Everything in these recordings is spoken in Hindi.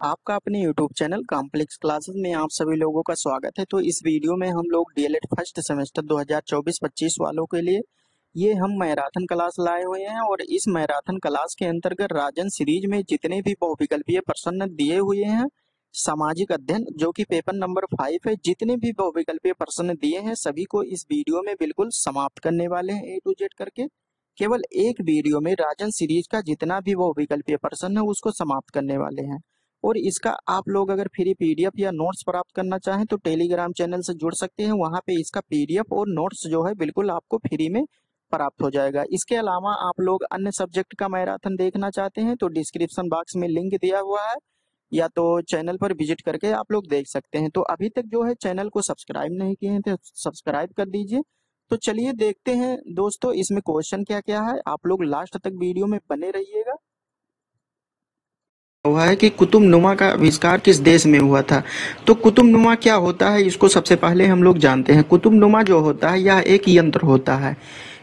आपका अपने YouTube चैनल कॉम्प्लेक्स क्लासेस में आप सभी लोगों का स्वागत है। तो इस वीडियो में हम लोग डीएलएड फर्स्ट सेमेस्टर 2024-25 वालों के लिए ये हम मैराथन क्लास लाए हुए हैं और इस मैराथन क्लास के अंतर्गत राजन सीरीज में जितने भी बहुविकल्पीय प्रश्न दिए हुए हैं, सामाजिक अध्ययन जो कि पेपर नंबर 5 है, जितने भी बहुविकल्पीय प्रश्न दिए हैं सभी को इस वीडियो में बिल्कुल समाप्त करने वाले हैं A to Z करके। केवल एक वीडियो में राजन सीरीज का जितना भी बहुविकल्पीय प्रश्न है उसको समाप्त करने वाले हैं। और इसका आप लोग अगर फ्री पीडीएफ या नोट्स प्राप्त करना चाहें तो टेलीग्राम चैनल से जुड़ सकते हैं। वहां पे इसका पीडीएफ और नोट्स जो है बिल्कुल आपको फ्री में प्राप्त हो जाएगा। इसके अलावा आप लोग अन्य सब्जेक्ट का मैराथन देखना चाहते हैं तो डिस्क्रिप्शन बॉक्स में लिंक दिया हुआ है, या तो चैनल पर विजिट करके आप लोग देख सकते हैं। तो अभी तक जो है चैनल को सब्सक्राइब नहीं किए हैं तो सब्सक्राइब कर दीजिए। तो चलिए देखते हैं दोस्तों इसमें क्वेश्चन क्या क्या है। आप लोग लास्ट तक वीडियो में बने रहिएगा। हुआ है कि कुतुबनुमा का आविष्कार किस देश में हुआ था। तो कुतुबनुमा क्या होता है इसको सबसे पहले हम लोग जानते हैं। कुतुबनुमा जो होता है यह एक यंत्र होता है।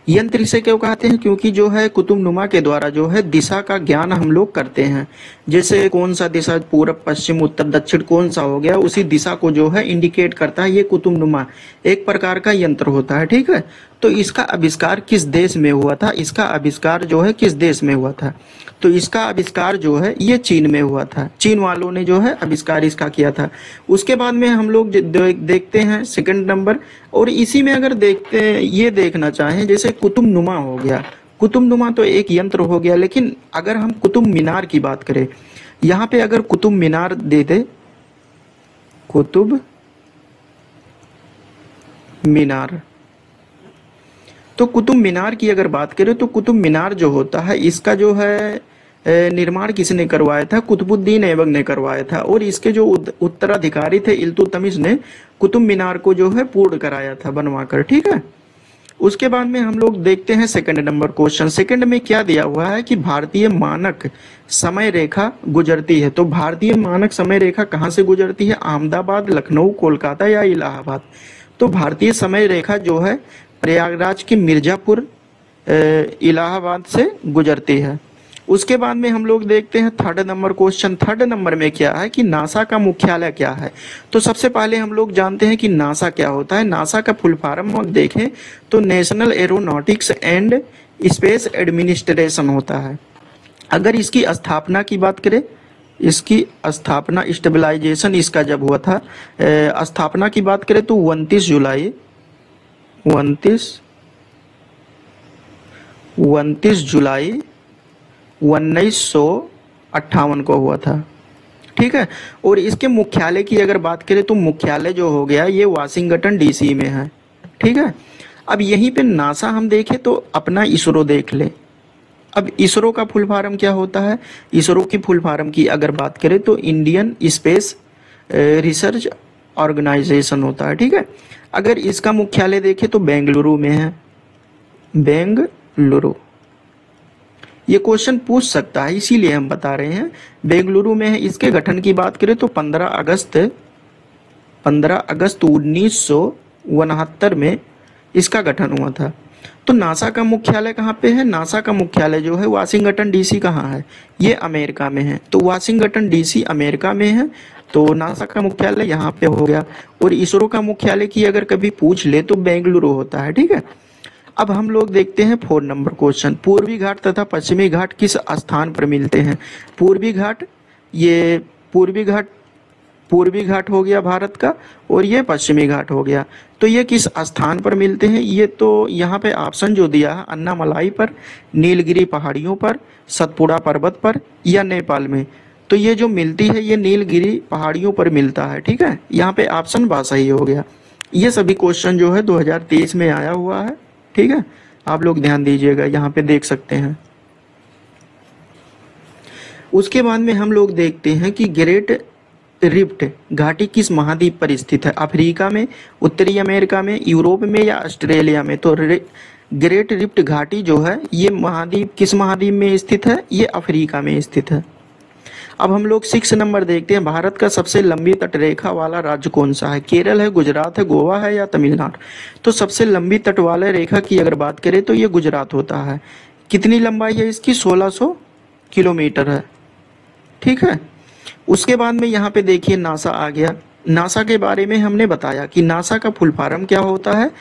यंत्र इसे क्यों कहते हैं, क्योंकि जो है कुतुबनुमा के द्वारा जो है दिशा का ज्ञान हम लोग करते हैं। जैसे कौन सा दिशा पूरब पश्चिम उत्तर दक्षिण कौन सा हो गया, उसी दिशा को जो है इंडिकेट करता है। ये कुतुबनुमा एक प्रकार का यंत्र होता है, ठीक है। तो इसका आविष्कार किस देश में हुआ था, इसका आविष्कार जो है किस देश में हुआ था। तो इसका आविष्कार जो है ये चीन में हुआ था। चीन वालों ने जो है आविष्कार इसका किया था। उसके बाद में हम लोग देखते हैं सेकंड नंबर। और इसी में अगर देखते हैं ये देखना चाहें, जैसे कुतुबनुमा हो गया, कुतुबनुमा तो एक यंत्र हो गया, लेकिन अगर हम कुतुब मीनार की बात करें, यहाँ पे अगर कुतुब मीनार दे दे, कुतुब मीनार, तो कुतुब मीनार की अगर बात करें तो कुतुब मीनार जो होता है इसका जो है निर्माण किसने करवाया था, कुतुबुद्दीन ऐबक ने करवाया था। और इसके जो उत्तराधिकारी थे इल्तुतमिश ने कुतुब मीनार को जो है पूर्ण कराया था बनवाकर, ठीक है। उसके बाद में हम लोग देखते हैं सेकंड नंबर क्वेश्चन। सेकंड में क्या दिया हुआ है कि भारतीय मानक समय रेखा गुजरती है। तो भारतीय मानक समय रेखा कहाँ से गुजरती है, अहमदाबाद, लखनऊ, कोलकाता या इलाहाबाद। तो भारतीय समय रेखा जो है प्रयागराज के मिर्जापुर इलाहाबाद से गुजरती है। उसके बाद में हम लोग देखते हैं third number question. Third number में क्या है कि नासा का मुख्यालय क्या है। तो सबसे पहले हम लोग जानते हैं कि नासा क्या होता है। नासा का फुल फॉर्म हम देखें तो national aeronautics and space administration होता है। अगर इसकी स्थापना की बात करें, इसकी स्थापना स्टेबलाइजेशन इसका जब हुआ था, स्थापना की बात करें तो 29 जुलाई 1958 को हुआ था, ठीक है। और इसके मुख्यालय की अगर बात करें तो मुख्यालय जो हो गया ये वाशिंगटन डीसी में है, ठीक है। अब यहीं पे नासा हम देखें तो अपना इसरो देख ले। अब इसरो का फुल फॉर्म क्या होता है, इसरो की फुल फॉर्म की अगर बात करें तो इंडियन स्पेस रिसर्च ऑर्गेनाइजेशन होता है, ठीक है। अगर इसका मुख्यालय देखें तो बेंगलुरु में है, बेंगलुरु। ये क्वेश्चन पूछ सकता है इसीलिए हम बता रहे हैं बेंगलुरु में है। इसके गठन की बात करें तो 15 अगस्त 1969 में इसका गठन हुआ था। तो नासा का मुख्यालय कहाँ पे है, नासा का मुख्यालय जो है वाशिंगटन डीसी कहाँ है, ये अमेरिका में है। तो वाशिंगटन डीसी अमेरिका में है, तो नासा का मुख्यालय यहाँ पे हो गया। और इसरो का मुख्यालय की अगर कभी पूछ ले तो बेंगलुरु होता है, ठीक है। अब हम लोग देखते हैं 4 नंबर क्वेश्चन। पूर्वी घाट तथा पश्चिमी घाट किस स्थान पर मिलते हैं। पूर्वी घाट, ये पूर्वी घाट हो गया भारत का, और ये पश्चिमी घाट हो गया। तो ये किस स्थान पर मिलते हैं, ये तो यहाँ पे ऑप्शन जो दिया है अन्नामलाई पर, नीलगिरी पहाड़ियों पर, सतपुड़ा पर्वत पर या नेपाल में। तो ये जो मिलती है ये नीलगिरी पहाड़ियों पर मिलता है, ठीक है। यहाँ पे ऑप्शन बा सही हो गया। ये सभी क्वेश्चन जो है 2023 में आया हुआ है, ठीक है। आप लोग ध्यान दीजिएगा, यहाँ पे देख सकते हैं। उसके बाद में हम लोग देखते हैं कि ग्रेट रिफ्ट घाटी किस महाद्वीप पर स्थित है, अफ्रीका में, उत्तरी अमेरिका में, यूरोप में या ऑस्ट्रेलिया में। तो ग्रेट रिफ्ट घाटी जो है ये महाद्वीप किस महाद्वीप में स्थित है, ये अफ्रीका में स्थित है। अब हम लोग 6 नंबर देखते हैं। भारत का सबसे लंबी तटरेखा वाला राज्य कौन सा है, केरल है, गुजरात है, गोवा है या तमिलनाडु। तो सबसे लंबी तट वाले रेखा की अगर बात करें तो ये गुजरात होता है। कितनी लंबाई है इसकी, 1600 किलोमीटर है, ठीक है। उसके बाद में यहाँ पे देखिए नासा आ गया। नासा के बारे में हमने बताया कि नासा का फुल फॉर्म क्या होता है।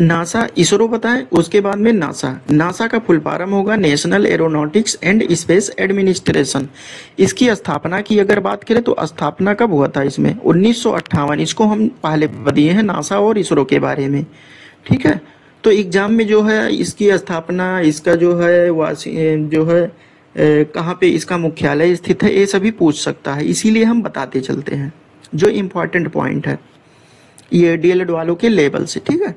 नासा इसरो बताएं, उसके बाद में नासा। नासा का फुल फॉर्म होगा national aeronautics and space administration. इसकी स्थापना की अगर बात करें तो स्थापना कब हुआ था इसमें, 1958। इसको हम पहले दिए हैं नासा और इसरो के बारे में, ठीक है। तो एग्जाम में जो है इसकी स्थापना, इसका जो है जो है कहाँ पे इसका मुख्यालय स्थित है, ये सभी पूछ सकता है, इसीलिए हम बताते चलते हैं जो इम्पोर्टेंट पॉइंट है ये डीएलएड वालों के लेवल से, ठीक है।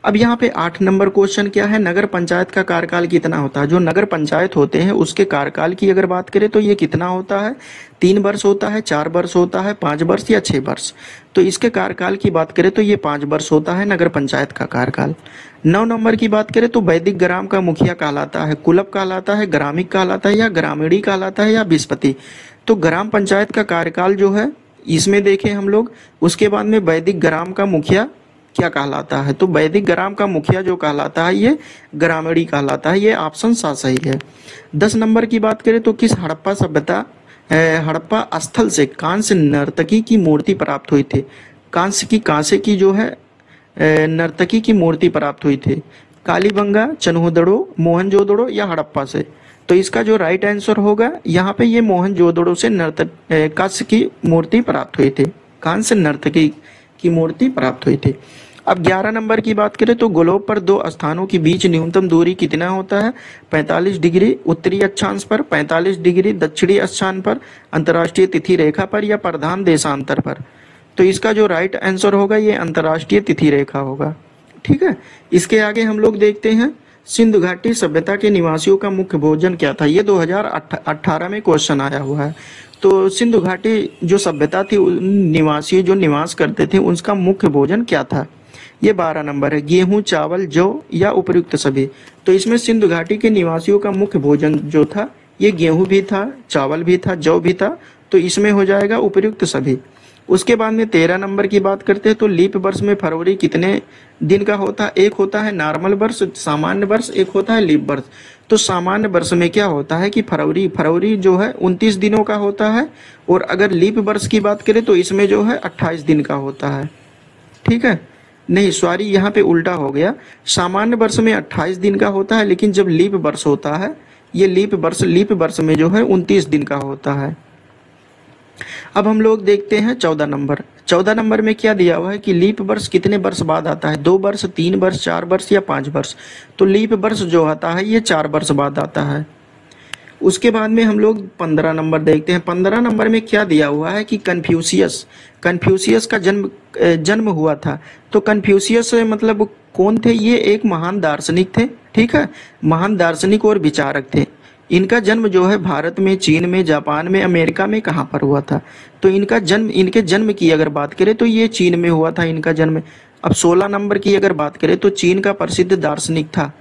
अब यहाँ पे 8 नंबर क्वेश्चन क्या है, नगर पंचायत का कार्यकाल कितना होता है। जो नगर पंचायत होते हैं उसके कार्यकाल की अगर बात करें तो ये कितना होता है, 3 वर्ष होता है, 4 वर्ष होता है, 5 वर्ष या 6 वर्ष। तो इसके कार्यकाल की बात करें तो ये 5 वर्ष होता है नगर पंचायत का कार्यकाल। 9 नंबर की बात करें तो वैदिक ग्राम का मुखिया कहलाता है, कुलप कहलाता है, ग्रामिक कहलाता है या ग्रामीणी कहलाता है या विस्पति। तो ग्राम पंचायत का कार्यकाल जो है इसमें देखें हम लोग, उसके बाद में वैदिक ग्राम का मुखिया क्या कहलाता है, तो वैदिक ग्राम का मुखिया जो कहलाता है ये ग्रामीणी कहलाता है। ये ऑप्शन सा सही है। 10 नंबर की बात करें तो किस हड़प्पा सभ्यता हड़प्पा स्थल से कांस्य नर्तकी की मूर्ति प्राप्त हुई थी। कांसे की जो है नर्तकी की मूर्ति प्राप्त हुई थी, कालीबंगा, चन्होदड़ो, मोहनजोदड़ो या हड़प्पा से। तो इसका जो राइट आंसर होगा यहाँ पे ये मोहनजोदड़ो से कांस्य की मूर्ति प्राप्त हुई थी, कांस्य नर्तकी की मूर्ति प्राप्त हुई थी। अब 11 नंबर की बात करें तो ग्लोब पर 2 स्थानों के बीच न्यूनतम दूरी कितना होता है, 45 डिग्री उत्तरी अक्षांश पर, 45 डिग्री दक्षिणी अक्षांश पर, अंतर्राष्ट्रीय तिथि रेखा पर या प्रधान देशांतर पर। तो इसका जो राइट आंसर होगा ये अंतर्राष्ट्रीय तिथि रेखा होगा, ठीक है। इसके आगे हम लोग देखते हैं सिंधु घाटी सभ्यता के निवासियों का मुख्य भोजन क्या था। ये 2018 में क्वेश्चन आया हुआ है। तो सिंधु घाटी जो सभ्यता थी, निवासी जो निवास करते थे उसका मुख्य भोजन क्या था। ये 12 नंबर है, गेहूं, चावल, जौ या उपयुक्त सभी। तो इसमें सिंधु घाटी के निवासियों का मुख्य भोजन जो था ये गेहूं भी था, चावल भी था, जौ भी था। तो इसमें हो जाएगा उपयुक्त सभी। उसके बाद में 13 नंबर की बात करते हैं तो लीप वर्ष में फरवरी कितने दिन का होता है। एक होता है नॉर्मल वर्ष, सामान्य वर्ष, एक होता है लीप वर्ष। तो सामान्य वर्ष में क्या होता है कि फरवरी जो है 29 दिनों का होता है, और अगर लीप वर्ष की बात करें तो इसमें जो है 28 दिन का होता है, ठीक है। नहीं सॉरी, यहाँ पे उल्टा हो गया, सामान्य वर्ष में 28 दिन का होता है, लेकिन जब लीप वर्ष होता है ये लीप वर्ष में जो है 29 दिन का होता है। अब हम लोग देखते हैं 14 नंबर। 14 नंबर में क्या दिया हुआ है कि लीप वर्ष कितने वर्ष बाद आता है, 2 वर्ष, 3 वर्ष, 4 वर्ष या 5 वर्ष। तो लीप वर्ष जो आता है ये 4 वर्ष बाद आता है। उसके बाद में हम लोग 15 नंबर देखते हैं। 15 नंबर में क्या दिया हुआ है कि कन्फ्यूशियस का जन्म हुआ था। तो कन्फ्यूशियस मतलब कौन थे, ये एक महान दार्शनिक थे, ठीक है, महान दार्शनिक और विचारक थे। इनका जन्म जो है भारत में, चीन में, जापान में, अमेरिका में कहाँ पर हुआ था। तो इनके जन्म की अगर बात करें तो ये चीन में हुआ था इनका जन्म। अब 16 नंबर की अगर बात करें तो चीन का प्रसिद्ध दार्शनिक था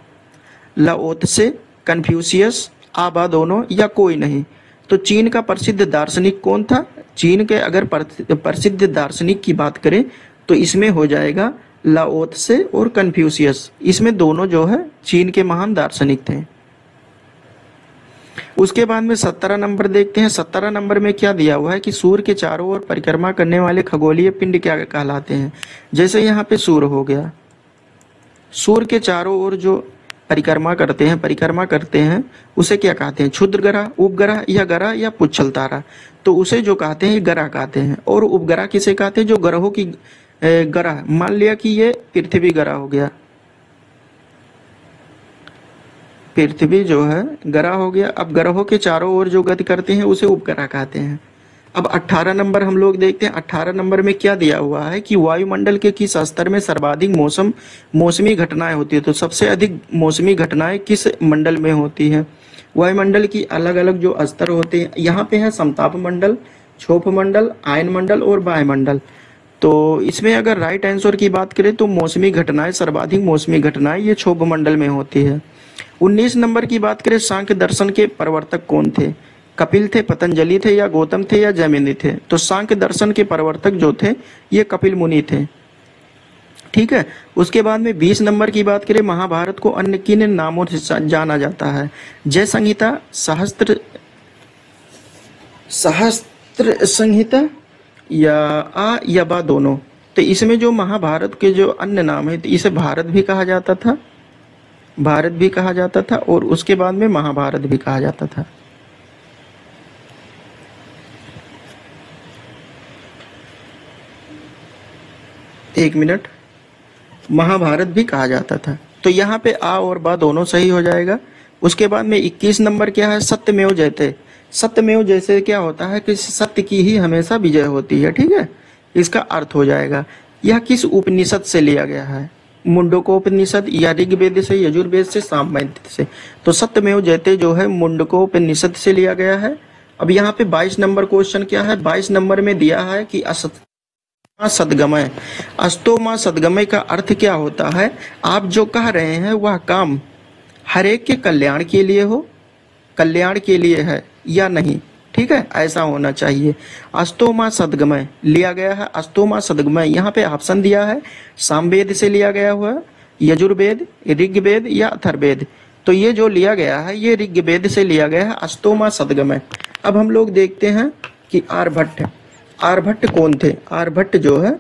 लाओ त्से, कन्फ्यूशियस, आबा दोनों या कोई नहीं। तो चीन का प्रसिद्ध दार्शनिक कौन था, चीन के अगर प्रसिद्ध दार्शनिक की बात करें तो इसमें हो जाएगा लाओ त्से और कन्फ्यूशियस। इसमें दोनों जो है चीन के महान दार्शनिक थे। उसके बाद में 17 नंबर देखते हैं। 17 नंबर में क्या दिया हुआ है कि सूर्य के चारों ओर परिक्रमा करने वाले खगोलीय पिंड क्या कहलाते हैं। जैसे यहाँ पे सूर्य हो गया, सूर्य के चारों ओर जो परिक्रमा करते हैं उसे क्या कहते हैं, क्षुद्र ग्रह, उपग्रह या ग्रह या पुच्छल तारा। तो उसे जो कहते हैं ग्रह कहते हैं। और उपग्रह किसे कहते हैं, जो ग्रहों की ग्रह, मान लिया कि ये पृथ्वी ग्रह हो गया, पृथ्वी जो है ग्रह हो गया। अब ग्रहों के चारों ओर जो गति करते हैं उसे उपग्रह कहते हैं। अब 18 नंबर हम लोग देखते हैं। 18 नंबर में क्या दिया हुआ है कि वायुमंडल के किस स्तर में सर्वाधिक मौसमी घटनाएं होती है। तो सबसे अधिक मौसमी घटनाएं किस मंडल में होती है। वायुमंडल की अलग अलग जो स्तर होते हैं, यहाँ पे है समताप मंडल, क्षोभ मंडल, आयन मंडल और वायुमंडल। तो इसमें अगर राइट आंसर की बात करें तो मौसमी घटनाएं, सर्वाधिक मौसमी घटनाएं ये क्षोभ मंडल में होती है। 19 नंबर की बात करें, सांख्य दर्शन के प्रवर्तक कौन थे, कपिल थे, पतंजलि थे या गौतम थे या जैमिनी थे। तो सांख्य दर्शन के प्रवर्तक जो थे ये कपिल मुनि थे, ठीक है। उसके बाद में 20 नंबर की बात करें, महाभारत को अन्य किन नामों से जाना जाता है। जय संहिता, सहस्त्र संहिता या आ या बा दोनों। तो इसमें जो महाभारत के जो अन्य नाम है, तो इसे भारत भी कहा जाता था, भारत भी कहा जाता था, और उसके बाद में महाभारत भी कहा जाता था। एक मिनट, महाभारत भी कहा जाता था। तो यहाँ पे आ और बा दोनों सही हो जाएगा। उसके बाद में 21 नंबर क्या है, सत्यमेव जयते। सत्यमेव जैसे क्या होता है कि सत्य की ही हमेशा विजय होती है, ठीक है, इसका अर्थ हो जाएगा। यह किस उपनिषद से लिया गया है, मुंडकोपनिषद या ऋग्वेद से, यजुर्वेद से, सामवेद से। तो सत्यमेव जयते जो है मुंडकोपनिषद से लिया गया है। अब यहाँ पे 22 नंबर क्वेश्चन क्या है, 22 नंबर में दिया है कि सदगमय। अस्तोमा सदगमय का अर्थ क्या होता है, आप जो कह रहे हैं वह काम हरेक के कल्याण के लिए हो, कल्याण के लिए है या नहीं, ठीक है, ऐसा होना चाहिए। अस्तोमा सदगमय लिया गया है, अस्तोमा सदगमय यहाँ पे ऑप्शन दिया है, सामवेद से लिया गया हुआ, यजुर्वेद, ऋग्वेद या अथर्ववेद। तो ये जो लिया गया है ये ऋग्वेद से लिया गया है, अस्तोमा सदगमय। अब हम लोग देखते हैं कि आर्यभट्ट, आर्यभट्ट कौन थे। आर्यभट्ट जो है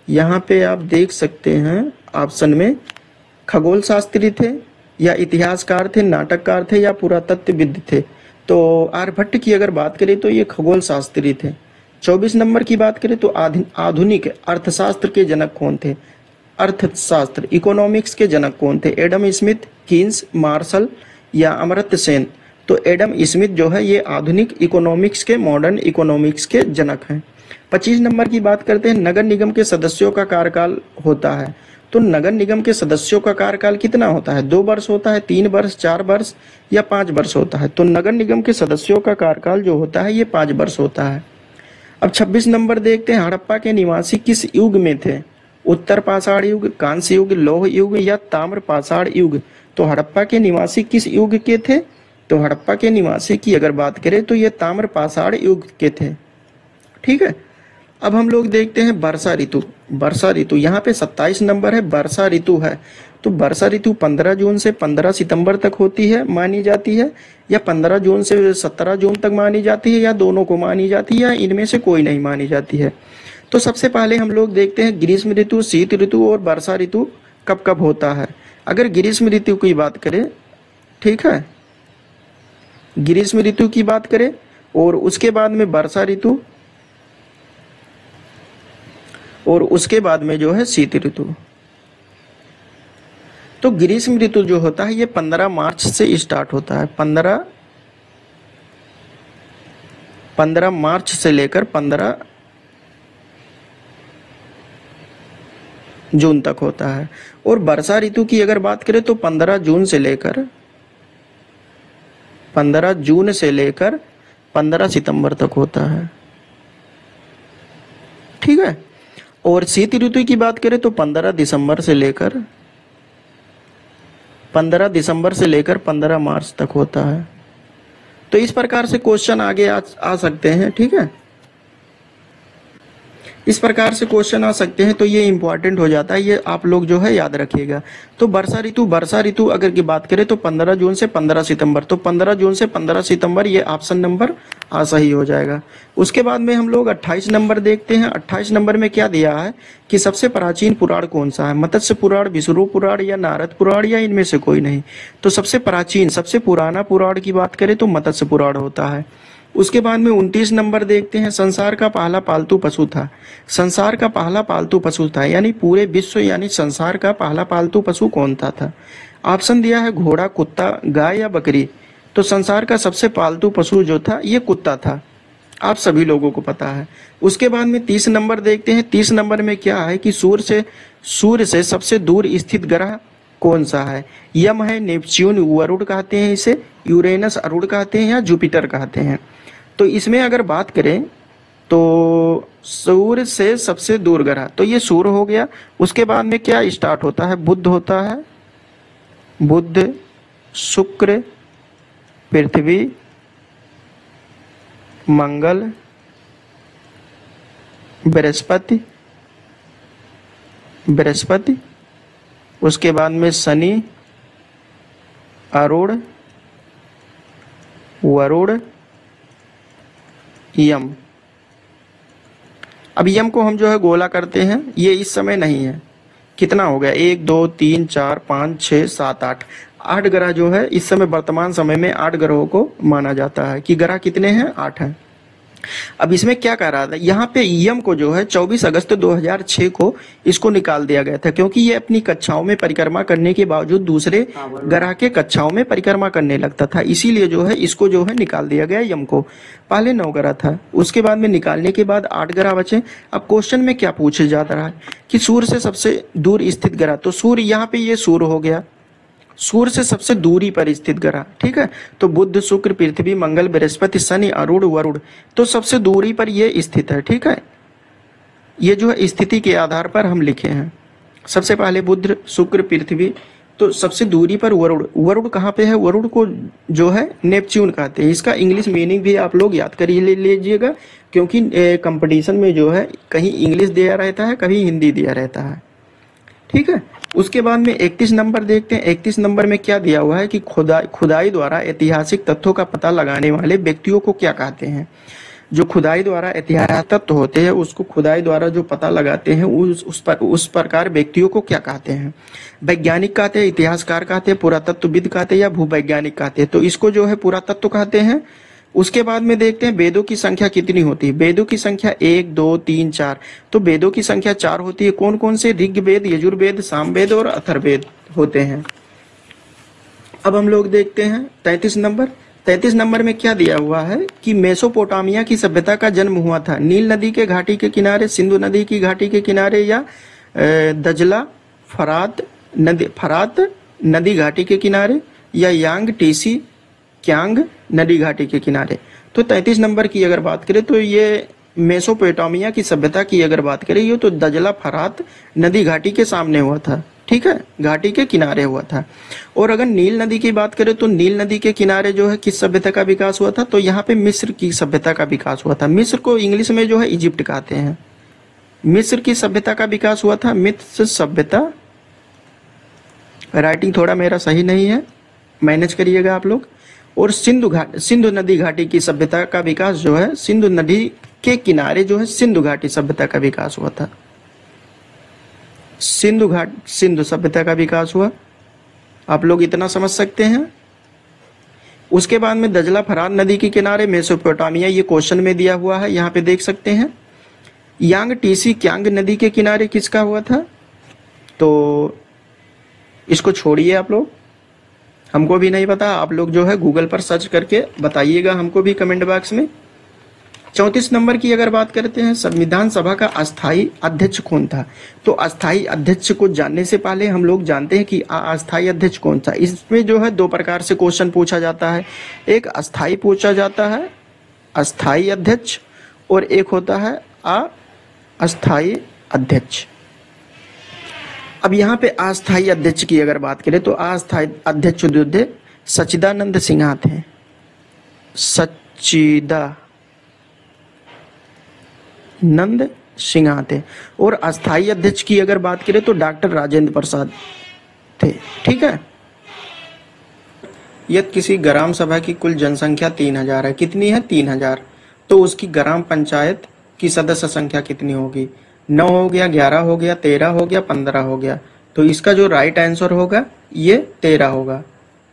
यहाँ पे आप देख सकते हैं ऑप्शन में, खगोल शास्त्री थे या इतिहासकार थे, नाटककार थे या पुरातत्वविद थे। तो आर्यभट्ट की अगर बात करें तो ये खगोल शास्त्री थे। 24 नंबर की बात करें तो आधुनिक अर्थशास्त्र के जनक कौन थे, अर्थशास्त्र इकोनॉमिक्स के जनक कौन थे, एडम स्मिथ, कीन्स, मार्शल या अमर्त्य सेन। तो एडम स्मिथ जो है ये आधुनिक इकोनॉमिक्स के, मॉडर्न इकोनॉमिक्स के जनक हैं। 25 नंबर की बात करते हैं, नगर निगम के सदस्यों का कार्यकाल होता है। तो नगर निगम के सदस्यों का कार्यकाल कितना होता है, 2 वर्ष होता है, 3 वर्ष, 4 वर्ष या 5 वर्ष होता है। तो नगर निगम के सदस्यों का कार्यकाल जो होता है ये 5 वर्ष होता है। अब 26 नंबर देखते हैं, हड़प्पा के निवासी किस युग में थे, उत्तर पाषाण युग, कांस्य युग, लौह युग या ताम्र पाषाण युग। तो हड़प्पा के निवासी किस युग के थे, तो हड़प्पा के निवासी की अगर बात करें तो ये ताम्र पाषाण युग के थे, ठीक है। अब हम लोग देखते हैं वर्षा ऋतु। वर्षा ऋतु यहाँ पे 27 नंबर है, वर्षा ऋतु है। तो वर्षा ऋतु 15 जून से 15 सितंबर तक होती है, मानी जाती है, या 15 जून से 17 जून तक मानी जाती है, या दोनों को मानी जाती है, या इनमें से कोई नहीं मानी जाती है। तो सबसे पहले हम लोग देखते हैं ग्रीष्म ऋतु, शीत ऋतु और वर्षा ऋतु कब कब होता है। अगर ग्रीष्म ऋतु की बात करें, ठीक है, ग्रीष्म ऋतु की बात करें और उसके बाद में वर्षा ऋतु और उसके बाद में जो है शीत ऋतु। तो ग्रीष्म ऋतु जो होता है ये 15 मार्च से स्टार्ट होता है, 15 मार्च से लेकर 15 जून तक होता है। और वर्षा ऋतु की अगर बात करें तो 15 जून से लेकर 15 सितंबर तक होता है, ठीक है। और शीत ऋतु की बात करें तो 15 दिसंबर से लेकर 15 मार्च तक होता है। तो इस प्रकार से क्वेश्चन आगे आ सकते हैं, ठीक है, इस प्रकार से क्वेश्चन आ सकते हैं। तो ये इंपॉर्टेंट हो जाता है, ये आप लोग जो है याद रखिएगा। तो वर्षा ऋतु अगर की बात करें तो 15 जून से 15 सितंबर, तो 15 जून से 15 सितंबर ये ऑप्शन नंबर सही हो जाएगा। उसके बाद में हम लोग 28 नंबर देखते हैं। 28 नंबर में क्या दिया है कि सबसे प्राचीन पुराण कौन सा है, मत्स्य पुराण, विष्णु पुराण या नारद पुराण या इनमें से कोई नहीं। तो सबसे प्राचीन, सबसे पुराना पुराण की बात करें तो मत्स्य पुराण होता है। उसके बाद में 29 नंबर देखते हैं, संसार का पहला पालतू पशु था। संसार का पहला पालतू पशु था यानी पूरे विश्व यानी संसार का पहला पालतू पशु कौन था। ऑप्शन दिया है घोड़ा, कुत्ता, गाय या बकरी। तो संसार का सबसे पालतू पशु जो था ये कुत्ता था, आप सभी लोगों को पता है। उसके बाद में 30 नंबर देखते हैं। 30 नंबर में क्या है कि सूर्य से सबसे दूर स्थित ग्रह कौन सा है। यम है, नेपच्यून वरुण कहते हैं इसे, यूरेनस अरुण कहते हैं या जुपिटर कहते हैं। तो इसमें अगर बात करें तो सूर्य से सबसे दूर ग्रह तो ये सूर्य हो गया। उसके बाद में क्या स्टार्ट होता है, बुध होता है, बुध, शुक्र, पृथ्वी, मंगल, बृहस्पति, उसके बाद में शनि, अरुण, वरुण, यम। अब यम को हम जो है गोला करते हैं, ये इस समय नहीं है। कितना हो गया, 1 2 3 4 5 6 7 8, 8 ग्रह जो है इस समय वर्तमान समय में 8 ग्रहों को माना जाता है कि ग्रह कितने हैं, 8 हैं। अब इसमें क्या कह रहा था, यहाँ पे यम को जो है 24 अगस्त 2006 को इसको निकाल दिया गया था, क्योंकि ये अपनी कक्षाओं में परिक्रमा करने के बावजूद दूसरे ग्रह के कक्षाओं में परिक्रमा करने लगता था, इसीलिए जो है इसको जो है निकाल दिया गया यम को। पहले 9 ग्रह था, उसके बाद में निकालने के बाद 8 ग्रह बचे। अब क्वेश्चन में क्या पूछे जा रहा है कि सूर्य से सबसे दूर स्थित ग्रह, तो सूर्य यहाँ पे ये सूर्य हो गया, सूर्य से सबसे दूरी पर स्थित ग्रह, ठीक है। तो बुध, शुक्र, पृथ्वी, मंगल, बृहस्पति, शनि, अरुण, वरुण, तो सबसे दूरी पर ये स्थित है, ठीक है। ये जो है स्थिति के आधार पर हम लिखे हैं। सबसे पहले बुध, शुक्र, पृथ्वी, तो सबसे दूरी पर वरुण। वरुण कहाँ पे है, वरुण को जो है नेपच्यून कहते हैं। इसका इंग्लिश मीनिंग भी आप लोग याद कर लीजिएगा, क्योंकि कंपटीशन में जो है कहीं इंग्लिश दिया रहता है, कभी हिंदी दिया रहता है, ठीक है। उसके बाद में 31 नंबर देखते हैं। 31 नंबर में क्या दिया हुआ है कि खुदाई द्वारा ऐतिहासिक तथ्यों का पता लगाने वाले व्यक्तियों को क्या कहते हैं। जो खुदाई द्वारा ऐतिहासिक तथ्य होते हैं, उसको खुदाई द्वारा जो पता लगाते हैं, उस प्रकार व्यक्तियों को क्या कहते हैं। वैज्ञानिक कहते हैं, इतिहासकार कहते हैं, पुरातत्वविद कहते हैं या भूवैज्ञानिक कहते हैं। तो इसको जो है पुरातत्व कहते हैं। उसके बाद में देखते हैं वेदों की संख्या कितनी होती है। वेदों की संख्या 1 2 3 4, तो वेदों की संख्या 4 होती है। कौन कौन से, ऋग्वेद, यजुर्वेद, सामवेद और अथर्ववेद होते हैं। अब हम लोग देखते हैं 33 नंबर। 33 नंबर में क्या दिया हुआ है कि मेसोपोटामिया की सभ्यता का जन्म हुआ था नील नदी के घाटी के किनारे, सिंधु नदी की घाटी के किनारे, या दजला फरात नदी घाटी के किनारे, या यांग टीसी क्यांग नदी घाटी के किनारे। तो 33 नंबर की अगर बात करें तो ये मेसोपोटामिया की सभ्यता की अगर बात करें, ये तो दजला फरात नदी घाटी के सामने हुआ था, ठीक है, घाटी के किनारे हुआ था। और अगर नील नदी की बात करें तो नील नदी के किनारे जो है किस सभ्यता का विकास हुआ था, तो यहाँ पे मिस्र की सभ्यता का विकास हुआ था। मिस्र को इंग्लिश में जो है इजिप्ट कहते हैं। मिस्र की सभ्यता का विकास हुआ था, मिस्र सभ्यता। राइटिंग थोड़ा मेरा सही नहीं है, मैनेज करिएगा आप लोग। और सिंधु नदी घाटी की सभ्यता का विकास जो है, सिंधु नदी के किनारे जो है सिंधु घाटी सभ्यता का विकास हुआ था। सिंधु सभ्यता का विकास हुआ, आप लोग इतना समझ सकते हैं। उसके बाद में दजला फरात नदी के किनारे मेसोपोटामिया, ये क्वेश्चन में दिया हुआ है, यहाँ पे देख सकते हैं। यांग टीसी क्यांग नदी के किनारे किसका हुआ था, तो इसको छोड़िए आप लोग, हमको भी नहीं पता। आप लोग जो है गूगल पर सर्च करके बताइएगा हमको भी कमेंट बॉक्स में। 34 नंबर की अगर बात करते हैं, संविधान सभा का अस्थाई अध्यक्ष कौन था। तो अस्थाई अध्यक्ष को जानने से पहले हम लोग जानते हैं कि अस्थाई अध्यक्ष कौन था। इसमें जो है 2 प्रकार से क्वेश्चन पूछा जाता है, एक अस्थाई पूछा जाता है अस्थाई अध्यक्ष, और एक होता है अस्थाई अध्यक्ष। अब यहाँ पे अस्थाई अध्यक्ष की अगर बात करें तो अस्थाई अध्यक्ष जो थे सच्चिदानंद सिन्हा थे, सच्चिदानंद सिन्हा थे। और अस्थाई अध्यक्ष की अगर बात करें तो डॉक्टर राजेंद्र प्रसाद थे, ठीक है। यदि किसी ग्राम सभा की कुल जनसंख्या 3000 है, कितनी है, 3000, तो उसकी ग्राम पंचायत की सदस्य संख्या कितनी होगी, 9 हो गया, 11 हो गया, 13 हो गया, 15 हो गया। तो इसका जो राइट आंसर होगा ये 13 होगा,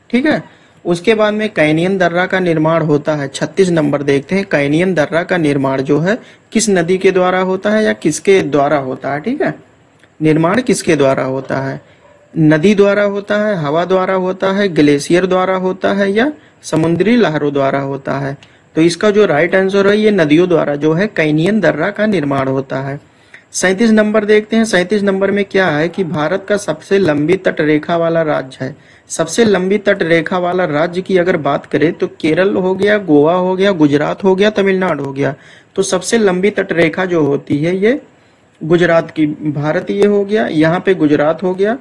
ठीक है। उसके बाद में कैनियन दर्रा का निर्माण होता है। 36 नंबर देखते हैं, कैनियन दर्रा का निर्माण जो है किस नदी के द्वारा होता है या किसके द्वारा होता है, ठीक है। निर्माण किसके द्वारा होता है, नदी द्वारा होता है, हवा द्वारा होता है, ग्लेशियर द्वारा होता है, या समुद्री लहरों द्वारा होता है। तो इसका जो राइट आंसर है ये नदियों द्वारा जो है कैनियन दर्रा का निर्माण होता है। 37 नंबर देखते हैं। 37 नंबर में क्या है कि भारत का सबसे लंबी तट रेखा वाला राज्य है। सबसे लंबी तट रेखा वाला राज्य की अगर बात करें तो केरल हो गया, गोवा हो गया, गुजरात हो गया, तमिलनाडु हो गया। तो सबसे लंबी तट रेखा जो होती है ये गुजरात की, भारत ये हो गया, यहाँ पे गुजरात हो गया,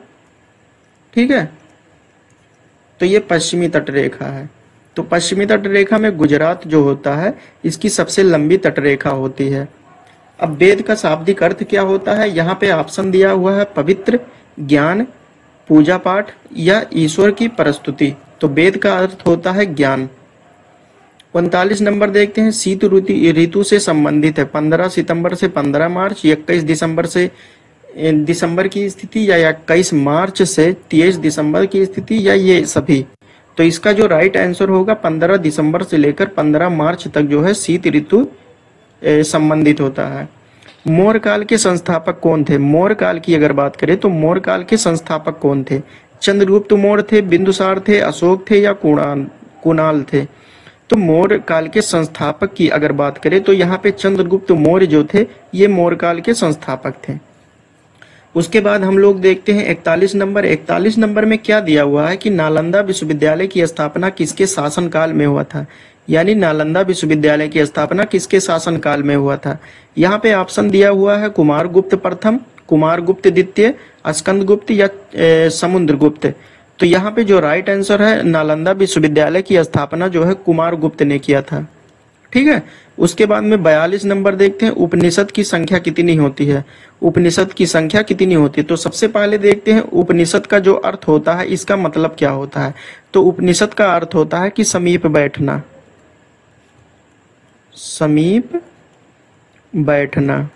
ठीक है। तो ये पश्चिमी तट रेखा है। तो पश्चिमी तट रेखा में गुजरात जो होता है इसकी सबसे लंबी तट रेखा होती है। अब वेद का शाब्दिक अर्थ क्या होता है, यहाँ पे ऑप्शन दिया हुआ है, पवित्र, ज्ञान, पूजा पाठ या ईश्वर की प्रस्तुति। तो वेद का अर्थ होता है ज्ञान। 39 नंबर देखते हैं, शीत ऋतु ऋतु से संबंधित है 15 सितंबर से 15 मार्च, 21 दिसंबर से दिसंबर की स्थिति, या 21 मार्च से 23 दिसंबर की स्थिति, या ये सभी। तो इसका जो राइट आंसर होगा 15 दिसंबर से लेकर 15 मार्च तक जो है शीत ऋतु संबंधित होता है। मौर्य काल के संस्थापक कौन थे? मौर्य काल की अगर बात करें तो मौर्य काल के संस्थापक कौन थे? चंद्रगुप्त मौर्य थे, बिंदुसार थे, अशोक थे, या कुणाल थे? तो मौर्य काल के संस्थापक की अगर बात करें तो यहाँ पे चंद्रगुप्त मौर्य जो थे ये मौर्य काल के संस्थापक थे। उसके बाद हम लोग देखते हैं 41 नंबर। 41 नंबर में क्या दिया हुआ है कि नालंदा विश्वविद्यालय की स्थापना किसके शासनकाल में हुआ था? यानी नालंदा विश्वविद्यालय की स्थापना किसके शासनकाल में हुआ था? यहाँ पे ऑप्शन दिया हुआ है कुमारगुप्त प्रथम, कुमारगुप्त द्वितीय, स्कंदगुप्त, या समुद्रगुप्त। तो यहाँ पे जो राइट आंसर है, नालंदा विश्वविद्यालय की स्थापना जो है कुमारगुप्त ने किया था। ठीक है। उसके बाद में 42 नंबर देखते हैं, उपनिषद की संख्या कितनी होती है? उपनिषद की संख्या कितनी होती है? तो सबसे पहले देखते हैं उपनिषद का जो अर्थ होता है इसका मतलब क्या होता है। तो उपनिषद का अर्थ होता है कि समीप बैठना, समीप बैठना,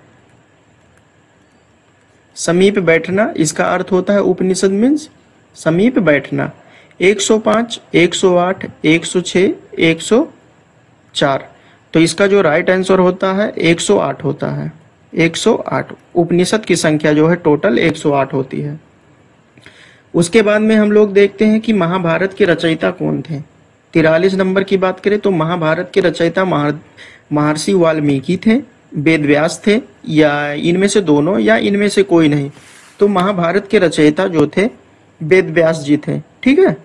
समीप बैठना इसका अर्थ होता है उपनिषद मीन्स समीप बैठना। 105, 108, 106, 104। तो इसका जो राइट आंसर होता है 108 होता है। 108 उपनिषद की संख्या जो है टोटल 108 होती है। उसके बाद में हम लोग देखते हैं कि महाभारत के रचयिता कौन थे। 43 नंबर की बात करें तो महाभारत के रचयिता महर्षि वाल्मीकि थे, वेद व्यास थे, या इनमें से दोनों, या इनमें से कोई नहीं। तो महाभारत के रचयिता जो थे वेद व्यास जी थे। ठीक है।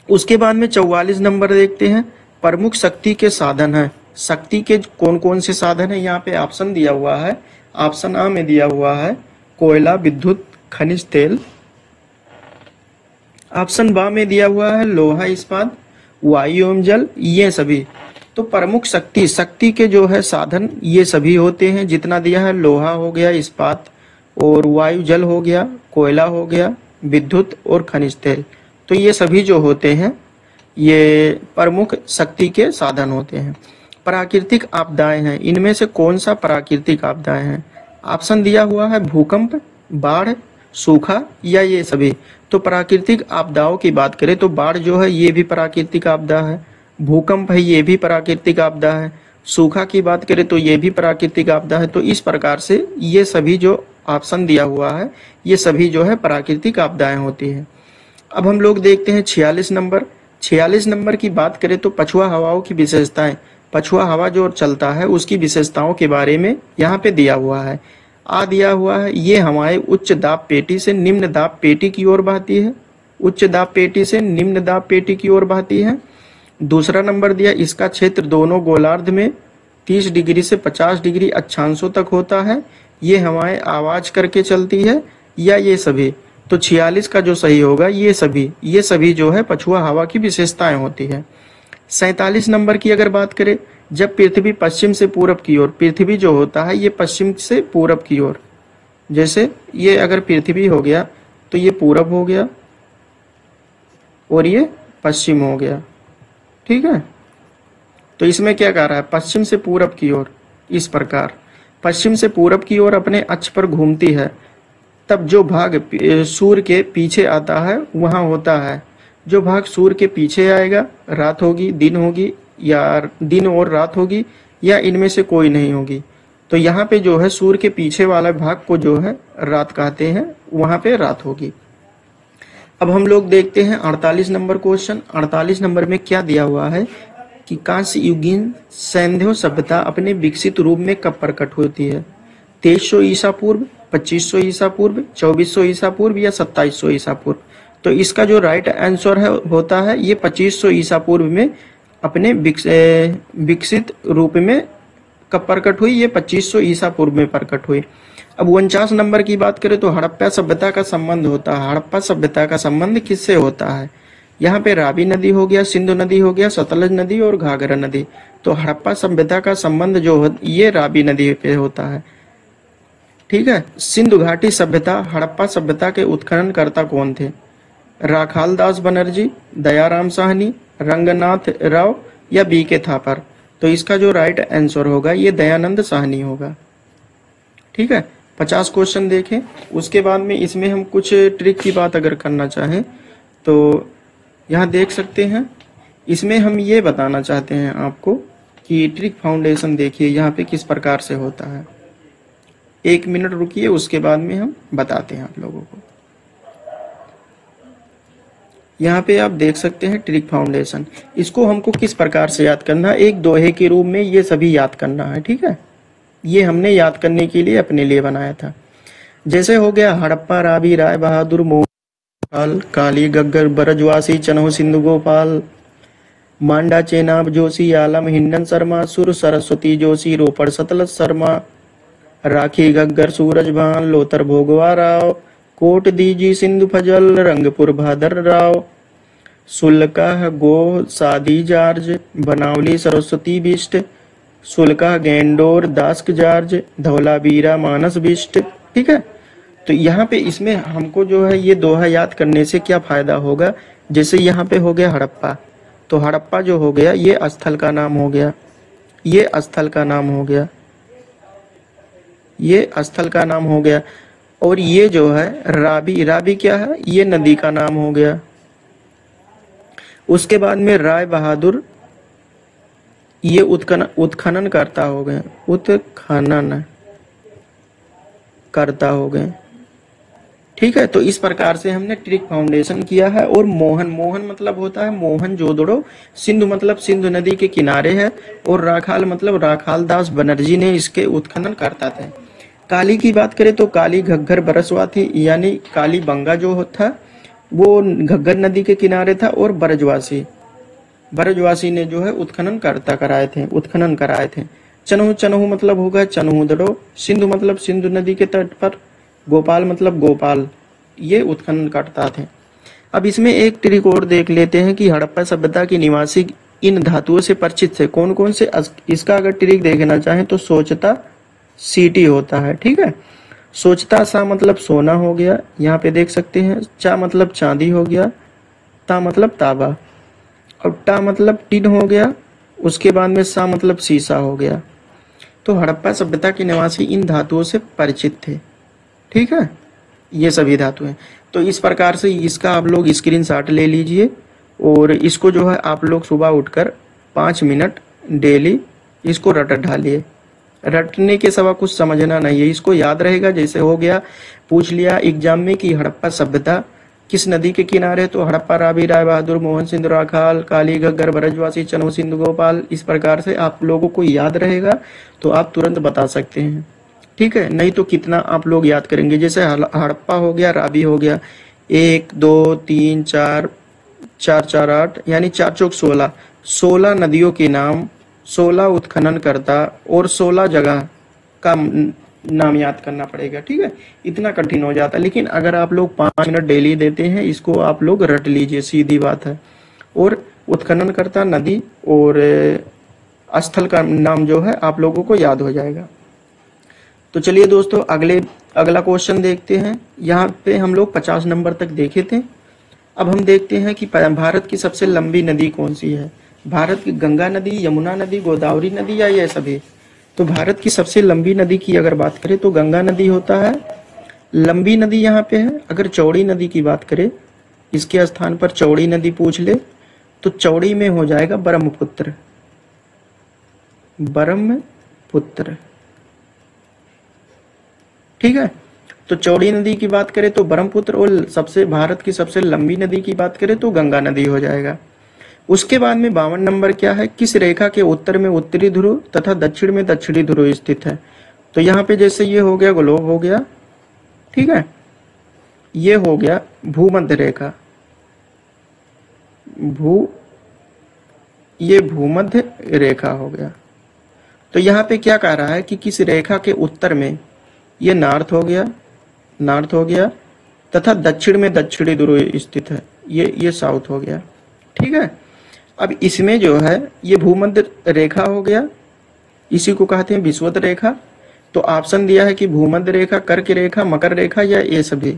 उसके बाद में 44 नंबर देखते हैं, प्रमुख शक्ति के साधन है। शक्ति के कौन कौन से साधन है? यहाँ पे ऑप्शन दिया हुआ है। ऑप्शन आ में दिया हुआ है कोयला, विद्युत, खनिज तेल। ऑप्शन बा में दिया हुआ है लोहा, इस्पात, वायु एवं जल, ये सभी। तो प्रमुख शक्ति के जो है साधन ये सभी होते हैं। जितना दिया है, लोहा हो गया, इस्पात और वायु जल हो गया, कोयला हो गया, विद्युत और खनिज तेल। तो ये सभी जो होते हैं ये प्रमुख शक्ति के साधन होते हैं। प्राकृतिक आपदाएं हैं, इनमें से कौन सा प्राकृतिक आपदाएं हैं? ऑप्शन दिया हुआ है भूकंप, बाढ़, सूखा, या ये सभी। तो प्राकृतिक आपदाओं की बात करें तो बाढ़ जो है ये भी प्राकृतिक आपदा है, भूकंप है ये भी प्राकृतिक आपदा है, सूखा की बात करें तो ये भी प्राकृतिक आपदा है। तो इस प्रकार से ये सभी जो ऑप्शन दिया हुआ है ये सभी जो है प्राकृतिक आपदाएं होती है। अब हम लोग देखते हैं 46 नंबर। 46 नंबर की बात करें तो पछुआ हवाओं की विशेषताएं, पछुआ हवा जो चलता है उसकी विशेषताओं के बारे में यहाँ पे दिया हुआ है। दिया हुआ है ये हवाएं उच्च दाब पेटी से निम्न दाब पेटी की ओर बहती है, उच्च दाब पेटी से निम्न दाब पेटी की ओर बहती है। दूसरा नंबर दिया, इसका क्षेत्र दोनों गोलार्ध में 30 डिग्री से 50 डिग्री अक्षांशों तक होता है। ये हवाएं आवाज करके चलती है, या ये सभी। तो 46 का जो सही होगा ये सभी जो है पछुआ हवा की विशेषताएं होती है। 47 नंबर की अगर बात करें, जब पृथ्वी पश्चिम से पूरब की ओर, पृथ्वी जो होता है ये पश्चिम से पूरब की ओर, जैसे ये अगर पृथ्वी हो गया तो ये पूरब हो गया और ये पश्चिम हो गया। ठीक है। तो इसमें क्या कह रहा है, पश्चिम से पूरब की ओर। इस प्रकार पश्चिम से पूरब की ओर अपने अक्ष पर घूमती है, तब जो भाग सूर्य के पीछे आता है वहां होता है। जो भाग सूर्य के पीछे आएगा, रात होगी, दिन होगी, या दिन और रात होगी, या इनमें से कोई नहीं होगी। तो यहाँ पे जो है सूर्य के पीछे वाला भाग को जो है रात कहते हैं, वहां पे रात होगी। अब हम लोग देखते हैं 48 नंबर क्वेश्चन। 48 नंबर में क्या दिया हुआ है कि कांस्य युगीन सैंध्य सभ्यता अपने विकसित रूप में कब प्रकट होती है? 2300 ईसा पूर्व, 2500 ईसा पूर्व, 2400 ईसा पूर्व, या 2700 ईसा पूर्व। तो इसका जो राइट आंसर है होता है ये 2500 ईसा पूर्व में अपने विकसित रूप में कब प्रकट हुई? ये 2500 ईसा पूर्व में प्रकट हुई। अब 49 नंबर की बात करें तो हड़प्पा सभ्यता का संबंध होता है। हड़प्पा सभ्यता का संबंध किससे होता है? यहाँ पे रावी नदी हो गया, सिंधु नदी हो गया, सतलज नदी और घाघरा नदी। तो हड़प्पा सभ्यता का संबंध जो ये रावी नदी पे होता है। ठीक है। सिंधु घाटी सभ्यता, हड़प्पा सभ्यता के उत्खननकर्ता कौन थे? राखालदास बनर्जी, दयाराम साहनी, रंगनाथ राव या बी के थापर। तो इसका जो राइट आंसर होगा ये दयानंद साहनी होगा। ठीक है, 50 क्वेश्चन देखें। उसके बाद में इसमें हम कुछ ट्रिक की बात अगर करना चाहें तो यहाँ देख सकते हैं, इसमें हम ये बताना चाहते हैं आपको कि ट्रिक फाउंडेशन देखिए यहाँ पे किस प्रकार से होता है। 1 मिनट रुकिए, उसके बाद में हम बताते हैं आप लोगों को। यहाँ पे आप देख सकते हैं ट्रिक फाउंडेशन, इसको हमको किस प्रकार से याद करना है, एक दोहे के रूप में ये सभी याद करना है। ठीक है, ये हमने याद करने के लिए अपने लिए बनाया था। जैसे हो गया हड़प्पा, रावी, राय बहादुर, मोहन, काली, गग्गर, ब्रजवासी, चन्हु, सिंधु गोपाल, मांडा, चेनाब जोशी, आलम, हिंडन शर्मा, सुर, सरस्वती जोशी, रोपड़, सतलज शर्मा, राखी, गग्गर, सूरजभान, लोथर, भोगवा राव, कोट दीजी, सिंधु फजल, रंगपुर, भादर राव, सुलका, गो, सादी जार्ज, बनावली, सरस्वती बिष्ट, सुलका, गेंडोर, दास्क जार्ज, धौलावीरा, मानस बिष्ट। ठीक है, तो यहाँ पे इसमें हमको जो है ये दोहा याद करने से क्या फायदा होगा। जैसे यहाँ पे हो गया हड़प्पा, तो हड़प्पा जो हो गया ये स्थल का नाम हो गया, ये स्थल का नाम हो गया, ये स्थल का नाम हो गया। और ये जो है रावी, रावी क्या है, ये नदी का नाम हो गया। उसके बाद में राय बहादुर, ये उत्खनन करता हो गए, उत्खनन करता हो गए। ठीक है, तो इस प्रकार से हमने ट्रिक फाउंडेशन किया है। और मोहन, मोहन मतलब होता है मोहनजोदड़ो, सिंधु मतलब सिंधु नदी के किनारे है, और राखाल मतलब राखालदास बनर्जी ने इसके उत्खनन करता थे। काली की बात करें तो काली घग्गर बरसवासी, यानी काली बंगा जो था वो घग्गर नदी के किनारे था, और ब्रजवासी ने जो है उत्खनन कराए थे। चन्हु, चन्हु मतलब होगा चन्हुदड़ो, सिंधु मतलब सिंधु नदी के तट पर, गोपाल मतलब गोपाल, ये उत्खनन करता थे। अब इसमें एक ट्रिक और देख लेते हैं कि हड़प्पा सभ्यता के निवासी इन धातुओं से परिचित थे कौन कौन से। इसका अगर ट्रिक देखना चाहें तो सोचता सीटी होता है। ठीक है, सोचता सा मतलब सोना हो गया, यहाँ पे देख सकते हैं। चा मतलब चांदी हो गया, ता मतलब तांबा, और टा मतलब टिन हो गया। उसके बाद में सा मतलब सीसा हो गया। तो हड़प्पा सभ्यता के निवासी इन धातुओं से परिचित थे। ठीक है, ये सभी धातु हैं। तो इस प्रकार से इसका आप लोग स्क्रीनशॉट ले लीजिए, और इसको जो है आप लोग सुबह उठकर 5 मिनट डेली इसको रट ढालिए। रटने के सिवा कुछ समझना नहीं है, इसको याद रहेगा। जैसे हो गया, पूछ लिया एग्जाम में कि हड़प्पा सभ्यता किस नदी के किनारे, तो हड़प्पा, रावी, राय बहादुर, मोहन, सिंधु, राखाल, काली, गग्गर, ब्रजवासी, चन्हु, सिंधु गोपाल। इस प्रकार से आप लोगों को याद रहेगा तो आप तुरंत बता सकते हैं। ठीक है, नहीं तो कितना आप लोग याद करेंगे। जैसे हड़प्पा हो गया, रावी हो गया, 1 2 3 4 4 4 8, यानी 4 चौक 16, 16 नदियों के नाम, 16 उत्खनन करता, और 16 जगह का नाम याद करना पड़ेगा। ठीक है, इतना कठिन हो जाता है, लेकिन अगर आप लोग 5 मिनट डेली देते हैं, इसको आप लोग रट लीजिए, सीधी बात है। और उत्खनन करता, नदी और स्थल का नाम जो है आप लोगों को याद हो जाएगा। तो चलिए दोस्तों, अगला क्वेश्चन देखते हैं। यहाँ पे हम लोग 50 नंबर तक देखे थे। अब हम देखते हैं कि भारत की सबसे लंबी नदी कौन सी है। भारत की गंगा नदी, यमुना नदी, गोदावरी नदी, या ये सभी। तो भारत की सबसे लंबी नदी की अगर बात करें तो गंगा नदी होता है, लंबी नदी यहाँ पे है। अगर चौड़ी नदी की बात करें, इसके स्थान पर चौड़ी नदी पूछ ले तो चौड़ी में हो जाएगा ब्रह्मपुत्र, ब्रह्मपुत्र। ठीक है, तो चौड़ी नदी की बात करें तो ब्रह्मपुत्र, और भारत की सबसे लंबी नदी की बात करें तो गंगा नदी हो जाएगा। उसके बाद में 52 नंबर क्या है, किस रेखा के उत्तर में उत्तरी ध्रुव तथा दक्षिण में दक्षिणी ध्रुव स्थित है। तो यहाँ पे जैसे ये हो गया ग्लोब हो गया। ठीक है, ये हो गया भूमध्य रेखा, ये भूमध्य रेखा हो गया। तो यहाँ पे क्या कह रहा है कि किस रेखा के उत्तर में, ये नॉर्थ हो गया, तथा दक्षिण में दक्षिणी ध्रुव स्थित है, ये साउथ हो गया। ठीक है, अब इसमें जो है ये भूमध्य रेखा हो गया, इसी को कहते हैं विषुवत रेखा। तो ऑप्शन दिया है कि भूमध्य रेखा, कर्क रेखा, मकर रेखा, या ये सभी।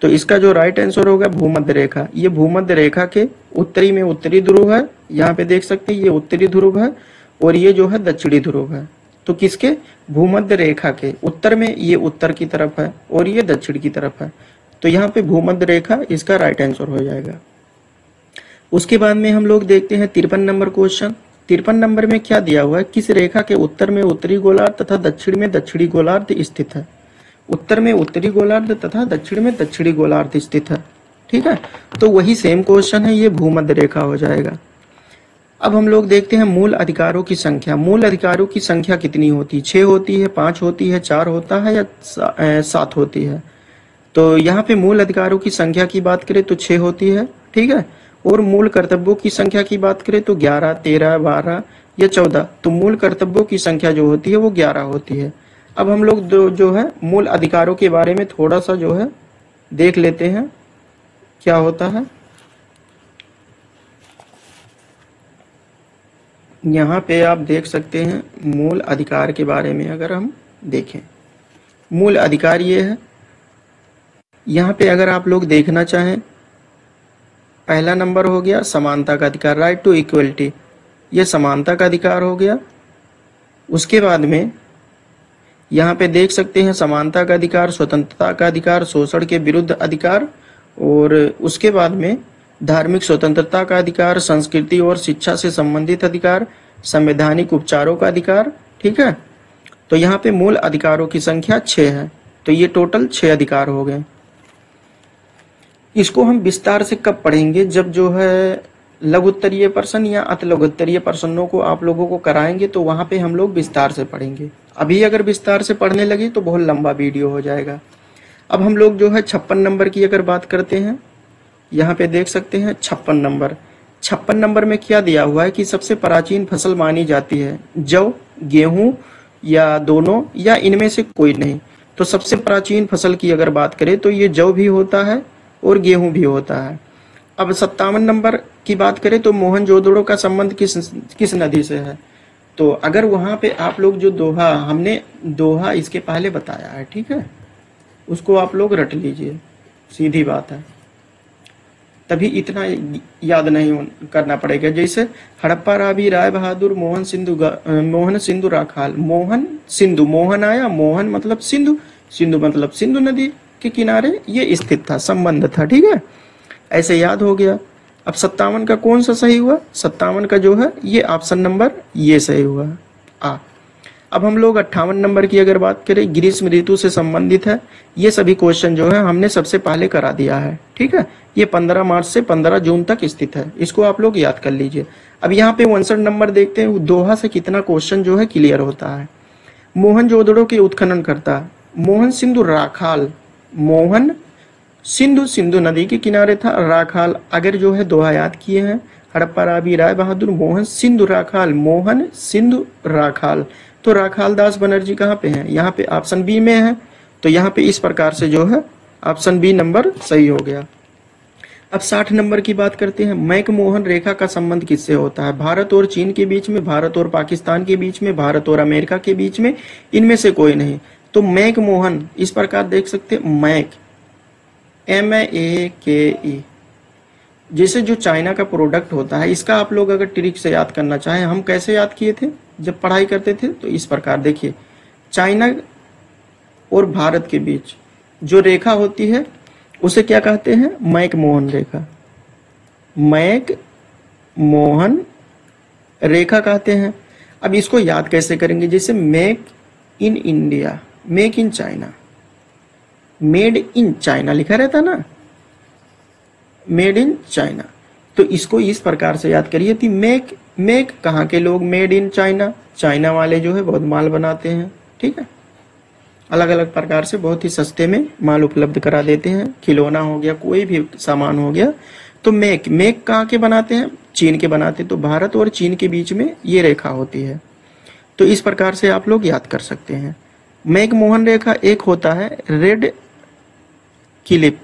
तो तो इसका जो राइट आंसर होगा भूमध्य रेखा। ये भूमध्य रेखा के उत्तरी में उत्तरी ध्रुव है, यहाँ पे देख सकते हैं ये उत्तरी ध्रुव है और ये जो है दक्षिणी ध्रुव है। तो किसके, भूमध्य रेखा के उत्तर में ये उत्तर की तरफ है और ये दक्षिण की तरफ है। तो यहाँ पे भूमध्य रेखा इसका राइट आंसर हो जाएगा। उसके बाद में हम लोग देखते हैं 53 नंबर क्वेश्चन। 53 नंबर में क्या दिया हुआ है, किस रेखा के उत्तर में उत्तरी गोलार्ध तथा दक्षिण में दक्षिणी गोलार्ध स्थित है। उत्तर में उत्तरी गोलार्ध तथा दक्षिण में दक्षिणी गोलार्ध स्थित है। ठीक है, तो वही सेम क्वेश्चन है, ये भूमध्य रेखा हो जाएगा। अब हम लोग देखते हैं मूल अधिकारों की संख्या। मूल अधिकारों की संख्या कितनी होती है, 6 होती है, 5 होती है, 4 होता है या 7 होती है। तो यहाँ पे मूल अधिकारों की संख्या की बात करें तो 6 होती है। ठीक है, और मूल कर्तव्यों की संख्या की बात करें तो 11, 13, 12 या 14। तो मूल कर्तव्यों की संख्या जो होती है वो 11 होती है। अब हम लोग जो है मूल अधिकारों के बारे में थोड़ा सा जो है देख लेते हैं क्या होता है। यहाँ पे आप देख सकते हैं मूल अधिकार के बारे में अगर हम देखें, मूल अधिकार ये है। यहाँ पे अगर आप लोग देखना चाहें, पहला नंबर हो गया समानता का अधिकार, राइट टू इक्वलिटी, ये समानता का अधिकार हो गया। उसके बाद में यहाँ पे देख सकते हैं समानता का अधिकार, स्वतंत्रता का अधिकार, शोषण के विरुद्ध अधिकार, और उसके बाद में धार्मिक स्वतंत्रता का अधिकार, संस्कृति और शिक्षा से संबंधित अधिकार, संवैधानिक उपचारों का अधिकार। ठीक है, तो यहाँ पे मूल अधिकारों की संख्या 6 है। तो ये टोटल 6 अधिकार हो गए। इसको हम विस्तार से कब पढ़ेंगे, जब जो है लघुत्तरीय प्रश्न या अति लघुत्तरीय प्रश्नों को आप लोगों को कराएंगे तो वहां पे हम लोग विस्तार से पढ़ेंगे। अभी अगर विस्तार से पढ़ने लगे तो बहुत लंबा वीडियो हो जाएगा। अब हम लोग जो है 56 नंबर की अगर बात करते हैं, यहाँ पे देख सकते हैं 56 नंबर। 56 नंबर में क्या दिया हुआ है कि सबसे प्राचीन फसल मानी जाती है जौ, गेहूं या दोनों या इनमें से कोई नहीं। तो सबसे प्राचीन फसल की अगर बात करें तो ये जौ भी होता है और गेहूं भी होता है। अब 57 नंबर की बात करें तो मोहनजोदड़ो का संबंध किस नदी से है। तो अगर वहां पे आप लोग जो दोहा, हमने दोहा इसके पहले बताया है, ठीक है, उसको आप लोग रट लीजिए, सीधी बात है। तभी इतना याद नहीं करना पड़ेगा। जैसे हड़प्पा, रावी, राय बहादुर, मोहन सिंधु राखाल। मोहन सिंधु, मोहन आया, मोहन मतलब सिंधु, सिंधु मतलब सिंधु नदी के किनारे ये स्थित था, संबंध था। ठीक है, ऐसे याद हो गया। अब 57 का कौन सा सही हुआ, 57 का जो है ये ऑप्शन नंबर ये सही हुआ आ। अब हम लोग 58 नंबर की अगर बात करें, ग्रीष्म ऋतु से संबंधित है। ये सभी क्वेश्चन जो है हमने सबसे पहले करा दिया है। ठीक है, ये 15 मार्च से 15 जून तक स्थित है, इसको आप लोग याद कर लीजिए। अब यहाँ पे 59 नंबर देखते हैं, दोहा से कितना क्वेश्चन जो है क्लियर होता है। मोहनजोदड़ो के उत्खनन करता मोहन सिंधु राखाल। मोहन सिंधु नदी के किनारे था, राखाल अगर जो है दोहा याद किए हैं, हड़प्पा, रावी, राय बहादुर, मोहन सिंधु राखाल, मोहन सिंधु राखाल। तो राखाल दास बनर्जी कहाँ पे हैं, यहाँ पे ऑप्शन बी में है। तो यहाँ पे इस प्रकार से जो है ऑप्शन बी नंबर सही हो गया। अब 60 नंबर की बात करते हैं। मैकमोहन रेखा का संबंध किससे होता है, भारत और चीन के बीच में, भारत और पाकिस्तान के बीच में, भारत और अमेरिका के बीच में, इनमें से कोई नहीं। तो मैकमोहन इस प्रकार देख सकते, मैक MAKE, जैसे जो चाइना का प्रोडक्ट होता है, इसका आप लोग अगर ट्रिक से याद करना चाहें, हम कैसे याद किए थे जब पढ़ाई करते थे, तो इस प्रकार देखिए, चाइना और भारत के बीच जो रेखा होती है उसे क्या कहते हैं, मैकमोहन रेखा, मैकमोहन रेखा कहते हैं। अब इसको याद कैसे करेंगे, जैसे make in India, make in China, made in China लिखा रहता ना, मेड इन चाइना। तो इसको इस प्रकार से याद करिए कि मेक कहाँ के लोग, मेड इन चाइना, चाइना वाले जो है बहुत माल बनाते हैं। ठीक है, अलग अलग प्रकार से बहुत ही सस्ते में माल उपलब्ध करा देते हैं, खिलौना हो गया, कोई भी सामान हो गया। तो मेक कहाँ के बनाते हैं, चीन के बनाते। तो भारत और चीन के बीच में ये रेखा होती है। तो इस प्रकार से आप लोग याद कर सकते हैं। मैकमोहन रेखा एक होता है रेड क्लिप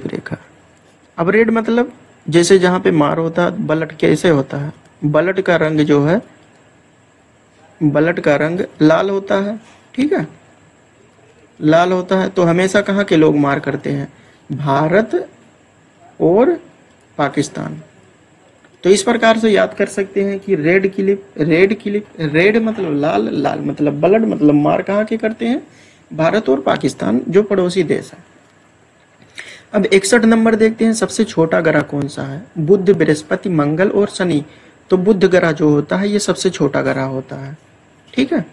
रेखा। अब रेड मतलब जैसे जहां पे मार होता है, बलट कैसे होता है, बलट का रंग जो है, बलट का रंग लाल होता है। ठीक है, लाल होता है। तो हमेशा कहाँ के लोग मार करते हैं? भारत और पाकिस्तान। तो इस प्रकार से याद कर सकते हैं कि रेड क्लिप, रेड मतलब लाल, लाल मतलब ब्लड, मतलब मार कहाँ के करते हैं? भारत और पाकिस्तान, जो पड़ोसी देश है। अब 61 नंबर देखते हैं, सबसे छोटा ग्रह कौन सा है? बुध, बृहस्पति, मंगल और शनि। तो बुध ग्रह जो होता है ये सबसे छोटा ग्रह होता है। ठीक है।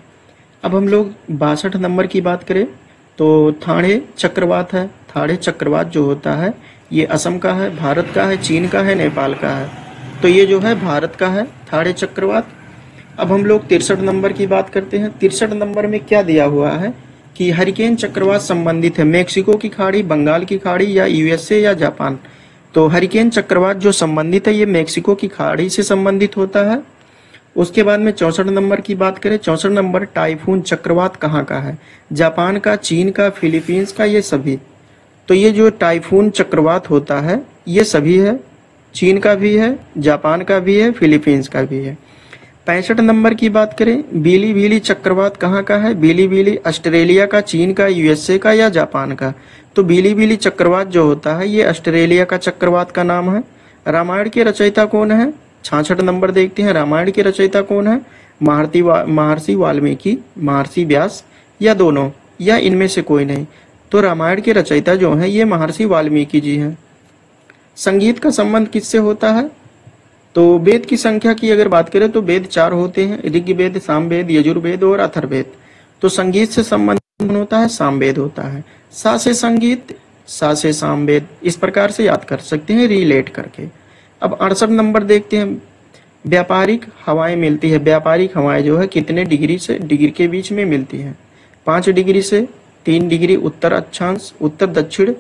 अब हम लोग 62 नंबर की बात करें तो थाड़े चक्रवात है। थाड़े चक्रवात जो होता है ये असम का है, भारत का है, चीन का है, नेपाल का है। तो ये जो है भारत का है थाड़े चक्रवात। अब हम लोग 63 नंबर की बात करते हैं। 63 नंबर में क्या दिया हुआ है कि हरिकेन चक्रवात संबंधित है मेक्सिको की खाड़ी, बंगाल की खाड़ी या यूएसए या जापान। तो हरिकेन चक्रवात जो संबंधित है ये मेक्सिको की खाड़ी से संबंधित होता है। उसके बाद में 64 नंबर की बात करें, 64 नंबर टाइफून चक्रवात कहाँ का है? जापान का, चीन का, फिलीपींस का, ये सभी। तो ये जो टाइफून चक्रवात होता है ये सभी है, चीन का भी है, जापान का भी है, फिलीपींस का भी है। 65 नंबर की बात करें, बीली बीली चक्रवात कहाँ का है? बीली बीली ऑस्ट्रेलिया का, चीन का, यूएसए का या जापान का। तो बीली बीली चक्रवात जो होता है ये ऑस्ट्रेलिया का चक्रवात का नाम है। रामायण के रचयिता कौन है? 66 नंबर देखते हैं, रामायण के रचयिता कौन है? महर्षि वाल्मीकि, महर्षि व्यास या दोनों, या इनमें से कोई नहीं। तो रामायण के रचयिता जो है ये महर्षि वाल्मीकि जी हैं। संगीत का संबंध किससे होता है? तो वेद की संख्या की अगर बात करें तो वेद 4 होते हैं, ऋग्वेद, सामवेद, यजुर्वेद और अथर्ववेद। तो संगीत से संबंध होता है सामवेद होता है। सा से संगीत, सा से सामवेद, इस प्रकार से याद कर सकते हैं रिलेट करके। अब 68 नंबर देखते हैं, व्यापारिक हवाएं मिलती है। व्यापारिक हवाएं जो है कितने डिग्री से डिग्री के बीच में मिलती है? 5 डिग्री से 3 डिग्री उत्तर अक्षांश, उत्तर दक्षिण,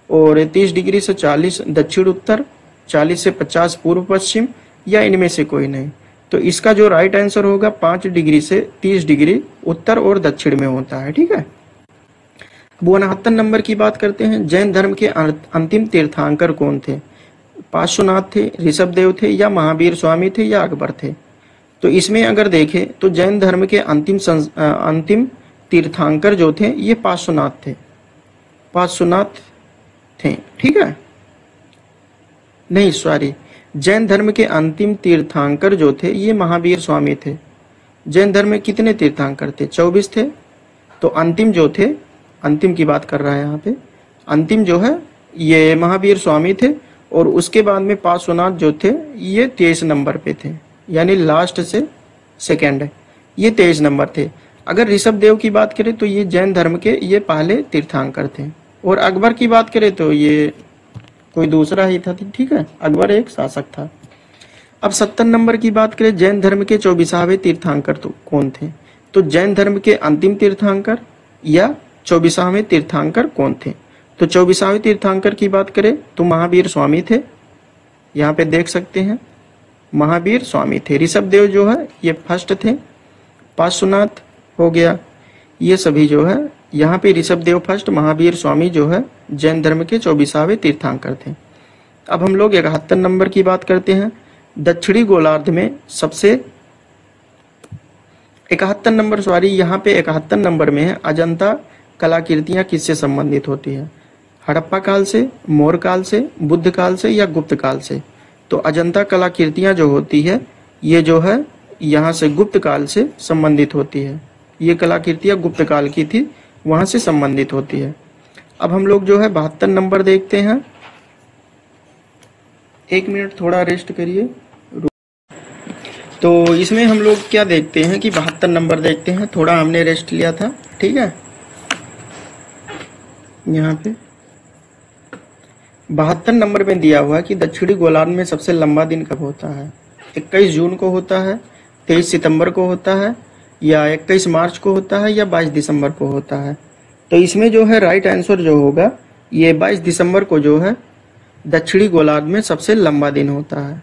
और 30 डिग्री से 40 दक्षिण उत्तर, 40 से 50 पूर्व पश्चिम, या इनमें से कोई नहीं। तो इसका जो राइट आंसर होगा 5 डिग्री से 30 डिग्री उत्तर और दक्षिण में होता है। ठीक है। 69 नंबर की बात करते हैं, जैन धर्म के अंतिम तीर्थंकर कौन थे? पार्श्वनाथ थे, ऋषभदेव थे, या महावीर स्वामी थे, या अकबर थे। तो इसमें अगर देखें तो जैन धर्म के अंतिम तीर्थंकर जो थे ये पार्श्वनाथ थे, पार्श्वनाथ थे। ठीक है, नहीं सॉरी, जैन धर्म के अंतिम तीर्थंकर जो थे ये महावीर स्वामी थे। जैन धर्म में कितने तीर्थंकर थे? 24 थे। तो अंतिम जो थे, अंतिम की बात कर रहा है यहाँ पे, अंतिम जो है ये महावीर स्वामी थे, और उसके बाद में पार्श्वनाथ जो थे ये 23 नंबर पे थे, यानी लास्ट से सेकेंड है, ये 23 नंबर थे। अगर ऋषभदेव की बात करें तो ये जैन धर्म के ये पहले तीर्थंकर थे, और अकबर की बात करें तो ये कोई दूसरा ही था। ठीक है, अकबर एक शासक था। अब 70 नंबर की बात करें, जैन धर्म के 24वें तीर्थंकर तो कौन थे? तो जैन धर्म के अंतिम तीर्थंकर या 24वें तीर्थंकर कौन थे? तो 24वें तीर्थंकर की बात करें तो महावीर स्वामी थे, यहाँ पे देख सकते हैं महावीर स्वामी थे। ऋषभदेव जो है ये फर्स्ट थे, पार्श्वनाथ हो गया, ये सभी जो है यहाँ पे ऋषभदेव फर्स्ट, महावीर स्वामी जो है जैन धर्म के 24वें तीर्थंकर थे। अब हम लोग 71 नंबर की बात करते हैं, दक्षिणी गोलार्ध में सबसे 71 नंबर सॉरी यहाँ पे 71 नंबर में है, अजंता कलाकृतियां किससे संबंधित होती है? हड़प्पा काल से, मौर्य काल से, बुद्ध काल से, या गुप्त काल से। तो अजंता कलाकृतियां जो होती है ये जो है यहाँ से गुप्त काल से संबंधित होती है। ये कलाकृतियां गुप्त काल की थी, वहां से संबंधित होती है। अब हम लोग जो है 72 नंबर देखते हैं। 1 मिनट थोड़ा रेस्ट करिए। तो इसमें हम लोग क्या देखते हैं कि 72 नंबर देखते हैं, थोड़ा हमने रेस्ट लिया था। ठीक है, यहाँ पे 72 नंबर में दिया हुआ है कि दक्षिणी गोलार्ध में सबसे लंबा दिन कब होता है? 21 जून को होता है, 23 सितंबर को होता है, या 21 मार्च को होता है, या 22 दिसंबर को होता है। तो इसमें जो है राइट आंसर जो होगा ये 22 दिसंबर को जो है दक्षिणी गोलार्ध में सबसे लंबा दिन होता है।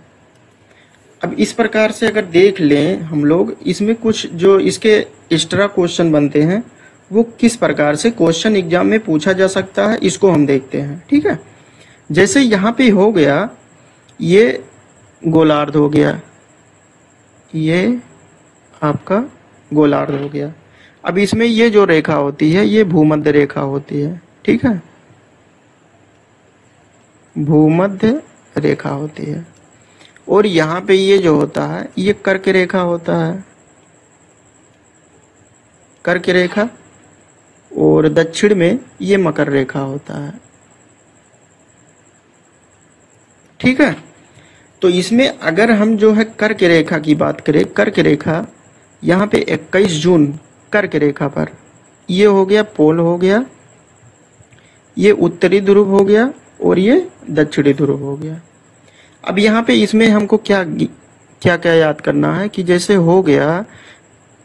अब इस प्रकार से अगर देख लें हम लोग, इसमें कुछ जो इसके एक्स्ट्रा क्वेश्चन बनते हैं वो किस प्रकार से क्वेश्चन एग्जाम में पूछा जा सकता है, इसको हम देखते हैं। ठीक है, जैसे यहाँ पे हो गया, ये गोलार्ध हो गया, ये आपका गोलार्ध हो गया। अब इसमें ये जो रेखा होती है ये भूमध्य रेखा होती है, ठीक है, भूमध्य रेखा होती है। और यहाँ पे ये जो होता है ये कर्क रेखा होता है, कर्क रेखा। और दक्षिण में ये मकर रेखा होता है, ठीक है। तो इसमें अगर हम जो है कर्क रेखा की बात करें, कर्क रेखा यहाँ पे 21 जून कर्क रेखा पर ये हो गया पोल हो गया, ये उत्तरी ध्रुव हो गया और ये दक्षिणी ध्रुव हो गया। अब यहाँ पे इसमें हमको क्या क्या क्या याद करना है कि जैसे हो गया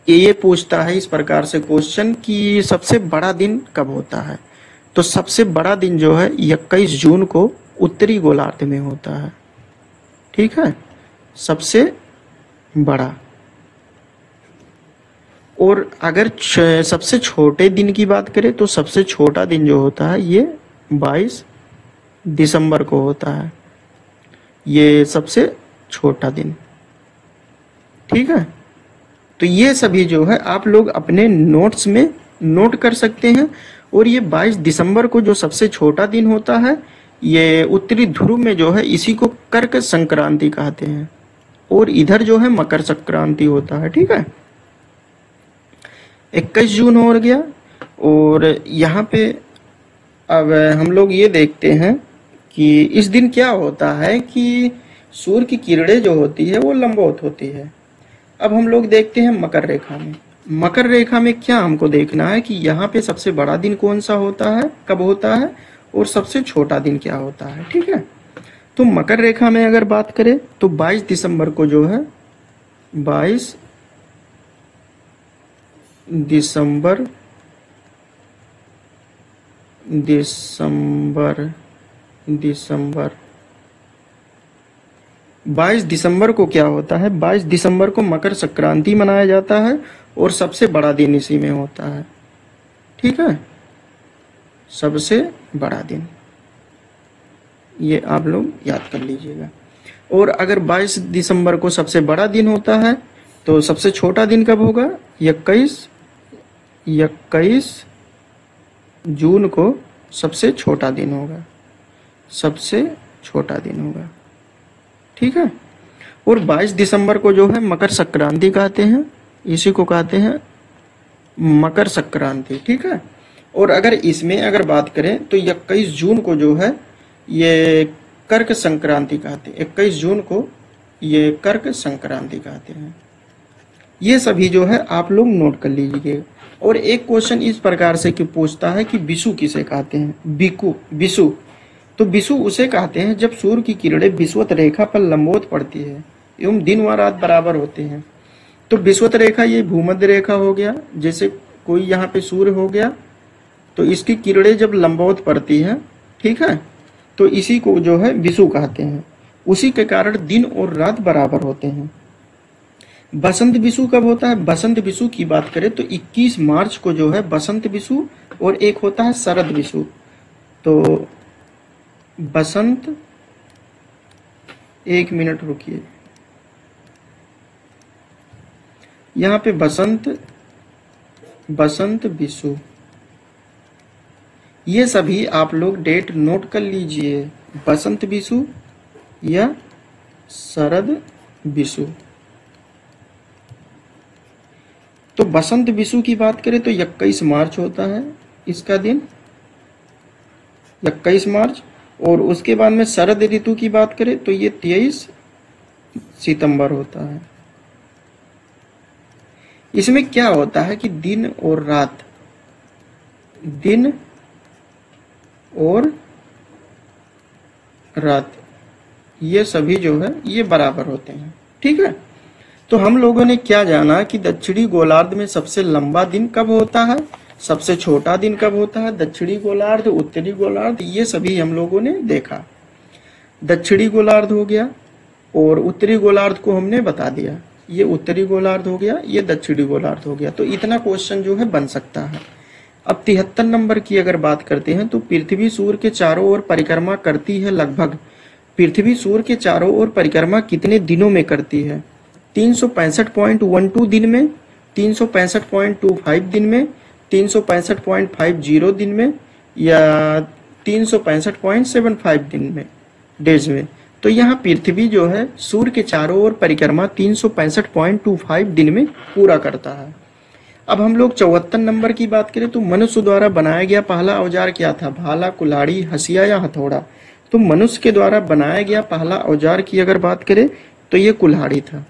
ये पूछता है इस प्रकार से क्वेश्चन कि सबसे बड़ा दिन कब होता है। तो सबसे बड़ा दिन जो है 21 जून को उत्तरी गोलार्ध में होता है, ठीक है, सबसे बड़ा। और अगर सबसे छोटे दिन की बात करें तो सबसे छोटा दिन जो होता है ये 22 दिसंबर को होता है, ये सबसे छोटा दिन, ठीक है। तो ये सभी जो है आप लोग अपने नोट्स में नोट कर सकते हैं। और ये 22 दिसंबर को जो सबसे छोटा दिन होता है ये उत्तरी ध्रुव में जो है इसी को कर्क संक्रांति कहते हैं, और इधर जो है मकर संक्रांति होता है, ठीक है। 21 जून हो गया। और यहाँ पे अब हम लोग ये देखते हैं कि इस दिन क्या होता है कि सूर्य की किरणें जो होती है वो लंबवत होती है। अब हम लोग देखते हैं मकर रेखा में, मकर रेखा में क्या हमको देखना है कि यहाँ पे सबसे बड़ा दिन कौन सा होता है, कब होता है, और सबसे छोटा दिन क्या होता है, ठीक है। तो मकर रेखा में अगर बात करें तो 22 दिसंबर को जो है 22 दिसंबर 22 दिसंबर को क्या होता है, 22 दिसंबर को मकर संक्रांति मनाया जाता है और सबसे बड़ा दिन इसी में होता है, ठीक है, सबसे बड़ा दिन, ये आप लोग याद कर लीजिएगा। और अगर 22 दिसंबर को सबसे बड़ा दिन होता है तो सबसे छोटा दिन कब होगा, 21 जून को सबसे छोटा दिन होगा, सबसे छोटा दिन होगा, ठीक है। और 22 दिसंबर को जो है मकर संक्रांति कहते हैं, इसी को कहते हैं मकर संक्रांति, ठीक है। और अगर इसमें अगर बात करें तो 21 जून को जो है ये कर्क संक्रांति कहते हैं, 21 जून को ये कर्क संक्रांति कहते हैं। ये सभी जो है आप लोग नोट कर लीजिए। और एक क्वेश्चन इस प्रकार से कि पूछता है कि विषु किसे कहते हैं, विषु। तो विषु उसे कहते हैं जब सूर्य की किरणें विषुवत रेखा पर लंबवत पड़ती है एवं दिन व रात बराबर होते हैं। तो विषुवत रेखा ये भूमध्य रेखा हो गया, जैसे कोई यहाँ पे सूर्य हो गया तो इसकी किरणें जब लंबवत पड़ती है, ठीक है, तो इसी को जो है विषु कहते हैं। उसी के कारण दिन और रात बराबर होते हैं। बसंत विषु कब होता है, बसंत विषु की बात करें तो 21 मार्च को जो है बसंत विषु, और एक होता है शरद विषु। तो बसंत, एक मिनट रुकिए, यहाँ पे बसंत विषु, ये सभी आप लोग डेट नोट कर लीजिए, बसंत विषु या शरद विषु। तो बसंत विषु की बात करें तो 21 मार्च होता है इसका दिन, 21 मार्च। और उसके बाद में शरद ऋतु की बात करें तो ये 23 सितंबर होता है। इसमें क्या होता है कि दिन और रात, दिन और रात ये सभी जो है ये बराबर होते हैं, ठीक है। तो हम लोगों ने क्या जाना कि दक्षिणी गोलार्ध में सबसे लंबा दिन कब होता है, सबसे छोटा दिन कब होता है, दक्षिणी गोलार्ध, उत्तरी गोलार्ध, ये सभी हम लोगों ने देखा। दक्षिणी गोलार्ध हो गया और उत्तरी गोलार्ध को हमने बता दिया, ये उत्तरी गोलार्ध हो गया, ये दक्षिणी गोलार्ध हो गया। तो इतना क्वेश्चन जो है बन सकता है। अब 73 नंबर की अगर बात करते हैं तो पृथ्वी सूर्य के चारों ओर परिक्रमा करती है लगभग, पृथ्वी सूर्य के चारों ओर परिक्रमा कितने दिनों में करती है, 365.12 दिन में 365.25 दिन में, 365.50 दिन में, या 365.75 दिन में, डेज में। तो यहाँ पृथ्वी जो है सूर्य के चारों ओर परिक्रमा 365.25 दिन में पूरा करता है। अब हम लोग 74 नंबर की बात करें तो मनुष्य द्वारा बनाया गया पहला औजार क्या था? भाला, कुल्हाड़ी, हसिया या हथौड़ा? तो मनुष्य के द्वारा बनाया गया पहला औजार की अगर बात करें तो ये कुल्हाड़ी था।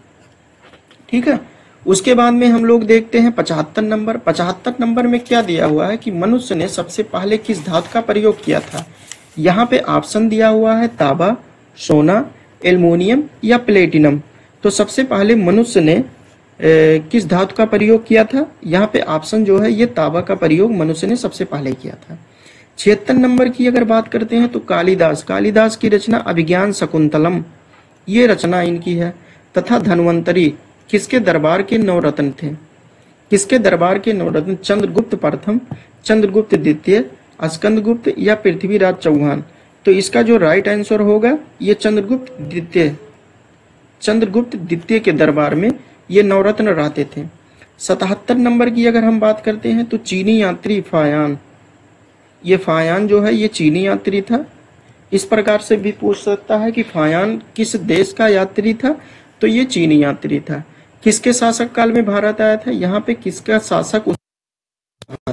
ठीक है। उसके बाद में हम लोग देखते हैं 75 नंबर। 75 नंबर में क्या दिया हुआ है कि मनुष्य ने सबसे पहले किस धातु का प्रयोग किया था? यहाँ पे ऑप्शन दिया हुआ है तांबा, सोना, एल्युमिनियम या प्लेटिनम। तो सबसे पहले मनुष्य ने किस धातु का प्रयोग किया था? यहाँ पे ऑप्शन जो है ये तांबा का प्रयोग मनुष्य ने सबसे पहले किया था। 76 नंबर की अगर बात करते हैं तो कालिदास की रचना अभिज्ञान शकुंतलम, ये रचना इनकी है। तथा धन्वंतरी किसके दरबार के नवरत्न थे? किसके दरबार के नवरत्न? चंद्रगुप्त प्रथम, चंद्रगुप्त द्वितीय, स्कंदगुप्त या पृथ्वीराज चौहान? तो इसका जो राइट आंसर होगा ये चंद्रगुप्त द्वितीय के दरबार में ये नवरत्न रहते थे। 77 नंबर की अगर हम बात करते हैं तो चीनी यात्री फायान, ये फायान जो है ये चीनी यात्री था। इस प्रकार से भी पूछ सकता है कि फायान किस देश का यात्री था? तो ये चीनी यात्री था। किसके शासक काल में भारत आया था? यहाँ पे किसका शासक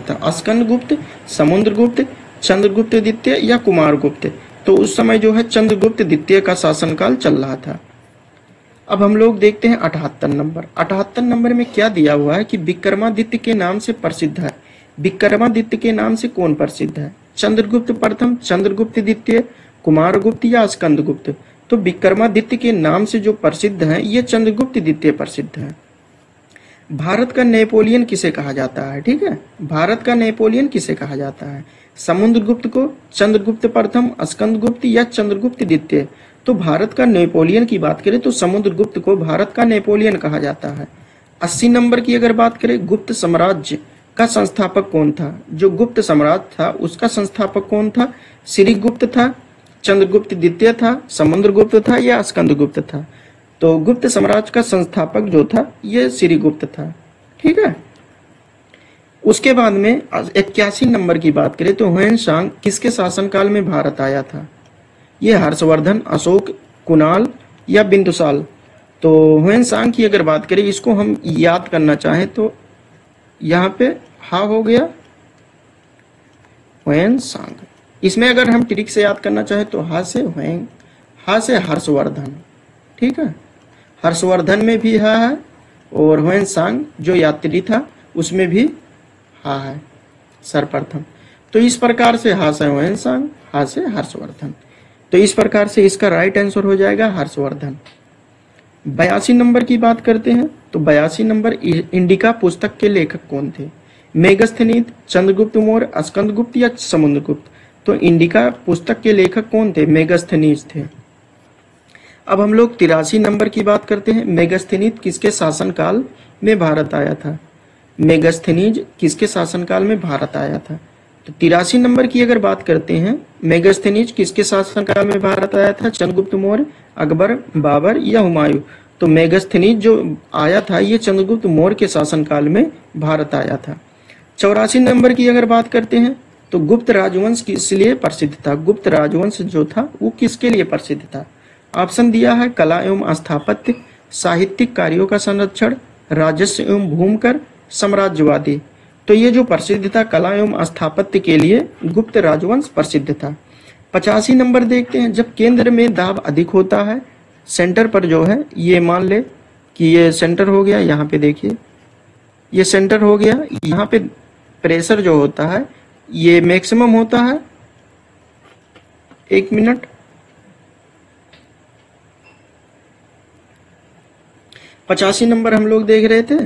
था? स्कंदगुप्त, समुद्रगुप्त, चंद्रगुप्त द्वितीय या कुमारगुप्त? तो उस समय जो है चंद्रगुप्त द्वितीय का शासनकाल चल रहा था। अब हम लोग देखते हैं 78 नंबर। 78 नंबर में क्या दिया हुआ है कि विक्रमादित्य के नाम से प्रसिद्ध है। विक्रमादित्य के नाम से कौन प्रसिद्ध है? चंद्रगुप्त प्रथम, चंद्रगुप्त द्वितीय, कुमारगुप्त या स्कंदगुप्त? तो विक्रमादित्य के नाम से जो प्रसिद्ध है ये चंद्रगुप्त द्वितीय प्रसिद्ध है। भारत का नेपोलियन किसे कहा जाता है? ठीक है, भारत का नेपोलियन किसे कहा जाता है? समुद्रगुप्त को, चंद्रगुप्त प्रथम, स्कंदगुप्त या चंद्रगुप्त द्वितीय? तो भारत का नेपोलियन की बात करें तो समुद्रगुप्त को भारत का नेपोलियन कहा जाता है। 80 नंबर की अगर बात करें, गुप्त साम्राज्य का संस्थापक कौन था? जो गुप्त साम्राज्य था उसका संस्थापक कौन था? श्रीगुप्त था, चंद्रगुप्त द्वितीय था, समुद्रगुप्त था या स्कंदगुप्त था? तो गुप्त साम्राज्य का संस्थापक जो था ये श्रीगुप्त था। ठीक है। उसके बाद में 81 नंबर की बात करें तो ह्वेनसांग किसके शासनकाल में भारत आया था? ये हर्षवर्धन, अशोक, कुणाल या बिंदुसार? तो ह्वेनसांग की अगर बात करें इसको हम याद करना चाहें तो यहाँ पे हा हो गया ह्वेनसांग। इसमें अगर हम ट्रिक से याद करना चाहें तो हा से ह्वेंग, हा से हर्षवर्धन। ठीक है, हर्षवर्धन में भी हा है और ह्वेनसांग जो यात्री था उसमें भी हा है सर्वप्रथम। तो इस प्रकार से हा से ह्वेनसांग, हा से हर्षवर्धन। तो इस प्रकार से इसका राइट आंसर हो जाएगा हर्षवर्धन। 82 नंबर की बात करते हैं तो 82 नंबर इंडिका पुस्तक के लेखक कौन थे? मेगस्थनीज, चंद्रगुप्त मौर्य, स्कंदगुप्त या समुद्रगुप्त? तो इंडिका पुस्तक के लेखक कौन थे? मेगस्थनीज थे। अब हम लोग 83 नंबर की बात करते हैं। मेगस्थनीज किसके शासनकाल में भारत आया था? मेगस्थनीज किसके शासनकाल में भारत आया था? तो 83 नंबर की अगर बात करते हैं, मेगस्थनीज किसके शासनकाल में भारत आया था? चंद्रगुप्त मौर्य, अकबर, बाबर या हुमायूं? तो मेगस्थनीज जो आया था ये चंद्रगुप्त मौर्य के शासनकाल में भारत आया था। 84 नंबर की अगर बात करते हैं तो गुप्त राजवंश किस लिए प्रसिद्ध था? गुप्त राजवंश जो था वो किसके लिए प्रसिद्ध था? ऑप्शन दिया है कला एवं स्थापत्य, साहित्यिक कार्यों का संरक्षण, राजस्व एवं भूमिकर, साम्राज्यवादी? तो ये जो प्रसिद्ध था कला एवं स्थापत्य के लिए गुप्त राजवंश प्रसिद्ध था। 85 नंबर देखते हैं। जब केंद्र में दाब अधिक होता है, सेंटर पर जो है ये मान ले कि ये सेंटर हो गया, यहाँ पे देखिए ये सेंटर हो गया, यहाँ पे प्रेशर जो होता है ये मैक्सिमम होता है। एक मिनट, 85 नंबर हम लोग देख रहे थे।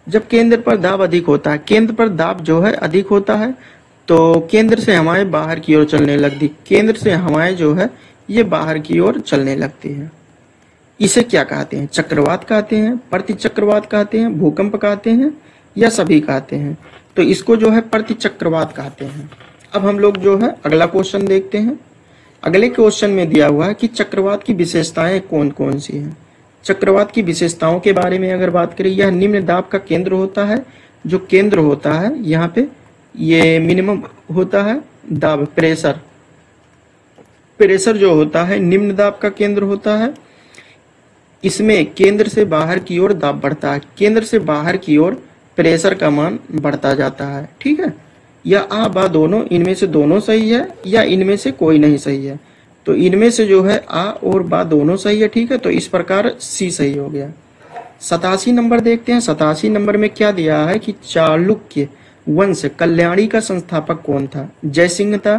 जब केंद्र पर दाब अधिक होता है, केंद्र पर दाब जो है अधिक होता है तो केंद्र से हवाएं बाहर की ओर चलने लगती, केंद्र से हवाएं जो है ये बाहर की ओर चलने लगती है। इसे क्या कहते हैं? चक्रवात कहते हैं, प्रतिचक्रवात कहते हैं, भूकंप कहते हैं या सभी कहते हैं? तो इसको जो है प्रतिचक्रवात कहते हैं। अब हम लोग जो है अगला क्वेश्चन देखते हैं। अगले क्वेश्चन में दिया हुआ है कि चक्रवात की विशेषताएं कौन कौन सी हैं? चक्रवात की विशेषताओं के बारे में अगर बात करें, यह निम्न दाब का केंद्र होता है। जो केंद्र होता है यहाँ पे ये मिनिमम होता है दाब, प्रेशर प्रेशर जो होता है निम्न दाब का केंद्र होता है। इसमें केंद्र से बाहर की ओर दाब बढ़ता है, केंद्र से बाहर की ओर प्रेशर का मान बढ़ता जाता है। ठीक है, या आ बा दोनों इनमें से दोनों सही है या इनमें से कोई नहीं सही है। तो इनमें से जो है आ और बा दोनों सही है। ठीक है, तो इस प्रकार सी सही हो गया। 87 नंबर देखते हैं। 87 नंबर में क्या दिया है कि चालुक्य वंश कल्याणी का संस्थापक कौन था? जयसिंह था,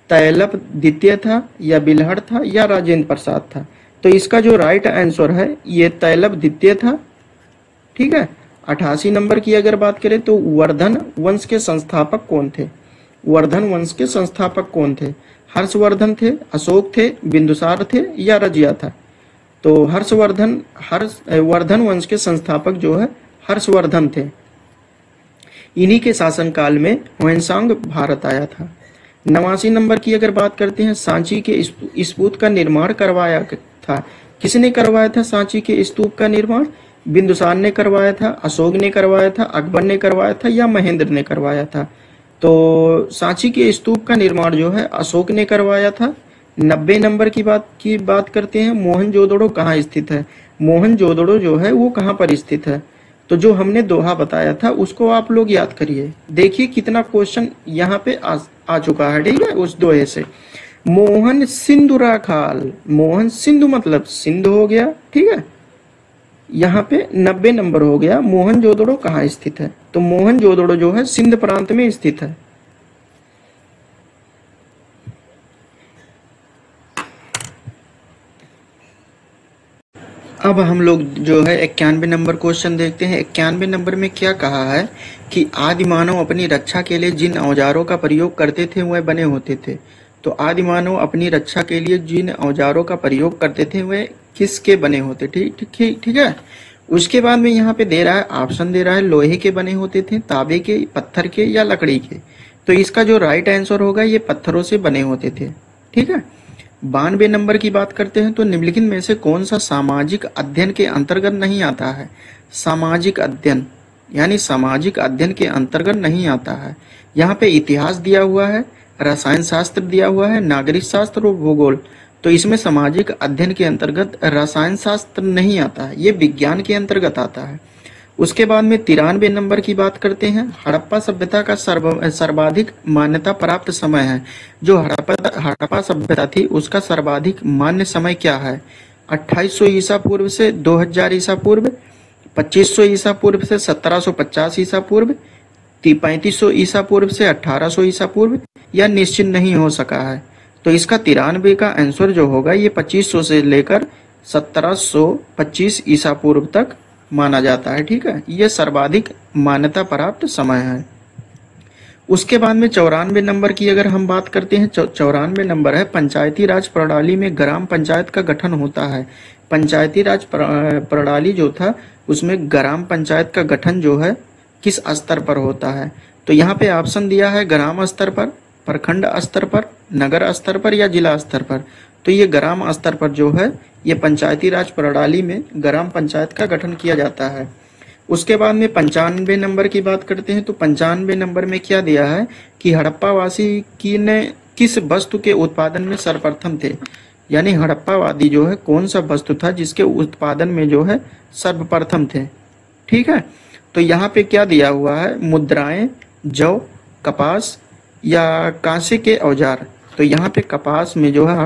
तैलप द्वितीय था, या बिल्हड़ था, या राजेंद्र प्रसाद था? तो इसका जो राइट आंसर है ये तैलप द्वितीय था। ठीक है, 88 नंबर की अगर बात करें तो वर्धन वंश के संस्थापक कौन थे? वर्धन वंश के संस्थापक कौन थे? हर्षवर्धन थे, अशोक थे, बिंदुसार थे, या रजिया था? तो वर्धन वंश के संस्थापक जो है हर्षवर्धन थे। इन्हीं के शासनकाल में ह्वेनसांग भारत आया था। 89 नंबर की अगर बात करते हैं, सांची के स्तूप का निर्माण करवाया था। किसने करवाया था सांची के स्तूप का निर्माण? बिंदुसार ने करवाया था, अशोक ने करवाया था, अकबर ने करवाया था, या महेंद्र ने करवाया था? तो सांची के स्तूप का निर्माण जो है अशोक ने करवाया था। 90 नंबर की बात करते हैं, मोहनजोदड़ो कहाँ स्थित है? मोहनजोदड़ो जो है वो कहाँ पर स्थित है? तो जो हमने दोहा बताया था उसको आप लोग याद करिए। देखिए कितना क्वेश्चन यहाँ पे आ चुका है। ठीक है, उस दोहे से मोहन सिंधु राखाल, मोहन सिंधु मतलब सिंधु हो गया। ठीक है, यहाँ पे 90 नंबर हो गया। मोहनजोदड़ो कहाँ स्थित है? तो मोहनजोदड़ो जो है सिंध प्रांत में स्थित है। अब हम लोग जो है 91 नंबर क्वेश्चन देखते हैं। 91 नंबर में क्या कहा है कि आदि मानव अपनी रक्षा के लिए जिन औजारों का प्रयोग करते थे वह बने होते थे। तो आदि मानव अपनी रक्षा के लिए जिन औजारों का प्रयोग करते थे वह किसके बने होते? ठीक है। उसके बाद में यहाँ पे दे रहा है, ऑप्शन दे रहा है, लोहे के बने होते थे, तांबे के, पत्थर के, या लकड़ी के? तो इसका जो राइट आंसर होगा ये पत्थरों से बने होते थे। ठीक है, 92 नंबर की बात करते हैं तो निम्नलिखित में से कौन सा सामाजिक अध्ययन के अंतर्गत नहीं आता है? सामाजिक अध्ययन यानी सामाजिक अध्ययन के अंतर्गत नहीं आता है। यहाँ पे इतिहास दिया हुआ है, रसायन शास्त्र दिया हुआ है, नागरिक शास्त्र और भूगोल। तो इसमें सामाजिक अध्ययन के अंतर्गत रसायन शास्त्र नहीं आता है, ये विज्ञान के अंतर्गत आता है। उसके बाद में 93 नंबर की बात करते हैं। हड़प्पा सभ्यता का सर्वाधिक मान्यता प्राप्त समय है। जो हड़प्पा सभ्यता थी उसका सर्वाधिक मान्य समय क्या है? 2800 ईसा पूर्व से 2000 ईसा पूर्व, 2500 ईसा पूर्व से 1750 ईसा पूर्व, 3500 ईसा पूर्व से 1800 ईसा पूर्व, या निश्चित नहीं हो सका है? तो इसका 93 का आंसर जो होगा ये 2500 से लेकर 1725 ईसा पूर्व तक माना जाता है। ठीक है, यह सर्वाधिक मान्यता प्राप्त समय है। उसके बाद में 94 नंबर की अगर हम बात करते हैं, 94 नंबर है, पंचायती राज प्रणाली में ग्राम पंचायत का गठन होता है। पंचायती राज प्रणाली जो था उसमें ग्राम पंचायत का गठन जो है किस स्तर पर होता है? तो यहाँ पे ऑप्शन दिया है ग्राम स्तर पर, प्रखंड स्तर पर, नगर स्तर पर, या जिला स्तर पर। तो ये ग्राम स्तर पर जो है ये पंचायती राज प्रणाली में ग्राम पंचायत का गठन किया जाता है। उसके बाद में 95 नंबर की बात करते हैं तो 95 नंबर में क्या दिया है कि हड़प्पावासी ने किस वस्तु के उत्पादन में सर्वप्रथम थे? यानी हड़प्पावादी जो है कौन सा वस्तु था जिसके उत्पादन में जो है सर्वप्रथम थे? ठीक है, तो यहाँ पे क्या दिया हुआ है? मुद्राएं, जौ, कपास, या कांसे के औजार? तो यहाँ पे कपास में जो है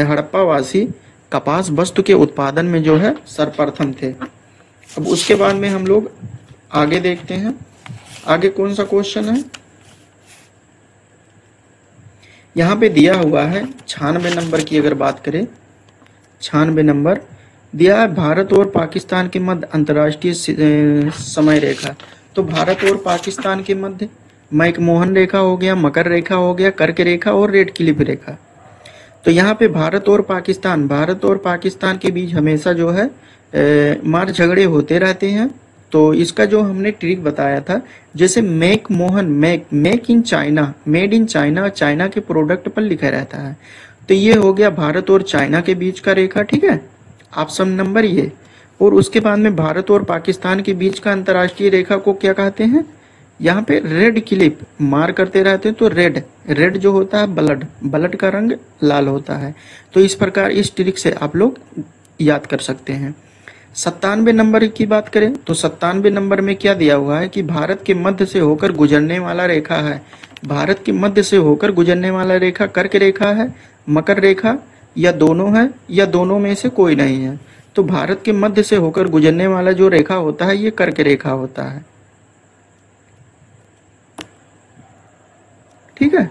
हड़प्पावासी कपास वस्तु के उत्पादन में जो है सर्वप्रथम थे। अब उसके बाद में हम लोग आगे देखते हैं, आगे कौन सा क्वेश्चन है। यहाँ पे दिया हुआ है 96 नंबर की अगर बात करें, 96 नंबर दिया है भारत और पाकिस्तान के मध्य अंतर्राष्ट्रीय समय रेखा। तो भारत और पाकिस्तान के मध्य मैकमोहन रेखा हो गया, मकर रेखा हो गया, कर्क रेखा और रेड क्लिफ रेखा। तो यहाँ पे भारत और पाकिस्तान के बीच हमेशा जो है मार झगड़े होते रहते हैं। तो इसका जो हमने ट्रिक बताया था, जैसे make in China, made in China, China के प्रोडक्ट पर लिखा रहता है। तो ये हो गया भारत और चाइना के बीच का रेखा। ठीक है, ऑप्शन नंबर ये। और उसके बाद में भारत और पाकिस्तान के बीच का अंतर्राष्ट्रीय रेखा को क्या कहते हैं? यहाँ पे रेड क्लिप मार करते रहते हैं, तो रेड रेड जो होता है ब्लड, ब्लड का रंग लाल होता है। तो इस प्रकार इस ट्रिक से आप लोग याद कर सकते हैं। 97 नंबर की बात करें तो 97 नंबर में क्या दिया हुआ है कि भारत के मध्य से होकर गुजरने वाला रेखा है। भारत के मध्य से होकर गुजरने वाला रेखा कर्क रेखा है, मकर रेखा, या दोनों है, या दोनों में से कोई नहीं है। तो भारत के मध्य से होकर गुजरने वाला जो रेखा होता है ये कर्क रेखा होता है। ठीक है,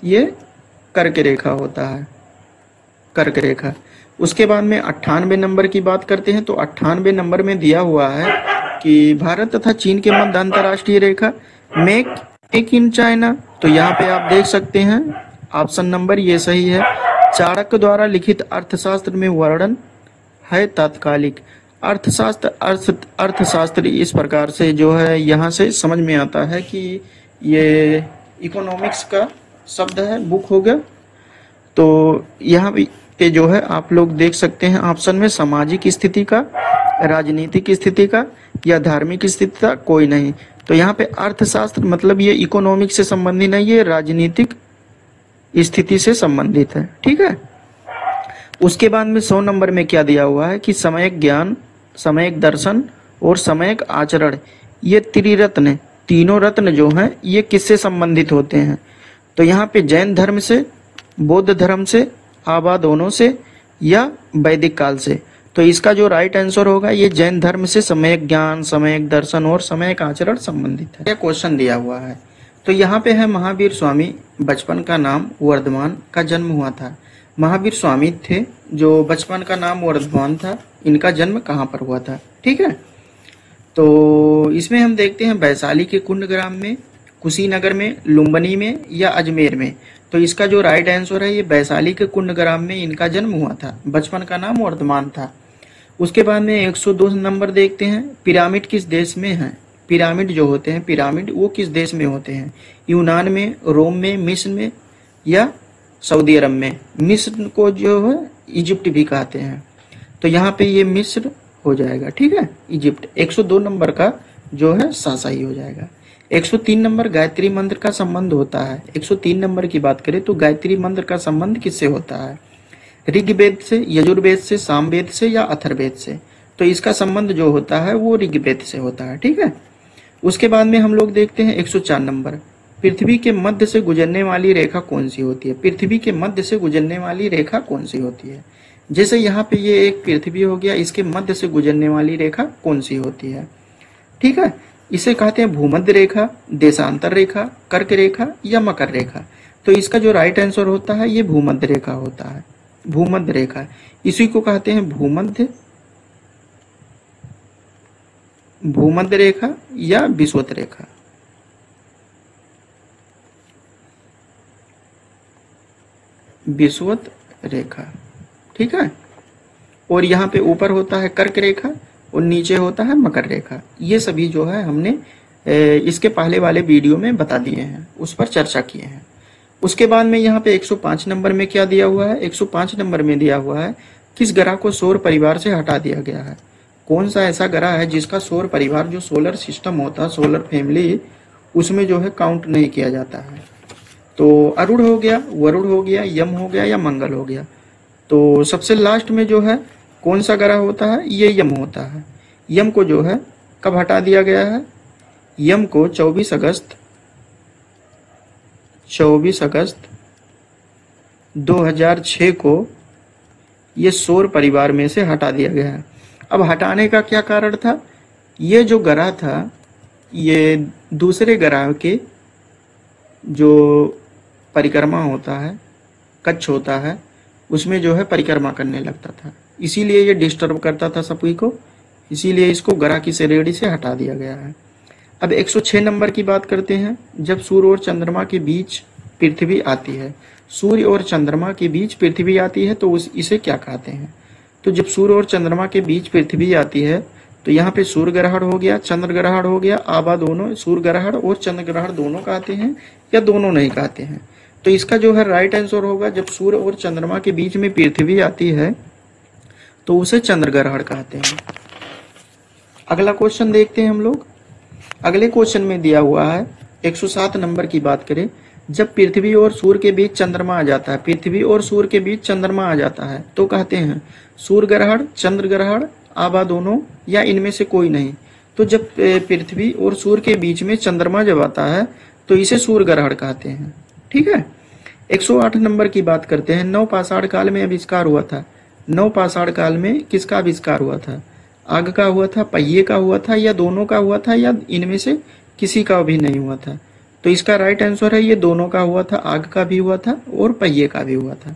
ये कर्क रेखा होता है, कर्क रेखा। उसके बाद में 98 नंबर की बात करते हैं तो 98 नंबर में दिया हुआ है कि भारत तथा चीन के मध्य अंतर्राष्ट्रीय रेखा मेक इन चाइना। तो यहाँ पे आप देख सकते हैं ऑप्शन नंबर ये सही है। चाणक्य द्वारा लिखित अर्थशास्त्र में वर्णन है तात्कालिक। अर्थशास्त्र इस प्रकार से जो है यहाँ से समझ में आता है कि ये इकोनॉमिक्स का शब्द है, बुक हो गया। तो यहाँ पे जो है आप लोग देख सकते हैं ऑप्शन में सामाजिक स्थिति का, राजनीतिक स्थिति का, या धार्मिक स्थिति का कोई नहीं। तो यहाँ पे अर्थशास्त्र मतलब ये इकोनॉमिक से संबंधित नहीं, ये राजनीतिक स्थिति से संबंधित है। ठीक है। उसके बाद में 100 नंबर में क्या दिया हुआ है कि समयक ज्ञान, समयक दर्शन और समयक आचरण, ये त्रिरत्न, तीनों रत्न जो हैं ये किससे संबंधित होते हैं? तो यहाँ पे जैन धर्म से, बौद्ध धर्म से, आबा दोनों से, या वैदिक काल से। तो इसका जो राइट आंसर होगा ये जैन धर्म से समयक ज्ञान, समयक दर्शन और समयक आचरण संबंधित है। यह क्वेश्चन दिया हुआ है। तो यहाँ पे है महावीर स्वामी, बचपन का नाम वर्धमान, का जन्म हुआ था। महावीर स्वामी थे जो बचपन का नाम वर्धमान था, इनका जन्म कहाँ पर हुआ था? ठीक है। तो इसमें हम देखते हैं वैशाली के कुंडग्राम में, कुशीनगर में, लुम्बिनी में, या अजमेर में। तो इसका जो राइट आंसर है ये वैशाली के कुंडग्राम में इनका जन्म हुआ था। बचपन का नाम वर्धमान था। उसके बाद में 102 नंबर देखते हैं, पिरामिड किस देश में है? पिरामिड जो होते हैं, पिरामिड वो किस देश में होते हैं? यूनान में, रोम में, मिस्र में, या सऊदी अरब में? मिस्र को जो है इजिप्ट भी कहते हैं। तो यहाँ पे ये मिस्र हो जाएगा। ठीक है, इजिप्ट। 102 नंबर का जो है सही हो जाएगा। 103 नंबर गायत्री मंत्र का संबंध होता है। 103 नंबर की बात करें तो गायत्री मंत्र का संबंध किससे होता है? ऋग्वेद से, यजुर्वेद से, सामवेद से, या अथर्ववेद से? तो इसका संबंध जो होता है वो ऋग्वेद से होता है। ठीक है। उसके बाद में हम लोग देखते हैं 104 नंबर, पृथ्वी के मध्य से गुजरने वाली रेखा कौन सी होती है? पृथ्वी के मध्य से गुजरने वाली रेखा कौन सी होती है? जैसे यहाँ पे ये एक पृथ्वी हो गया, इसके मध्य से गुजरने वाली रेखा कौन सी होती है? ठीक है, इसे कहते हैं भूमध्य रेखा, देशांतर रेखा, कर्क रेखा, या मकर रेखा। तो इसका जो राइट आंसर होता है ये भूमध्य रेखा होता है। भूमध्य रेखा, इसी को कहते हैं भूमध्य रेखा या विषुवत रेखा। विषुवत रेखा। ठीक है। और यहाँ पे ऊपर होता है कर्क रेखा और नीचे होता है मकर रेखा। ये सभी जो है हमने इसके पहले वाले वीडियो में बता दिए हैं, उस पर चर्चा किए हैं। उसके बाद में यहाँ पे 105 नंबर में क्या दिया हुआ है? 105 नंबर में दिया हुआ है किस ग्रह को सौर परिवार से हटा दिया गया है? कौन सा ऐसा ग्रह है जिसका सौर परिवार, जो सोलर सिस्टम होता है, सोलर फैमिली, उसमें जो है काउंट नहीं किया जाता है? तो अरुण हो गया, वरुण हो गया, यम हो गया, या मंगल हो गया। तो सबसे लास्ट में जो है कौन सा ग्रह होता है? ये यम होता है। यम को जो है कब हटा दिया गया है? यम को 24 अगस्त 2006 को ये सौर परिवार में से हटा दिया गया है। अब हटाने का क्या कारण था? ये जो ग्रह था ये दूसरे ग्रह के जो परिक्रमा होता है, कक्ष होता है, उसमें जो है परिक्रमा करने लगता था, इसीलिए ये डिस्टर्ब करता था सभी को, इसीलिए इसको ग्रह की श्रेणी से हटा दिया गया है। अब 106 नंबर की बात करते हैं, जब सूर्य और चंद्रमा के बीच पृथ्वी आती है, सूर्य और चंद्रमा के बीच पृथ्वी आती है तो इसे क्या कहते हैं? तो जब सूर्य और चंद्रमा के बीच पृथ्वी आती है तो यहाँ पे सूर्य ग्रहण हो गया, चंद्र ग्रहण हो गया, आबा दोनों, सूर्य ग्रहण और चंद्र ग्रहण दोनों कहते हैं या दोनों नहीं कहते हैं? तो इसका जो है राइट आंसर होगा, जब सूर्य और चंद्रमा के बीच में पृथ्वी आती है तो उसे चंद्र ग्रहण कहते हैं। अगला क्वेश्चन देखते हैं हम लोग। अगले क्वेश्चन में दिया हुआ है 107 नंबर की बात करें, जब पृथ्वी और सूर्य के बीच चंद्रमा आ जाता है, पृथ्वी और सूर्य के बीच चंद्रमा आ जाता है तो कहते हैं सूर्य ग्रहण, चंद्र ग्रहण, आभा दोनों, या इनमें से कोई नहीं। तो जब पृथ्वी और सूर्य के बीच में चंद्रमा जब आता है तो इसे सूर्य ग्रहण कहते हैं। ठीक है। 108 नंबर की बात करते हैं, नवपाषाण काल में आविष्कार हुआ था। नवपाषाण काल में किसका आविष्कार हुआ था? आग का हुआ था, पहिए का हुआ था, या दोनों का हुआ था, या इनमें से किसी का भी नहीं हुआ था? तो इसका राइट आंसर है ये दोनों का हुआ था, आग का भी हुआ था और पहिए का भी हुआ था।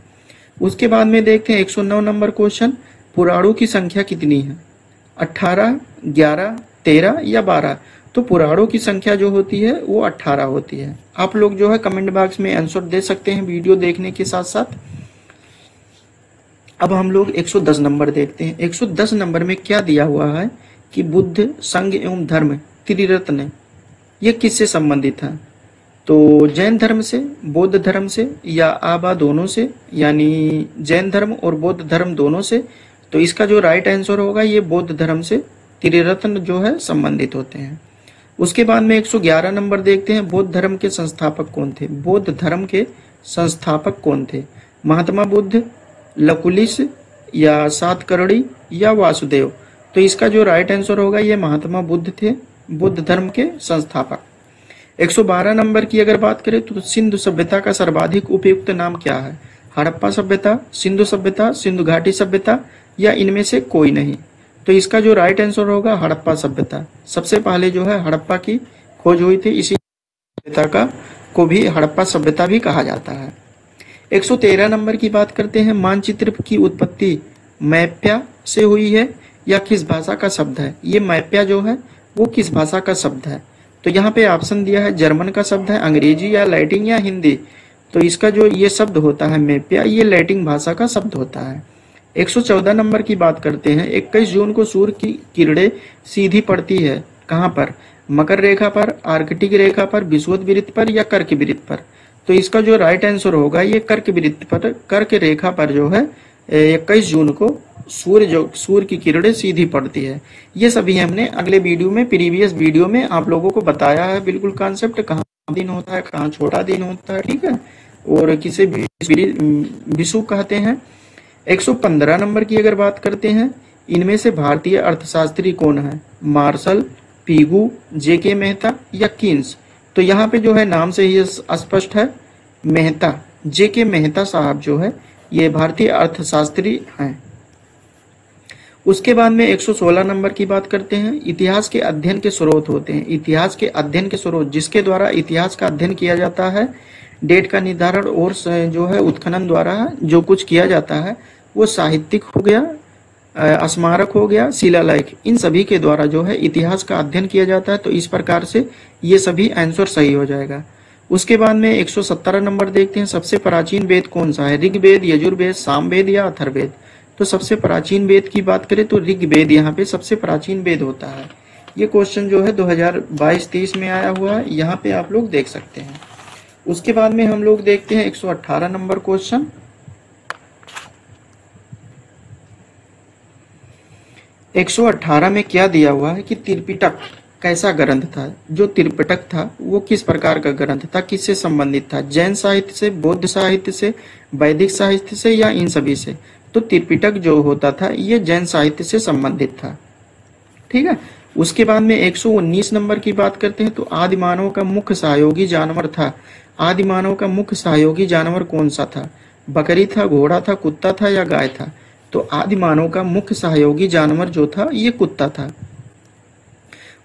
उसके बाद में देखते हैं 109 नंबर क्वेश्चन, पुराणों की संख्या कितनी है? 18, 11, 13 या 12? तो पुराणों की संख्या जो होती है वो 18 होती है। आप लोग जो है कमेंट बॉक्स में आंसर दे सकते हैं वीडियो देखने के साथ साथ। अब हम लोग 110 नंबर देखते हैं। 110 नंबर में क्या दिया हुआ है कि बुद्ध, संघ एवं धर्म त्रिरत्न ये किससे संबंधित है? तो जैन धर्म से, बौद्ध धर्म से, या आभा दोनों से, यानी जैन धर्म और बौद्ध धर्म दोनों से। तो इसका जो राइट आंसर होगा ये बौद्ध धर्म से त्रिरत्न जो है संबंधित होते हैं। उसके बाद में 111 नंबर देखते हैं, बौद्ध धर्म के संस्थापक कौन थे? बौद्ध धर्म के संस्थापक कौन थे? महात्मा बुद्ध, लकुलिस, या सातकर्णी, या वासुदेव? तो इसका जो राइट आंसर होगा ये महात्मा बुद्ध थे, बुद्ध धर्म के संस्थापक। 112 नंबर की अगर बात करें तो सिंधु सभ्यता का सर्वाधिक उपयुक्त नाम क्या है? हड़प्पा सभ्यता, सिंधु सभ्यता, सिंधु घाटी सभ्यता, या इनमें से कोई नहीं? तो इसका जो राइट आंसर होगा हड़प्पा सभ्यता। सबसे पहले जो है हड़प्पा की खोज हुई थी, इसी सभ्यता का को भी हड़प्पा सभ्यता भी कहा जाता है। 113 नंबर की बात करते हैं, मानचित्र की उत्पत्ति मैप्या से हुई है या किस भाषा का शब्द है? ये मैप्या जो है वो किस भाषा का शब्द है? तो यहाँ पे ऑप्शन दिया है जर्मन का शब्द है, अंग्रेजी या लैटिन या हिंदी। तो इसका जो ये शब्द होता है मैप्या, ये लैटिन भाषा का शब्द होता है। 114 नंबर की बात करते हैं, 21 जून को सूर्य की किरणें सीधी पड़ती है कहाँ पर? मकर रेखा पर, आर्कटिक रेखा पर, विषुवत वृत्त पर, या कर्क वृत्त पर? तो इसका जो राइट आंसर होगा ये कर्क वृत्त पर, कर्क रेखा पर जो है 21 जून को सूर्य की किरणें सीधी पड़ती है। ये सभी हमने अगले वीडियो में, प्रीवियस वीडियो में आप लोगों को बताया है बिल्कुल कॉन्सेप्ट, कहाँ दिन होता है, कहाँ छोटा दिन होता है। ठीक है। और किसे विषु कहते हैं। 115 नंबर की अगर बात करते हैं, इनमें से भारतीय अर्थशास्त्री कौन है? मार्शल, पीगू, जेके मेहता, या कीन्स? तो यहाँ पे जो है नाम से ही स्पष्ट है, मेहता, जेके मेहता साहब जो है ये भारतीय अर्थशास्त्री हैं। उसके बाद में 116 नंबर की बात करते हैं, इतिहास के अध्ययन के स्रोत होते हैं। इतिहास के अध्ययन के स्रोत जिसके द्वारा इतिहास का अध्ययन किया जाता है, डेट का निर्धारण और जो है उत्खनन द्वारा जो कुछ किया जाता है वो साहित्यिक हो गया, स्मारक हो गया, शिलालेख, इन सभी के द्वारा जो है इतिहास का अध्ययन किया जाता है। तो इस प्रकार से ये सभी आंसर सही हो जाएगा। उसके बाद में 117 नंबर देखते हैं, सबसे प्राचीन वेद कौन सा है? ऋग्वेद, यजुर्वेद, सामवेद, या अथर्ववेद? तो सबसे प्राचीन वेद की बात करें तो ऋग्वेद यहाँ पे सबसे प्राचीन वेद होता है। ये क्वेश्चन जो है 2022-23 में आया हुआ है, यहाँ पे आप लोग देख सकते हैं। उसके बाद में हम लोग देखते हैं 118 नंबर क्वेश्चन। 118 में क्या दिया हुआ है कि त्रिपिटक कैसा ग्रंथ था? जो त्रिपिटक था वो किस प्रकार का ग्रंथ था, किससे संबंधित था? जैन साहित्य से, बौद्ध साहित्य से, वैदिक साहित्य से, या इन सभी से? तो त्रिपिटक जो होता था ये जैन साहित्य से संबंधित था। ठीक है। उसके बाद में 119 नंबर की बात करते हैं, तो आदि मानव का मुख्य सहयोगी जानवर था। आदि मानव का मुख्य सहयोगी जानवर कौन सा था? बकरी था, घोड़ा था, कुत्ता था, या गाय था? तो आदि मानव का मुख्य सहयोगी जानवर जो था ये कुत्ता था।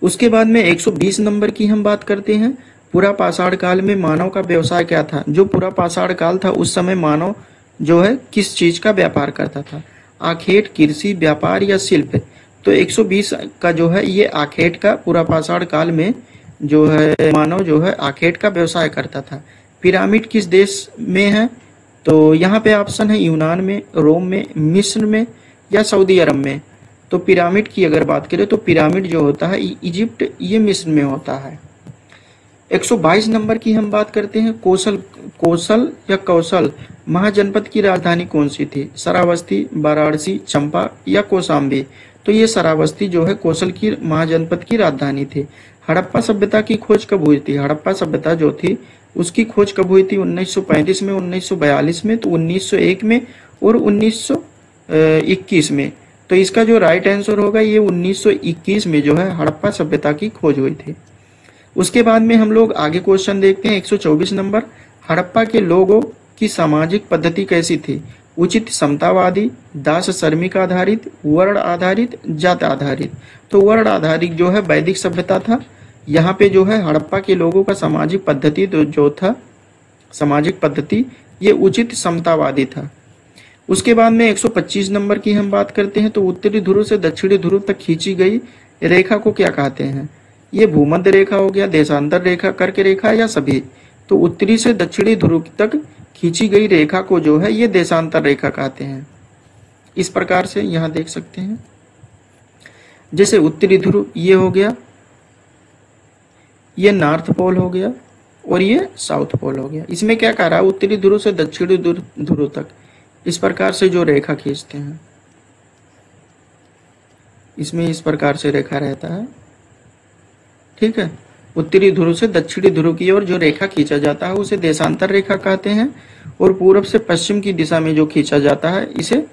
उसके बाद में 120 नंबर की हम बात करते हैं, पुरा पाषाण काल में मानव का व्यवसाय क्या था? जो पुरा पाषाण काल था उस समय मानव जो है किस चीज का व्यापार करता था? आखेट, कृषि, व्यापार, या शिल्प? तो 120 का जो है ये आखेट का, पुरा पाषाण काल में जो है मानव जो है आखेट का व्यवसाय करता था। पिरामिड किस देश में है? तो यहाँ पे ऑप्शन है यूनान में, रोम में, मिस्र में, या सऊदी अरब में? तो पिरामिड की अगर बात करें तो पिरामिड जो होता है इजिप्ट, ये मिस्र में होता है। 122 नंबर की हम बात करते हैं, कौशल या कौशल महाजनपद की राजधानी कौन सी थी? श्रावस्ती, वाराणसी, चंपा या कौशाम्बी? तो ये श्रावस्ती जो है कौशल की महाजनपद की राजधानी थी। हड़प्पा सभ्यता की खोज कब हुई थी? हड़प्पा सभ्यता जो थी उसकी खोज कब हुई थी? 1935 में, 1942 में, तो 1901 में और 1921 में। तो इसका जो राइट आंसर होगा ये 1921 में जो है हड़प्पा सभ्यता की खोज हुई थी। उसके बाद में हम लोग आगे क्वेश्चन देखते हैं 124 नंबर। हड़प्पा के लोगों की सामाजिक पद्धति कैसी थी? उचित समतावादी, दास श्रमिक आधारित, वर्ण आधारित, जात आधारित? तो वर्ण आधारित जो है वैदिक सभ्यता था। यहाँ पे जो है हड़प्पा के लोगों का सामाजिक पद्धति जो था, सामाजिक पद्धति ये उचित समतावादी था। उसके बाद में 125 नंबर की हम बात करते हैं तो उत्तरी ध्रुव से दक्षिणी ध्रुव तक खींची गई रेखा को क्या कहते हैं? ये भूमध्य रेखा हो गया, देशांतर रेखा, कर्क रेखा या सभी? तो उत्तरी से दक्षिणी ध्रुव तक खींची गई रेखा को जो है ये देशांतर रेखा कहते हैं। इस प्रकार से यहाँ देख सकते हैं, जैसे उत्तरी ध्रुव ये हो गया, ये नॉर्थ पोल हो गया और ये साउथ पोल हो गया। इसमें क्या कह रहा है? उत्तरी ध्रुव से दक्षिणी ध्रुव तक इस प्रकार से जो रेखा खींचते हैं, इसमें इस प्रकार से रेखा रहता है, ठीक है। उत्तरी ध्रुव से दक्षिणी ध्रुव की ओर जो रेखा खींचा जाता है उसे देशांतर रेखा कहते हैं, और पूर्व से पश्चिम की दिशा में जो खींचा जाता है इसे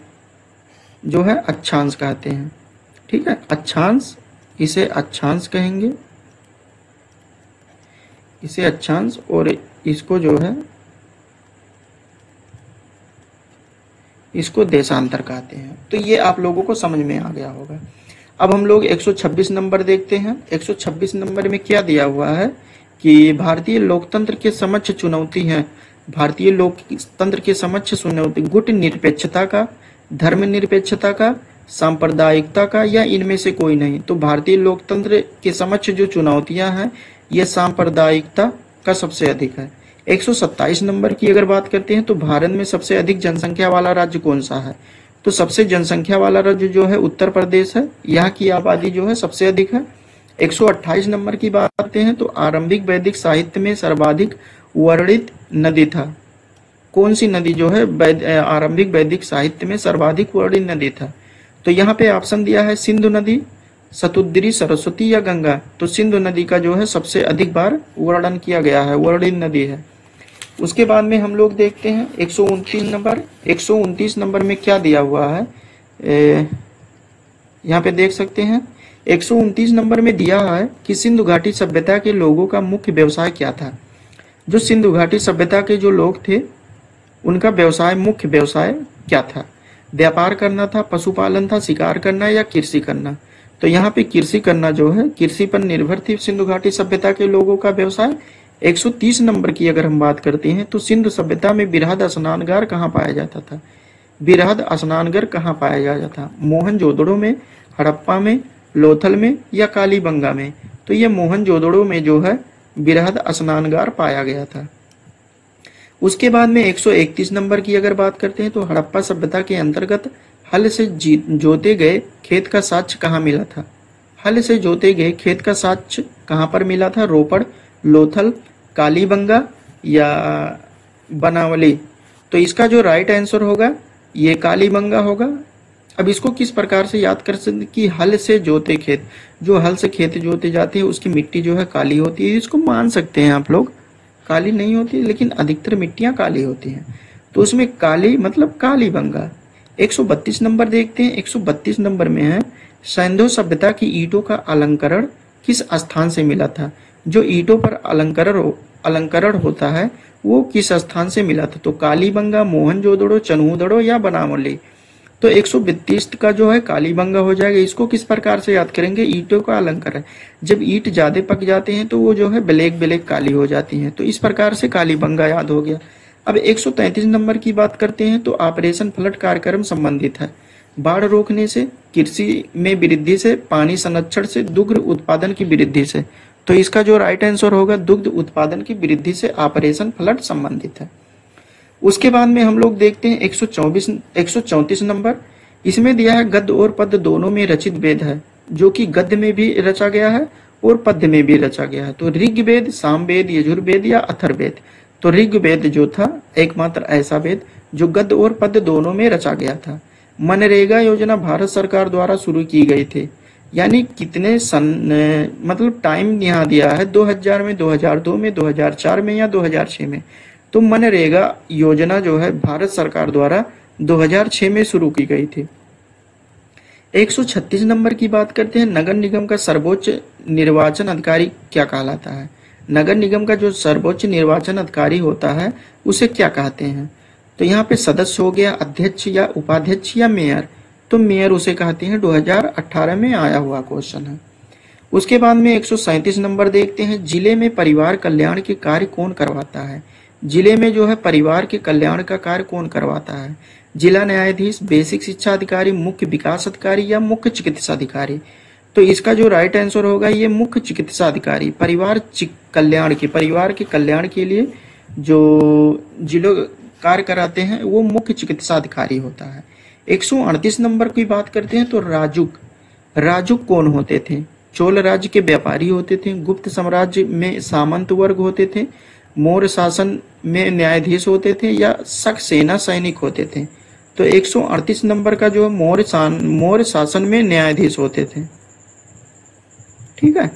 जो है अक्षांश कहते हैं, ठीक है। अक्षांश, इसे अक्षांश कहेंगे, इसे अक्षांश, और इसको जो है इसको देशांतर कहते हैं। तो ये आप लोगों को समझ में आ गया होगा। अब हम लोग 126 नंबर देखते हैं। 126 नंबर में क्या दिया हुआ है कि भारतीय लोकतंत्र के समक्ष चुनौती है। भारतीय लोकतंत्र के समक्ष चुनौती गुट निरपेक्षता का, धर्मनिरपेक्षता का, सांप्रदायिकता का, या इनमें से कोई नहीं। तो भारतीय लोकतंत्र के समक्ष जो चुनौतियां हैं ये सांप्रदायिकता का सबसे अधिक है। 127 नंबर की अगर बात करते हैं तो भारत में सबसे अधिक जनसंख्या वाला राज्य कौन सा है? तो सबसे जनसंख्या वाला राज्य जो है उत्तर प्रदेश है। यहाँ की आबादी जो है सबसे अधिक है। 128 नंबर की बात करते हैं तो आरंभिक वैदिक साहित्य में सर्वाधिक वर्णित नदी था। कौन सी नदी जो है आरंभिक वैदिक साहित्य में सर्वाधिक वर्णित नदी था? तो यहाँ पे ऑप्शन दिया है सिंधु नदी, सतुद्री, सरस्वती या गंगा। तो सिंधु नदी का जो है सबसे अधिक बार वर्णन किया गया है, वर्णित नदी है। उसके बाद में हम लोग देखते हैं 129 नंबर। 129 नंबर में क्या दिया हुआ है, यहाँ पे देख सकते हैं। 129 नंबर में दिया है कि सिंधु घाटी सभ्यता के लोगों का मुख्य व्यवसाय क्या था? जो सिंधु घाटी सभ्यता के जो लोग थे उनका व्यवसाय, मुख्य व्यवसाय क्या था? व्यापार करना था, पशुपालन था, शिकार करना या कृषि करना? तो यहाँ पे कृषि करना जो है, कृषि पर निर्भर थी सिंधु घाटी सभ्यता के लोगों का व्यवसाय। 130 नंबर की अगर हम बात करते हैं तो सिंधु सभ्यता में बृहद स्नानगार कहाँ पाया जाता था? बृहद स्नानगार कहाँ पाया जाता था? मोहनजोदड़ो में, हड़प्पा में, लोथल में या कालीबंगा में? तो ये मोहनजोदड़ो में जो है बृहद स्नानगार पाया गया था। उसके बाद में 131 नंबर की अगर बात करते हैं तो हड़प्पा सभ्यता के अंतर्गत हल से जोते गए खेत का साक्ष्य कहाँ मिला था? हल से जोते गए खेत का साक्ष्य कहाँ पर मिला था? रोपड़, लोथल, कालीबंगा या बनावली? तो इसका जो राइट आंसर होगा ये कालीबंगा होगा। अब इसको किस प्रकार से याद कर सकते कि हल से जोते खेत, जो हल से खेत जोते जाते हैं उसकी मिट्टी जो है काली होती है। इसको मान सकते हैं आप लोग, काली नहीं होती लेकिन अधिकतर मिट्टियां काली होती हैं, तो उसमें काली मतलब कालीबंगा। 132 नंबर देखते हैं। 132 नंबर में है सिंधु सभ्यता की ईंटों का अलंकरण किस स्थान से मिला था? जो ईंटों पर अलंकरण होता है वो किस स्थान से मिला था? तो कालीबंगा, मोहनजोदड़ो, चनहूदड़ो या बनावली? तो 132 का जो है कालीबंगा हो जाएगा। इसको किस प्रकार से याद करेंगे? ईंटों का अलंकरण, जब ईंट ज्यादा पक जाते हैं तो वो जो है ब्लैक ब्लैक काली हो जाती हैं, तो इस प्रकार से कालीबंगा याद हो गया। अब 133 नंबर की बात करते हैं तो ऑपरेशन फ्लड कार्यक्रम संबंधित है बाढ़ रोकने से, कृषि में वृद्धि से, पानी संरक्षण से, दुग्ध उत्पादन की वृद्धि से। तो इसका जो राइट आंसर होगा दुग्ध उत्पादन की वृद्धि से ऑपरेशन फ्लड संबंधित है। उसके बाद में हम लोग देखते हैं 134 नंबर। इसमें दिया है गद्य और पद्य दोनों में रचित वेद है, जो कि गद्य में भी रचा गया है और पद्य में भी रचा गया है। तो ऋग्वेद, सामवेद, यजुर्वेद या अथर्ववेद? तो ऋग्वेद जो था एकमात्र ऐसा वेद जो गद्य और पद्य दोनों में रचा गया था। मनरेगा योजना भारत सरकार द्वारा शुरू की गई थी। यानी कितने सन, मतलब टाइम यहाँ दिया है 2000 में, 2002 में, 2004 में या 2006 में। तो मनरेगा योजना जो है भारत सरकार द्वारा 2006 में शुरू की गई थी। 136 नंबर की बात करते हैं, नगर निगम का सर्वोच्च निर्वाचन अधिकारी क्या कहलाता है? नगर निगम का जो सर्वोच्च निर्वाचन अधिकारी होता है उसे क्या कहते हैं? तो यहाँ पे सदस्य हो गया, अध्यक्ष या उपाध्यक्ष या मेयर। तो मेयर उसे कहते हैं, 2018 में आया हुआ क्वेश्चन है। उसके बाद में 137 नंबर देखते हैं, जिले में परिवार कल्याण के कार्य कौन करवाता है? जिले में जो है परिवार के कल्याण का कार्य कौन करवाता है? जिला न्यायाधीश, बेसिक शिक्षा अधिकारी, मुख्य विकास अधिकारी या मुख्य चिकित्सा अधिकारी। तो इसका जो राइट आंसर होगा ये मुख्य चिकित्सा अधिकारी। परिवार के कल्याण के लिए जो जिलों कार्य कराते हैं वो मुख्य चिकित्सा अधिकारी होता है। 138 नंबर की बात करते हैं, तो राजुक कौन होते थे? चोल राज्य के व्यापारी होते थे, गुप्त साम्राज्य में सामंत वर्ग होते थे, मौर्य शासन में न्यायाधीश होते थे या शक सेना सैनिक होते थे। तो 138 नंबर का जो मौर्य शासन में न्यायाधीश होते थे। ठीक है।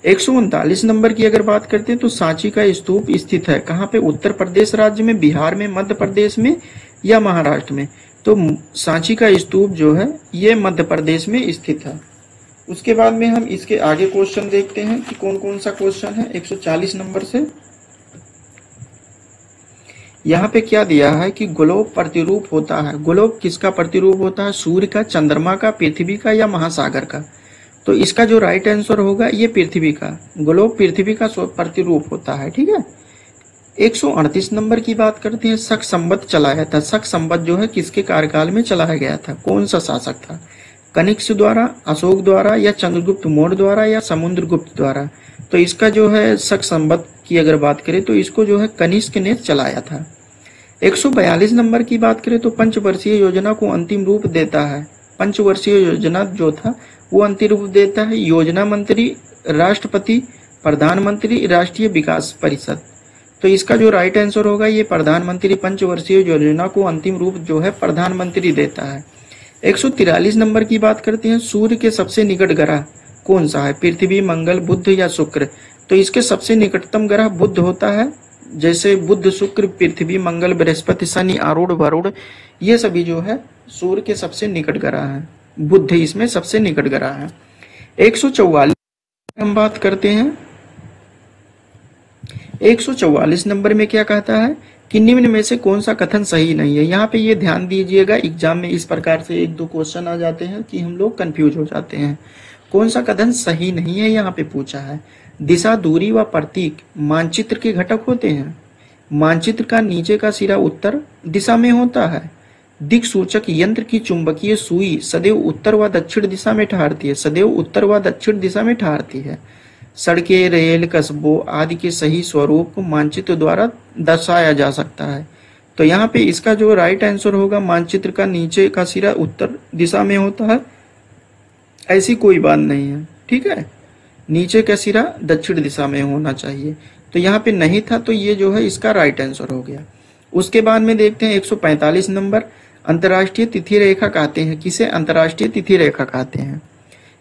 139 नंबर की अगर बात करते हैं, तो सांची का स्तूप स्थित है कहाँ पे? उत्तर प्रदेश राज्य में, बिहार में, मध्य प्रदेश में या महाराष्ट्र में? तो सांची का स्तूप जो है ये मध्य प्रदेश में स्थित है। उसके बाद में हम इसके आगे क्वेश्चन देखते हैं कि कौन कौन सा क्वेश्चन है। 140 नंबर से यहाँ पे क्या दिया है कि ग्लोब प्रतिरूप होता है। ग्लोब किसका प्रतिरूप होता है? सूर्य का, चंद्रमा का, पृथ्वी का या महासागर का? तो इसका जो राइट आंसर होगा ये पृथ्वी का। ग्लोब पृथ्वी का प्रतिरूप होता है। ठीक है। 138 नंबर की बात करते हैं, शक संवत चलाया था। शक संवत जो है किसके कार्यकाल में चलाया गया था? कौन सा शासक था? कनिष्क द्वारा, अशोक द्वारा या चंद्रगुप्त मौर्य द्वारा या समुद्रगुप्त द्वारा? तो इसका जो है शक संवत की अगर बात करें तो इसको जो है कनिष्क ने चलाया था। 142 नंबर की बात करें तो पंचवर्षीय योजना को अंतिम रूप देता है। पंचवर्षीय योजना जो था वो अंतिम रूप देता है योजना मंत्री, राष्ट्रपति, प्रधानमंत्री, राष्ट्रीय विकास परिषद। तो इसका जो राइट आंसर होगा ये प्रधानमंत्री। पंचवर्षीय योजना को अंतिम रूप जो है प्रधानमंत्री देता है। 143 नंबर की बात करते हैं, सूर्य के सबसे निकट ग्रह कौन सा है? पृथ्वी, मंगल, बुध या शुक्र? तो इसके सबसे निकटतम ग्रह बुध होता है। जैसे बुध, शुक्र, पृथ्वी, मंगल, बृहस्पति, शनि, आरूढ़, वरुण, ये सभी जो है सूर्य के सबसे निकट ग्रह है। बुध इसमें सबसे निकट ग्रह है। 144 हम बात करते हैं। 144 नंबर में क्या कहता है कि निम्न में से कौन सा कथन सही नहीं है? यहाँ पे ये ध्यान दीजिएगा, एग्जाम में इस प्रकार से एक दो क्वेश्चन आ जाते हैं कि हम लोग कंफ्यूज हो जाते हैं। कौन सा कथन सही नहीं है यहाँ पे पूछा है। दिशा, दूरी व प्रतीक मानचित्र के घटक होते हैं। मानचित्र का नीचे का सिरा उत्तर दिशा में होता है। दिक सूचक यंत्र की चुंबकीय सुई सदैव उत्तर व दक्षिण दिशा में ठहरती है। सदैव उत्तर व दक्षिण दिशा में ठहरती है। सड़कें, रेल, कस्बों आदि के सही स्वरूप को मानचित्र द्वारा दर्शाया जा सकता है। तो यहाँ पे इसका जो राइट आंसर होगा, मानचित्र का नीचे का सिरा उत्तर दिशा में होता है, ऐसी कोई बात नहीं है। ठीक है, नीचे का सिरा दक्षिण दिशा में होना चाहिए। तो यहाँ पे नहीं था, तो ये जो है इसका राइट आंसर हो गया। उसके बाद में देखते हैं 145 नंबर, अंतर्राष्ट्रीय तिथि रेखा कहते हैं किसे? अंतर्राष्ट्रीय तिथि रेखा कहते हैं।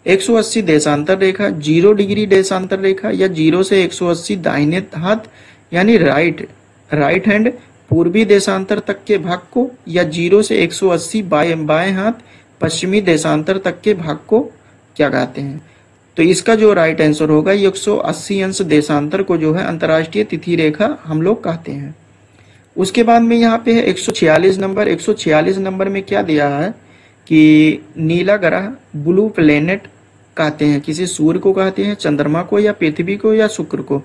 180 देशांतर रेखा, 0 डिग्री देशांतर रेखा या 0 से 180 दाहिने हाथ यानी राइट हैंड पूर्वी देशांतर तक के भाग को, या 0 से 180 बाएं हाथ पश्चिमी देशांतर तक के भाग को क्या कहते हैं? तो इसका जो राइट आंसर होगा 180 अंश देशांतर को जो है अंतर्राष्ट्रीय तिथि रेखा हम लोग कहते हैं। उसके बाद में यहाँ पे है 146 नंबर। 146 नंबर में क्या दिया है कि नीला ग्रह, ब्लू प्लेनेट कहते हैं किसी? सूर्य को कहते हैं, चंद्रमा को या पृथ्वी को या शुक्र को?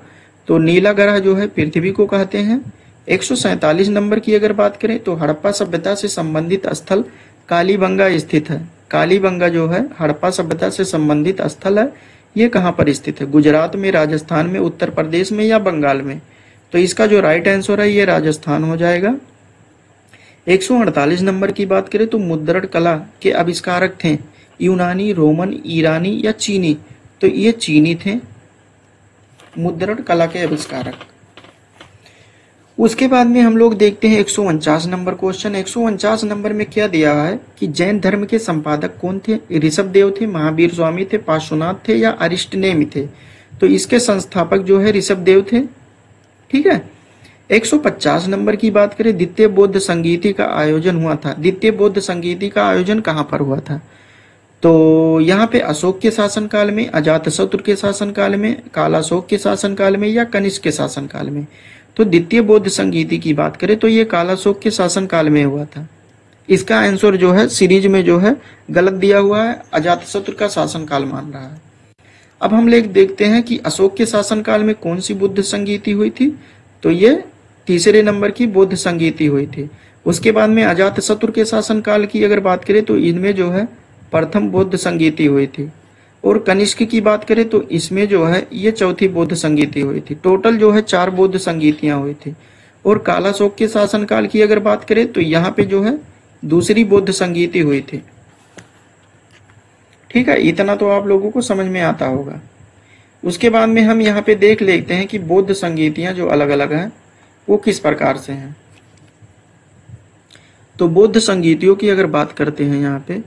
तो नीला ग्रह जो है पृथ्वी को कहते हैं। 147 नंबर की अगर बात करें तो हड़प्पा सभ्यता से संबंधित स्थल कालीबंगा स्थित है। कालीबंगा जो है हड़प्पा सभ्यता से संबंधित स्थल है। ये कहाँ पर स्थित है? गुजरात में, राजस्थान में, उत्तर प्रदेश में या बंगाल में? तो इसका जो राइट आंसर है ये राजस्थान हो जाएगा। 148 नंबर की बात करें तो मुद्रण कला के आविष्कारक थे यूनानी, रोमन, ईरानी या चीनी? तो ये चीनी थे मुद्रण कला के आविष्कारक। उसके बाद में हम लोग देखते हैं 149 नंबर क्वेश्चन। 149 नंबर में क्या दिया है कि जैन धर्म के संपादक कौन थे? ऋषभदेव थे, महावीर स्वामी थे, पार्श्वनाथ थे या अरिष्टनेमि थे? तो इसके संस्थापक जो है ऋषभदेव थे। ठीक है। 150 नंबर की बात करें, द्वितीय बौद्ध संगीति का आयोजन हुआ था। द्वितीय बौद्ध संगीति का आयोजन कहाँ पर हुआ था? तो यहाँ पे अशोक के शासनकाल में, अजातशत्रु के शासनकाल में, कालाशोक के शासनकाल में या कनिष्क के शासनकाल में? तो द्वितीय बौद्ध संगीति की बात करें तो ये कालाशोक के शासनकाल में हुआ था। इसका आंसर जो है सीरीज में जो है गलत दिया हुआ है, अजातशत्रु का शासनकाल मान रहा है। अब हम लोग देखते हैं कि अशोक के शासनकाल में कौन सी बुद्ध संगीति हुई थी? तो ये तीसरे नंबर की बौद्ध संगीति हुई थी। उसके बाद में अजातशत्रु के शासनकाल की अगर बात करें तो इनमें जो है प्रथम बौद्ध संगीति हुई थी। और कनिष्क की बात करें तो इसमें जो है ये चौथी बौद्ध संगीति हुई थी। टोटल जो है 4 बौद्ध संगीतियां हुई थी। और कालाशोक के शासनकाल की अगर बात करें तो यहाँ पे जो है दूसरी बौद्ध संगीति हुई थी। ठीक है, इतना तो आप लोगों को समझ में आता होगा। उसके बाद में हम यहाँ पे देख लेते हैं कि बौद्ध संगीतियां जो अलग अलग हैं वो किस प्रकार से हैं। तो बौद्ध संगीतियों की अगर बात करते हैं, यहाँ पे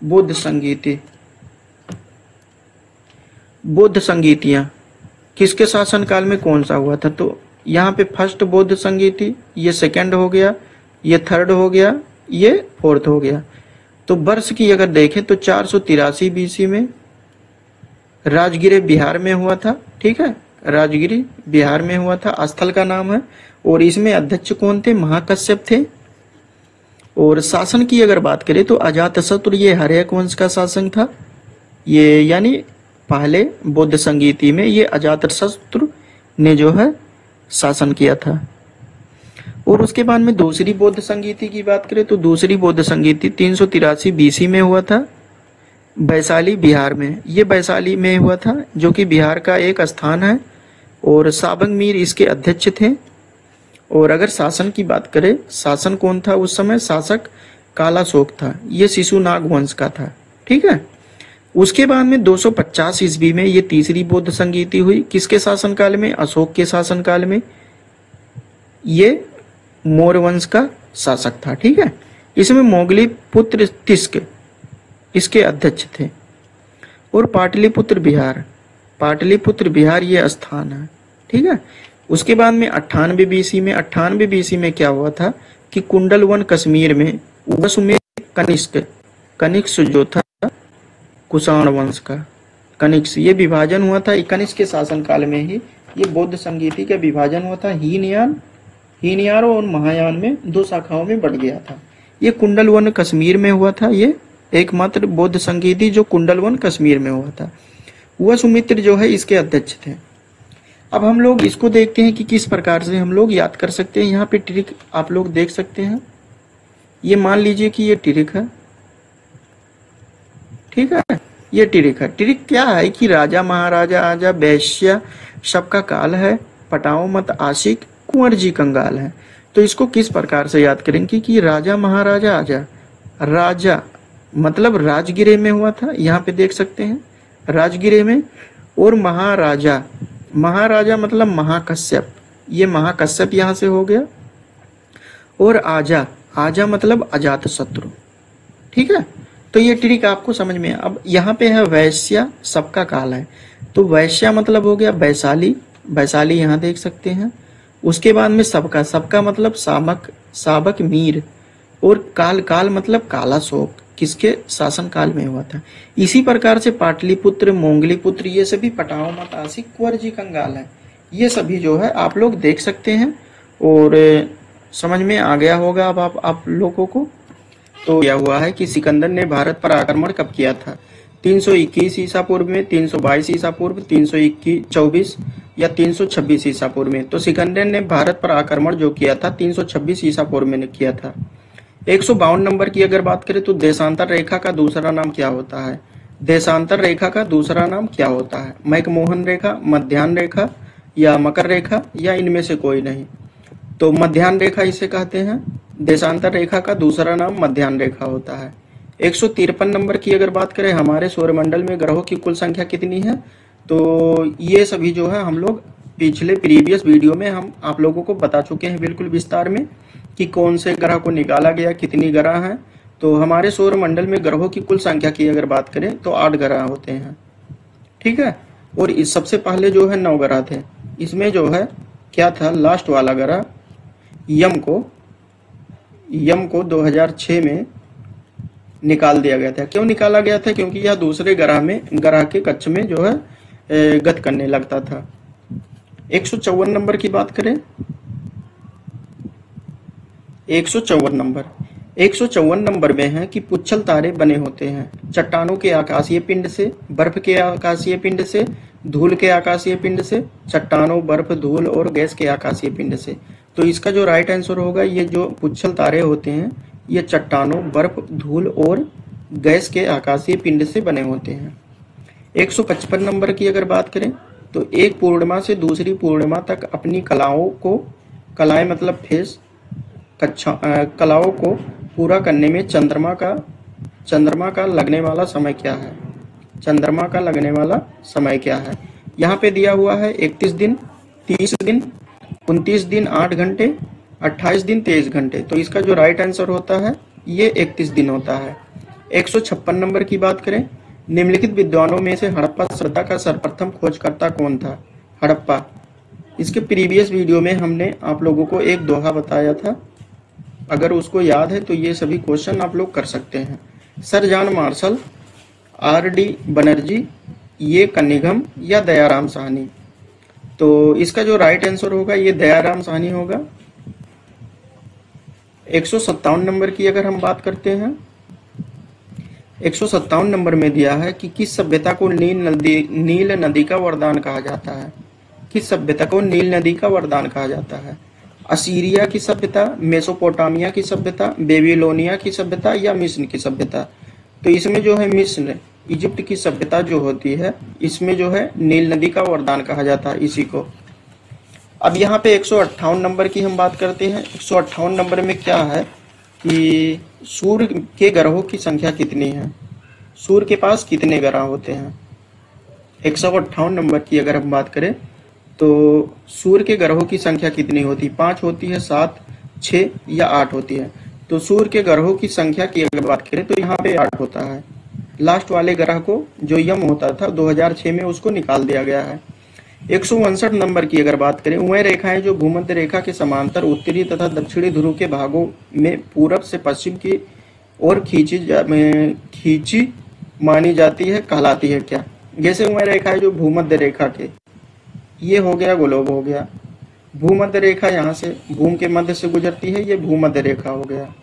बौद्ध संगीतियां किसके शासनकाल में कौन सा हुआ था? तो यहाँ पे फर्स्ट बौद्ध संगीति, ये सेकंड हो गया, ये थर्ड हो गया, ये फोर्थ हो गया। तो वर्ष की अगर देखें तो 483 बीसी में राजगिरे बिहार में हुआ था। ठीक है, राजगिरी बिहार में हुआ था, स्थल का नाम है। और इसमें अध्यक्ष कौन थे? महाकश्यप थे। और शासन की अगर बात करें तो अजातशत्रु ये हर्यक वंश का शासक था। ये यानी पहले बौद्ध संगीति में ये अजातशत्रु ने जो है शासन किया था। और उसके बाद में दूसरी बौद्ध संगीति की बात करें तो दूसरी बौद्ध संगीति 383 बीसी में हुआ था, वैशाली बिहार में। ये वैशाली में हुआ था जो कि बिहार का एक स्थान है। और साबंग मीर इसके अध्यक्ष थे। और अगर शासन की बात करें, शासन कौन था उस समय? शासक कालाशोक था। ये शिशुनाग वंश का था। ठीक है। उसके बाद में 250 ईस्वी में ये तीसरी बौद्ध संगीति हुई। किसके शासनकाल में? अशोक के शासनकाल में। ये मौर्य वंश का शासक था। ठीक है। इसमें मोगली पुत्र तिस्क इसके अध्यक्ष थे। और पाटलिपुत्र बिहार ये स्थान है। ठीक है। उसके बाद में 98 बीसी में क्या हुआ था कि कुंडलवन कश्मीर में वसुमेध कनिष्क जो था कुषाण वंश का कनिष्क, ये विभाजन हुआ था। कनिष्क के शासनकाल में ही ये बौद्ध संगीति का विभाजन हुआ था। हीनयान और महायान में 2 शाखाओं में बढ़ गया था। ये कुंडलवन कश्मीर में हुआ था। ये एकमात्र बौद्ध संगीति जो कुंडलवन कश्मीर में हुआ था। वसुमित्र जो है इसके अध्यक्ष थे। अब हम लोग इसको देखते हैं कि किस प्रकार से हम लोग याद कर सकते हैं। यहाँ पे ट्रिक आप लोग देख सकते हैं। ये मान लीजिए कि ये ट्रिक है। ठीक है, ये ट्रिक है। ट्रिक क्या है कि राजा महाराजा आजा, वैश्य सबका काल है, पटाओ मत आशिक, कुंवर जी कंगाल है। तो इसको किस प्रकार से याद करेंगे कि राजा महाराजा आजा, राजा मतलब राजगिरे में हुआ था, यहाँ पे देख सकते हैं राजगिरे में। और महाराजा मतलब महाकश्यप, ये महाकश्यप यहाँ से हो गया। और आजा मतलब अजातशत्रु। ठीक है, तो ये ट्रिक आपको समझ में। अब यहाँ पे है वैश्य सबका काल है, तो वैश्य मतलब हो गया वैशाली यहाँ देख सकते हैं। उसके बाद में सबका मतलब साबक मीर। और काल मतलब कालाशोक, किसके शासन काल में हुआ था। इसी प्रकार से पाटलिपुत्र, मोंगलीपुत्र, ये सभी पटाओ मत आशिक, कुंवर जी कंगाल है। ये सभी जो है आप लोग देख सकते हैं और समझ में आ गया होगा अब आप लोगों को। तो यह हुआ है कि सिकंदर ने भारत पर आक्रमण कब किया था? 321 ईसा पूर्व में, 322 ईसा पूर्व, 324 या 326 ईसा पूर्व में। तो सिकंदर ने भारत पर आक्रमण जो किया था 326 ईसा पूर्व में किया था। 152 नंबर की अगर बात करें तो देशांतर रेखा का दूसरा नाम क्या होता है? देशांतर रेखा का दूसरा नाम क्या होता है? मैकमोहन रेखा, मध्याह्न रेखा या मकर रेखा या इनमें से कोई नहीं? तो मध्याह्न रेखा इसे कहते हैं। देशांतर रेखा का दूसरा नाम मध्याह्न रेखा होता है। 153 नंबर की अगर बात करें, हमारे सौरमंडल में ग्रहों की कुल संख्या कितनी है? तो ये सभी जो है हम लोग पिछले प्रीवियस वीडियो में हम आप लोगों को बता चुके हैं बिल्कुल विस्तार में कि कौन से ग्रह को निकाला गया, कितनी ग्रह हैं। तो हमारे सौर मंडल में ग्रहों की कुल संख्या की अगर बात करें तो 8 ग्रह होते हैं, ठीक है। और इस सबसे पहले जो है 9 ग्रह थे। इसमें जो है क्या था, लास्ट वाला ग्रह यम को 2006 में निकाल दिया गया था। क्यों निकाला गया था? क्योंकि यह दूसरे ग्रह के कक्ष में जो है गत करने लगता था। 154 नंबर की बात करें, 154 नंबर में है कि पुच्छल तारे बने होते हैं चट्टानों के आकाशीय पिंड से, बर्फ के आकाशीय पिंड से, धूल के आकाशीय पिंड से, चट्टानों, बर्फ, धूल और गैस के आकाशीय पिंड से। तो इसका जो राइट आंसर होगा, ये जो पुच्छल तारे होते हैं ये चट्टानों, बर्फ, धूल और गैस के आकाशीय पिंड से बने होते हैं। 155 नंबर की अगर बात करें तो एक पूर्णिमा से दूसरी पूर्णिमा तक अपनी कलाएं मतलब फेस कलाओं को पूरा करने में चंद्रमा का लगने वाला समय क्या है? चंद्रमा का लगने वाला समय क्या है? यहाँ पे दिया हुआ है 31 दिन, 30 दिन, 29 दिन 8 घंटे, 28 दिन 23 घंटे। तो इसका जो राइट आंसर होता है ये 31 दिन होता है। 156 नंबर की बात करें, निम्नलिखित विद्वानों में से हड़प्पा सभ्यता का सर्वप्रथम खोजकर्ता कौन था? हड़प्पा, इसके प्रीवियस वीडियो में हमने आप लोगों को एक दोहा बताया था, अगर उसको याद है तो ये सभी क्वेश्चन आप लोग कर सकते हैं। Sir John Marshall, R.D. Banerjee, ये कनिंघम या दयाराम साहनी। तो इसका जो राइट आंसर होगा ये दयाराम साहनी होगा। 157 नंबर की अगर हम बात करते हैं, 157 नंबर में दिया है कि किस सभ्यता को नील नदी का वरदान कहा जाता है? किस सभ्यता को नील नदी का वरदान कहा जाता है? असीरिया की सभ्यता, मेसोपोटामिया की सभ्यता, बेबीलोनिया की सभ्यता या मिस्र की सभ्यता। तो इसमें जो है मिस्र, इजिप्ट की सभ्यता जो होती है, इसमें जो है नील नदी का वरदान कहा जाता है इसी को। अब यहाँ पे 158 नंबर की हम बात करते हैं। 158 नंबर में क्या है कि सूर्य के ग्रहों की संख्या कितनी है? सूर्य के पास कितने ग्रह होते हैं? 158 नंबर की अगर हम बात करें तो सूर्य के ग्रहों की संख्या कितनी होती है? 5 होती है, 7, 6 या 8 होती है। तो सूर्य के ग्रहों की संख्या की अगर बात करें तो यहाँ पे 8 होता है। लास्ट वाले ग्रह को जो यम होता था 2006 में उसको निकाल दिया गया है। 159 नंबर की अगर बात करें, वह रेखाएं जो भूमध्य रेखा के समांतर उत्तरी तथा दक्षिणी ध्रुव के भागों में पूरब से पश्चिम की ओर खींची मानी जाती है कहलाती है क्या? जैसे वह रेखाएं जो भूमध्य रेखा के, ये हो गया ग्लोब हो गया, भूमध्य रेखा यहाँ से भूम के मध्य से गुजरती है, ये भूमध्य रेखा हो गया,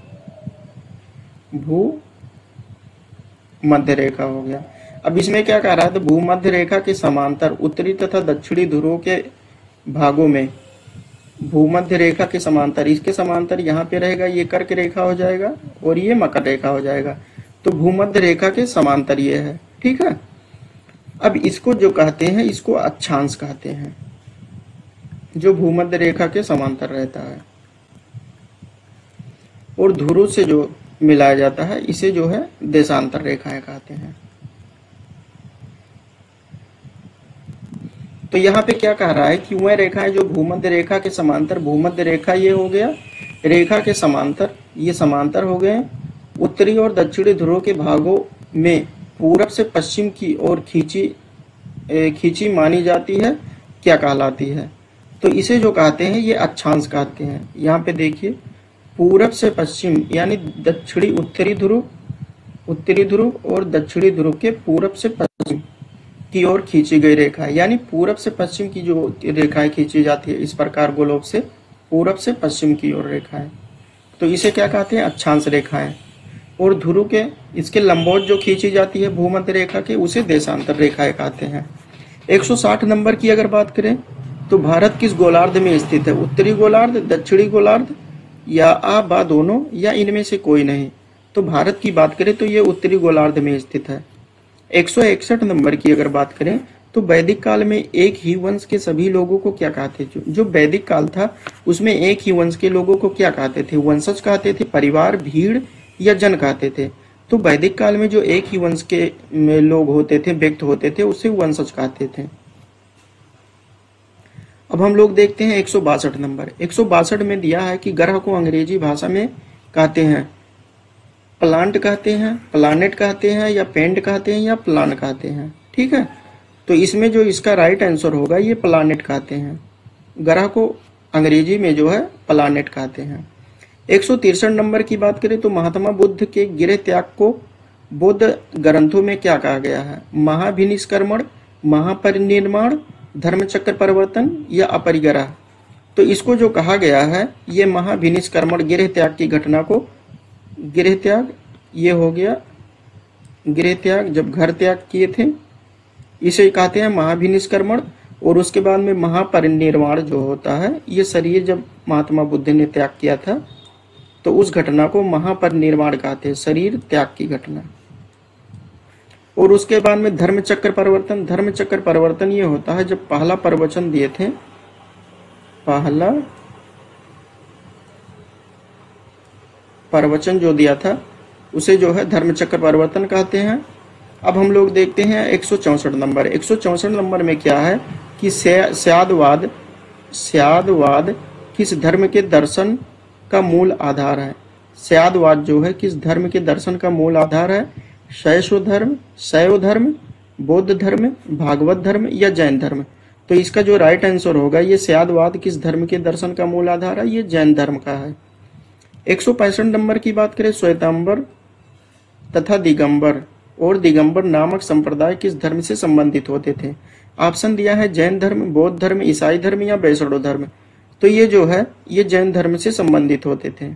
भूमध्य रेखा हो गया। अब इसमें क्या कह रहा है? तो भूमध्य रेखा के समांतर उत्तरी तथा दक्षिणी ध्रुवों के भागों में, भूमध्य रेखा के समांतर, इसके समांतर यहाँ पे रहेगा, ये कर्क रेखा हो जाएगा और ये मकर रेखा हो जाएगा। तो भूमध्य रेखा के समांतर ये है, ठीक है। अब इसको जो कहते हैं, इसको अक्षांश कहते हैं, जो भूमध्य रेखा के समांतर रहता है और ध्रुव से जो मिलाया जाता है, इसे जो है देशांतर रेखाएं कहते हैं। तो यहाँ पे क्या कह रहा है कि वह रेखाएं जो भूमध्य रेखा के समांतर, भूमध्य रेखा ये हो गया, रेखा के समांतर ये समांतर हो गए, उत्तरी और दक्षिणी ध्रुव के भागों में पूरब से पश्चिम की ओर खींची मानी जाती है, क्या कहलाती है? तो इसे जो कहते हैं ये अक्षांश कहते हैं। यहाँ पे देखिए, पूरब से पश्चिम यानी दक्षिणी उत्तरी ध्रुव और दक्षिणी ध्रुव के पूरब से पश्चिम की ओर खींची गई रेखा, यानी पूरब से पश्चिम की जो रेखाएं खींची जाती है इस प्रकार गोलोब से पूरब से पश्चिम की ओर रेखाएं, तो इसे क्या कहते हैं? अक्षांश रेखाएं। और ध्रुव के इसके लंबवत जो खींची जाती है भूमध्य रेखा के, उसे देशांतर रेखाएं कहते हैं। 160 नंबर की अगर बात करें तो भारत किस गोलार्ध में स्थित है? उत्तरी गोलार्ध, दक्षिणी गोलार्ध या आ बा दोनों या इनमें से कोई नहीं? तो भारत की बात करें तो ये उत्तरी गोलार्ध में स्थित है। 161 नंबर की अगर बात करें तो वैदिक काल में एक ही वंश के सभी लोगों को क्या कहते थे? जो वैदिक काल था उसमें एक ही वंश के लोगों को क्या कहते थे? वंशज कहते थे, परिवार, भीड़ या जन कहते थे? तो वैदिक काल में जो एक ही वंश के लोग होते थे, व्यक्ति होते थे, उसे वंशज कहते थे। अब हम लोग देखते हैं 162 नंबर। 162 में दिया है कि ग्रह को अंग्रेजी भाषा में कहते हैं प्लांट कहते हैं, प्लानेट कहते हैं, या पेंट कहते हैं, या प्लान कहते हैं। ठीक है, तो इसमें जो इसका राइट आंसर होगा ये प्लानेट कहते हैं। ग्रह को अंग्रेजी में जो है प्लानेट कहते हैं। 163 नंबर की बात करें तो महात्मा बुद्ध के गृह त्याग को बौद्ध ग्रंथों में क्या कहा गया है? महाभिनिष्क्रमण, महापरिनिर्वाण, धर्मचक्र परिवर्तन, या अपरिग्रह। तो इसको जो कहा गया है ये महाभिनिष्क्रमण, गृह त्याग की घटना को, गृह त्याग ये हो गया, गृह त्याग जब घर त्याग किए थे इसे कहते हैं महाभिनिष्क्रमण। और उसके बाद में महापरिनिर्वाण जो होता है ये शरीर जब महात्मा बुद्ध ने त्याग किया था तो उस घटना को महापरिनिर्वाण कहते हैं, शरीर त्याग की घटना। और उसके बाद में धर्मचक्र परिवर्तन। धर्मचक्र परिवर्तन ये होता है जब पहला प्रवचन दिए थे, पहला प्रवचन जो दिया था उसे जो है धर्मचक्र परिवर्तन कहते हैं। अब हम लोग देखते हैं 164 नंबर। 164 नंबर में क्या है कि स्यादवाद, स्यादवाद किस धर्म के दर्शन का मूल आधार है? स्यादवाद जो है किस धर्म के दर्शन का मूल आधार है? शैव धर्म, बौद्ध धर्म, भागवत धर्म, या जैन धर्म। तो इसका जो राइट आंसर होगा ये स्यादवाद किस धर्म के दर्शन का मूल आधार है? ये जैन धर्म का है। 165 नंबर की बात करें, श्वेतांबर तथा दिगंबर और दिगंबर नामक संप्रदाय किस धर्म से संबंधित होते थे? ऑप्शन दिया है जैन धर्म, बौद्ध धर्म, ईसाई धर्म, या वैष्णव धर्म। तो ये जो है ये जैन धर्म से संबंधित होते थे।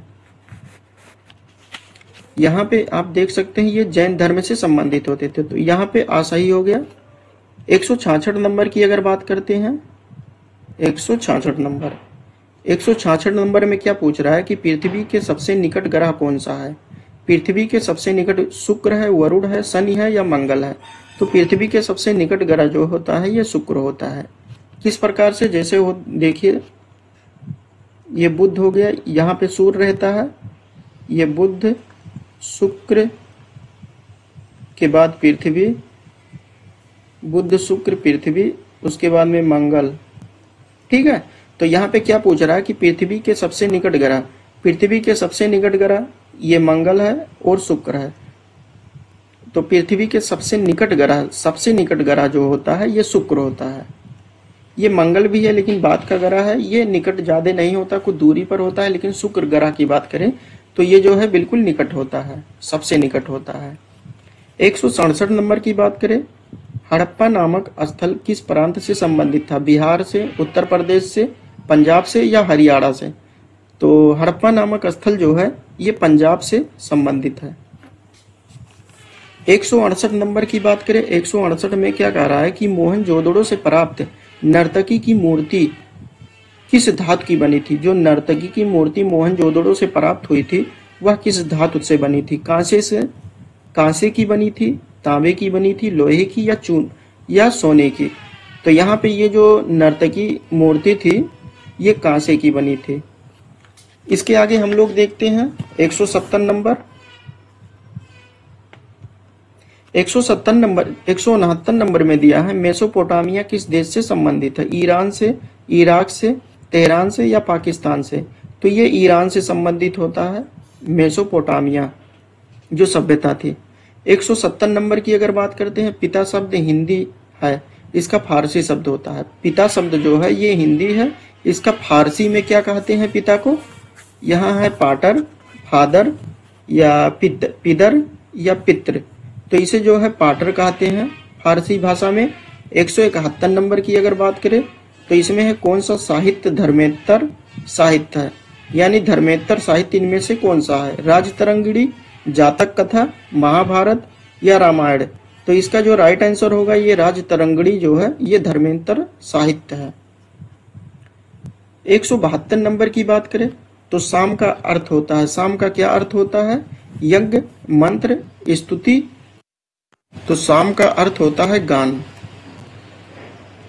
यहाँ पे आप देख सकते हैं ये जैन धर्म से संबंधित होते थे, तो यहाँ पे सही हो गया। 166 नंबर की अगर बात करते हैं, 166 नंबर, 166 नंबर में क्या पूछ रहा है कि पृथ्वी के सबसे निकट ग्रह कौन सा है? पृथ्वी के सबसे निकट शुक्र है, वरुण है, शनि है, या मंगल है? तो पृथ्वी के सबसे निकट ग्रह जो होता है ये शुक्र होता है। किस प्रकार से? जैसे वो देखिए ये बुध हो गया, यहाँ पे सूर्य रहता है, ये बुध, शुक्र के बाद पृथ्वी, बुध शुक्र पृथ्वी, उसके बाद में मंगल। ठीक है, तो यहाँ पे क्या पूछ रहा है कि पृथ्वी के सबसे निकट ग्रह, पृथ्वी के सबसे निकट ग्रह ये मंगल है और शुक्र है। तो पृथ्वी के सबसे निकट ग्रह, सबसे निकट ग्रह जो होता है ये शुक्र होता है। ये मंगल भी है लेकिन बाद का ग्रह है, ये निकट ज्यादा नहीं होता, कुछ दूरी पर होता है। लेकिन शुक्र ग्रह की बात करें तो ये जो है बिल्कुल निकट होता है, सबसे निकट होता है। 167 नंबर की बात करें, हड़प्पा नामक स्थल किस प्रांत से संबंधित था? बिहार से, उत्तर प्रदेश से, पंजाब से, या हरियाणा से? तो हड़प्पा नामक स्थल जो है ये पंजाब से संबंधित है। 168 नंबर की बात करें, 168 में क्या कह रहा है कि मोहनजोदड़ो से प्राप्त नर्तकी की मूर्ति किस धातु की बनी थी? जो नर्तकी की मूर्ति मोहनजोदड़ो से प्राप्त हुई थी वह किस धातु से बनी थी? कांसे से, कांसे की बनी थी, तांबे की बनी थी, लोहे की, या चून या सोने की? तो यहाँ पे ये जो नर्तकी मूर्ति थी ये कांसे की बनी थी। इसके आगे हम लोग देखते हैं 170 नंबर। 170 नंबर, 169 नंबर में दिया है मेसोपोटामिया किस देश से संबंधित है? ईरान से, इराक से, तेहरान से, या पाकिस्तान से? तो ये ईरान से संबंधित होता है मेसोपोटामिया जो सभ्यता थी। 170 नंबर की अगर बात करते हैं, पिता शब्द हिंदी है, इसका फारसी शब्द होता है। पिता शब्द जो है ये हिंदी है, इसका फारसी में क्या कहते हैं पिता को? यहाँ है पाटर, फादर, या पिदर, या पित्र। तो इसे जो है पाटर कहते हैं फारसी भाषा में। 171 नंबर की अगर बात करें तो इसमें है कौन सा साहित्य धर्मेतर साहित्य है? यानी धर्मेतर साहित्य इनमें से कौन सा है? राजतरंगिणी, जातक कथा, महाभारत, या रामायण? तो इसका जो राइट आंसर होगा ये राजतरंगिणी जो है ये धर्मेतर साहित्य है। 172 नंबर की बात करें तो साम का अर्थ होता है, साम का क्या अर्थ होता है? यज्ञ, मंत्र, स्तुति। तो साम का अर्थ होता है गान।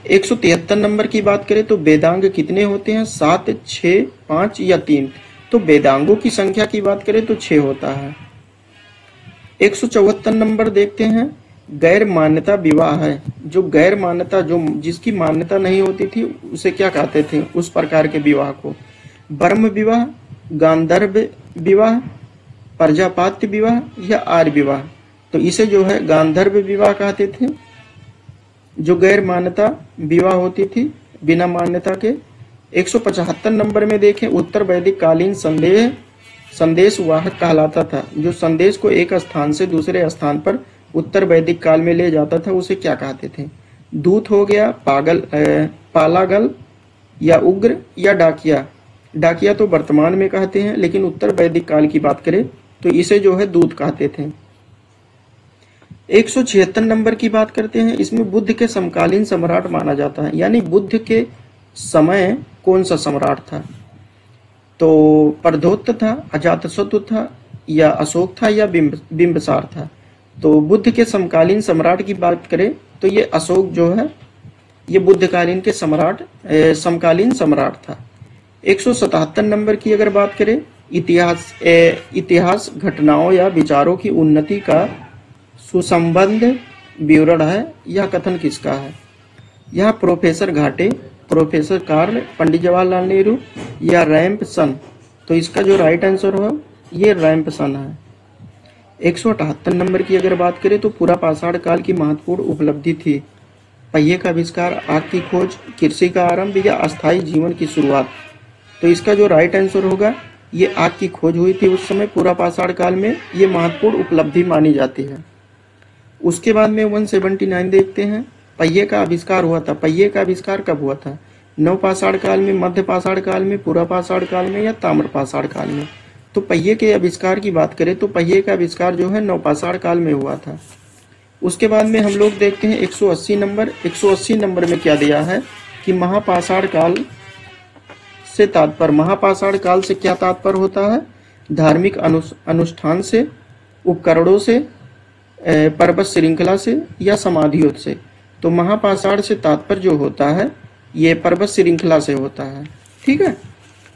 173 नंबर की बात करें तो वेदांग कितने होते हैं? 7, 6, 5, या 3? तो वेदांगों की संख्या की बात करें तो 6 होता है। 174 नंबर देखते हैं, गैर मान्यता विवाह है, जो गैर मान्यता, जो जिसकी मान्यता नहीं होती थी, उसे क्या कहते थे, उस प्रकार के विवाह को? ब्रह्म विवाह, गांधर्व विवाह, प्रजापात्य विवाह या आर्य विवाह? तो इसे जो है गांधर्व विवाह कहते थे, जो गैर मान्यता विवाह होती थी बिना मान्यता के। 175 नंबर में देखें, उत्तर वैदिक कालीन संदेश वाहक कहलाता था। जो संदेश को एक स्थान से दूसरे स्थान पर उत्तर वैदिक काल में ले जाता था, उसे क्या कहते थे? दूत हो गया, पालागल या उग्र या डाकिया? डाकिया तो वर्तमान में कहते हैं, लेकिन उत्तर वैदिक काल की बात करें तो इसे जो है दूत कहते थे। 176 नंबर की बात करते हैं, इसमें बुद्ध के समकालीन सम्राट माना जाता है, यानी बुद्ध के समय कौन सा सम्राट था? तो प्रद्योत था, अजातशत्रु था, या अशोक था, या बिंबिसार था? तो बुद्ध के समकालीन सम्राट की बात करें तो ये अशोक जो है ये बुद्धकालीन के समकालीन सम्राट था। 177 नंबर की अगर बात करें, इतिहास घटनाओं या विचारों की उन्नति का सुसंबद्ध विवरण है, यह कथन किसका है? यह प्रोफेसर घाटे, प्रोफेसर कार्ल, पंडित जवाहरलाल नेहरू या रैम्पसन? तो इसका जो राइट आंसर हो ये रैम्पसन है। 178 नंबर की अगर बात करें तो पूरा पाषाण काल की महत्वपूर्ण उपलब्धि थी? पहिए का आविष्कार, आग की खोज, कृषि का आरंभ या अस्थायी जीवन की शुरुआत? तो इसका जो राइट आंसर होगा ये आग की खोज हुई थी उस समय पूरा पाषाण काल में, ये महत्वपूर्ण उपलब्धि मानी जाती है। उसके बाद में 179 देखते हैं, पहिए का आविष्कार हुआ था। पहिए का आविष्कार कब हुआ था? नव पाषाण काल में, मध्य पाषाण काल में, पूरा पाषाण काल में या ताम्र पाषाण काल में? तो पहिए के आविष्कार की बात करें तो पहिए का आविष्कार जो है नव पाषाण काल में हुआ था। उसके बाद में हम लोग देखते हैं 180 नंबर। 180 नंबर में क्या दिया है कि महापाषाण काल से तात्पर्य, महापाषाण काल से क्या तात्पर्य होता है? धार्मिक अनुष्ठान से, उपकरणों से, पर्वत श्रृंखला से या समाधियों से? तो महापाषाण से तात्पर्य जो होता है ये पर्वत श्रृंखला से होता है। ठीक है।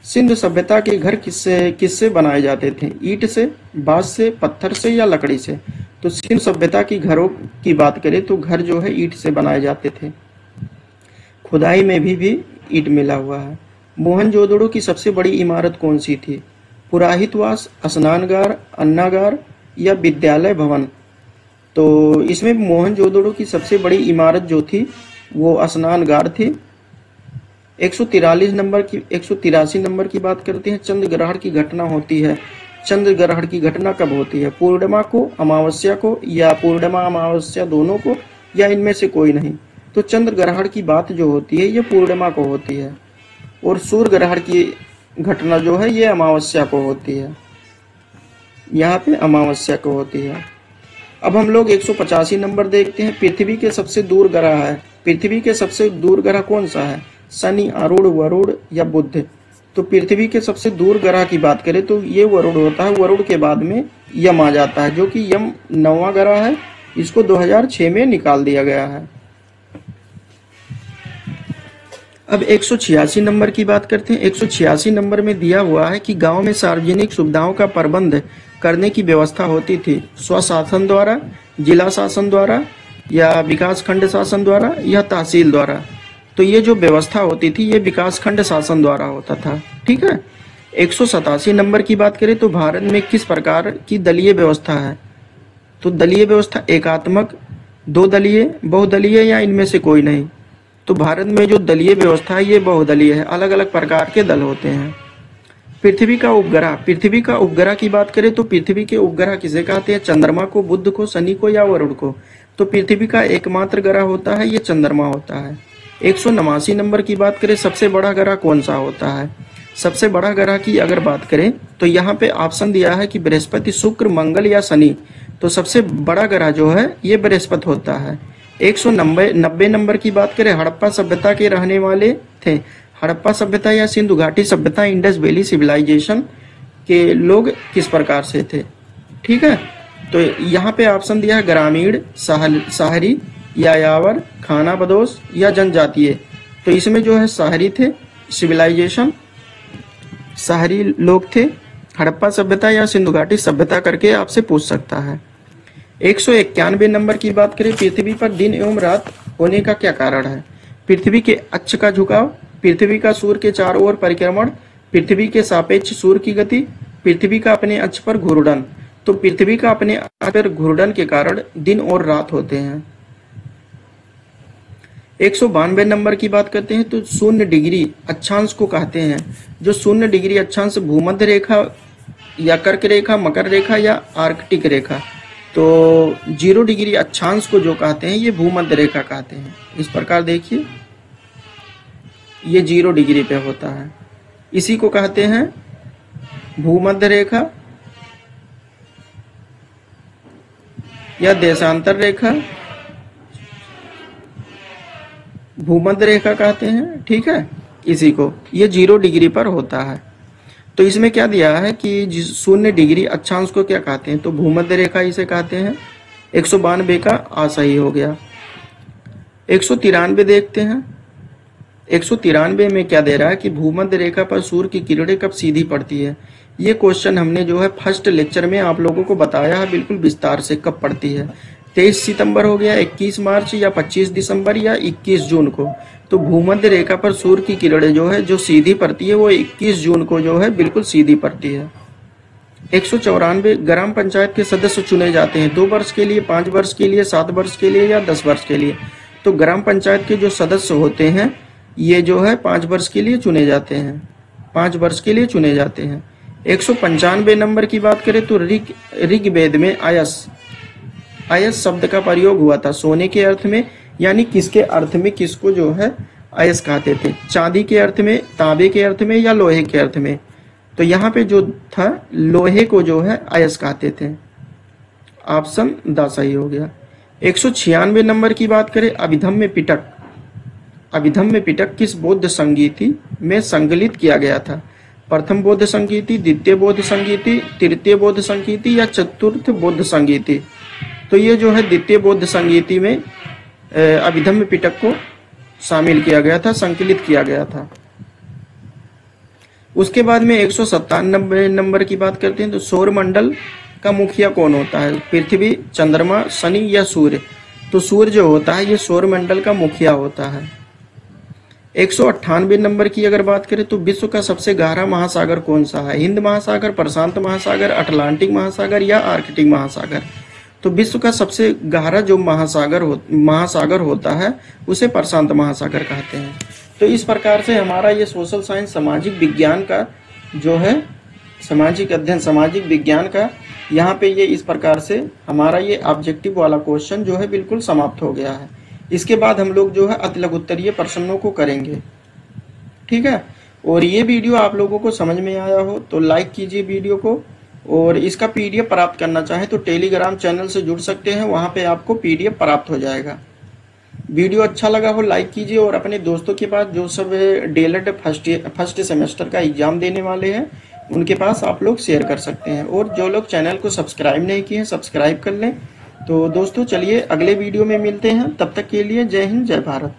सिंधु सभ्यता के घर किससे बनाए जाते थे? ईंट से, बांस से, पत्थर से या लकड़ी से? तो सिंधु सभ्यता की घरों की बात करें तो घर जो है ईंट से बनाए जाते थे। खुदाई में भी ईंट मिला हुआ है। मोहनजोदड़ो की सबसे बड़ी इमारत कौन सी थी? पुराहितवास, स्नानगार, अन्नागार या विद्यालय भवन? तो इसमें मोहनजोदड़ो की सबसे बड़ी इमारत जो थी वो स्नानगार थी। 183 नंबर की बात करते हैं, चंद्र ग्रहण की घटना होती है। चंद्र ग्रहण की घटना कब होती है? पूर्णिमा को, अमावस्या को, या पूर्णिमा अमावस्या दोनों को, या इनमें से कोई नहीं? तो चंद्र ग्रहण की बात जो होती है ये पूर्णिमा को होती है, और सूर्य ग्रहण की घटना जो है ये अमावस्या को होती है। यहाँ पे अमावस्या को होती है। अब हम लोग 185 नंबर देखते हैं, पृथ्वी के सबसे दूर ग्रह है। पृथ्वी के सबसे दूर ग्रह कौन सा है? शनि, अरुण, वरुण या बुध? तो पृथ्वी के सबसे दूर ग्रह की बात करें तो ये वरुण होता है। वरुण के बाद में यम आ जाता है, जो कि यम 9वां ग्रह है। इसको 2006 में निकाल दिया गया है। अब 186 नंबर की बात करते हैं। 186 नंबर में दिया हुआ है कि गांव में सार्वजनिक सुविधाओं का प्रबंध करने की व्यवस्था होती थी स्वशासन द्वारा, जिला शासन द्वारा, या विकास खंड शासन द्वारा, या तहसील द्वारा? तो ये जो व्यवस्था होती थी ये विकास खंड शासन द्वारा होता था। ठीक है। 187 नंबर की बात करें तो भारत में किस प्रकार की दलीय व्यवस्था है? तो दलीय व्यवस्था एकात्मक, दो दलीय, बहुदलीय या इनमें से कोई नहीं? तो भारत में जो दलीय व्यवस्था है ये बहुदलीय है, अलग अलग प्रकार के दल होते हैं। पृथ्वी का उपग्रह, पृथ्वी का उपग्रह की बात करें तो पृथ्वी के उपग्रह किसे कहते हैं? चंद्रमा को, बुध को, शनि को या वरुण को? तो पृथ्वी का एकमात्र ग्रह होता है ये चंद्रमा होता है। 189 नंबर की बात करें, सबसे बड़ा ग्रह कौन सा होता है? सबसे बड़ा ग्रह की अगर बात करें तो यहाँ पे ऑप्शन दिया है कि बृहस्पति, शुक्र, मंगल या शनि। तो सबसे बड़ा ग्रह जो है ये बृहस्पति होता है। 190 नंबर की बात करें, हड़प्पा सभ्यता के रहने वाले थे। हड़प्पा सभ्यता या सिंधु घाटी सभ्यता, इंडस वैली सिविलाइजेशन के लोग किस प्रकार से थे? ठीक है। तो यहाँ पे ऑप्शन दिया है ग्रामीण, शहरी, यायावर, खानाबदोश या जनजातीय। तो इसमें जो है शहरी थे, सिविलाइजेशन, शहरी लोग थे। हड़प्पा सभ्यता या सिंधु घाटी सभ्यता करके आपसे पूछ सकता है। 191 नंबर की बात करें, पृथ्वी पर दिन एवं रात होने का क्या कारण है? पृथ्वी के अक्ष का झुकाव, पृथ्वी का सूर्य के चारों ओर परिक्रमण, पृथ्वी के सापेक्ष सूर्य की गति, पृथ्वी का अपने अक्ष पर घूर्णन। तो पृथ्वी का अपने अक्ष पर घूर्णन के कारण दिन और रात होते हैं। 192 नंबर की बात करते हैं तो 0 डिग्री अक्षांश को कहते हैं। जो 0 डिग्री अक्षांश भूमध्य रेखा या कर्क रेखा, मकर रेखा या आर्कटिक रेखा, तो 0 डिग्री अक्षांश को जो कहते हैं ये भूमध्य रेखा कहते हैं। इस प्रकार देखिए ये 0 डिग्री पे होता है, इसी को कहते हैं भूमध्य रेखा या देशांतर रेखा, भूमध्य रेखा कहते हैं। ठीक है, इसी को ये 0 डिग्री पर होता है। तो इसमें क्या दिया है कि 0 डिग्री अक्षांश को क्या कहते हैं, तो भूमध्य रेखा इसे कहते हैं। 192 का आ सही हो गया। 193 देखते हैं। 193 में क्या दे रहा है कि भूमध्य रेखा पर सूर्य की किरणें कब सीधी पड़ती है। ये क्वेश्चन हमने जो है फर्स्ट लेक्चर में आप लोगों को बताया है बिल्कुल विस्तार से, कब पड़ती है। 23 सितंबर हो गया, 21 मार्च या 25 दिसंबर या 21 जून को। तो भूमध्य रेखा पर सूर्य की किरणें जो है जो सीधी पड़ती है वो 21 जून को जो है बिल्कुल सीधी पड़ती है। 194 ग्राम पंचायत के सदस्य चुने जाते हैं 2 वर्ष के लिए, 5 वर्ष के लिए, 7 वर्ष के लिए या 10 वर्ष के लिए। तो ग्राम पंचायत के जो सदस्य होते हैं ये जो है 5 वर्ष के लिए चुने जाते हैं, 5 वर्ष के लिए चुने जाते हैं। 195 नंबर की बात करें तो ऋग्वेद में अयस शब्द का प्रयोग हुआ था सोने के अर्थ में, यानी किसके अर्थ में, किसको जो है अयस कहते थे, चांदी के अर्थ में, तांबे के अर्थ में या लोहे के अर्थ में। तो यहाँ पे जो था लोहे को जो है अयस कहते थे। ऑप्शन द सही हो गया। 196 नंबर की बात करें, अभिधम्य पिटक। अभिधम्य पिटक किस बौद्ध संगीति में संकलित किया गया था? प्रथम बौद्ध संगीति, द्वितीय बौद्ध संगीति, तृतीय बौद्ध संगीति या चतुर्थ बौद्ध संगीति। तो ये जो है द्वितीय बौद्ध संगीति में अभिधम्य पिटक को शामिल किया गया था, संकलित किया गया था। उसके बाद में 197 नंबर की बात करते हैं तो सौरमंडल का मुखिया कौन होता है? पृथ्वी, चंद्रमा, शनि या सूर्य। तो सूर्य जो होता है ये सौरमंडल का मुखिया होता है। 198 नंबर की अगर बात करें तो विश्व का सबसे गहरा महासागर कौन सा है? हिंद महासागर, प्रशांत महासागर, अटलांटिक महासागर या आर्कटिक महासागर। तो विश्व का सबसे गहरा जो महासागर होता है उसे प्रशांत महासागर कहते हैं। तो इस प्रकार से हमारा ये सोशल साइंस, सामाजिक विज्ञान का जो है सामाजिक अध्ययन, सामाजिक विज्ञान का यहाँ पे ये इस प्रकार से हमारा ये ऑब्जेक्टिव वाला क्वेश्चन जो है बिल्कुल समाप्त हो गया है। इसके बाद हम लोग जो है अति लघु उत्तरीय प्रश्नों को करेंगे। ठीक है, और ये वीडियो आप लोगों को समझ में आया हो तो लाइक कीजिए वीडियो को, और इसका पीडीएफ प्राप्त करना चाहे तो टेलीग्राम चैनल से जुड़ सकते हैं, वहां पे आपको पीडीएफ प्राप्त हो जाएगा। वीडियो अच्छा लगा हो लाइक कीजिए, और अपने दोस्तों के पास जो सब डीएलएड फर्स्ट सेमेस्टर का एग्जाम देने वाले हैं उनके पास आप लोग शेयर कर सकते हैं। और जो लोग चैनल को सब्सक्राइब नहीं किए हैं सब्सक्राइब कर लें। तो दोस्तों चलिए अगले वीडियो में मिलते हैं, तब तक के लिए जय हिंद, जय भारत।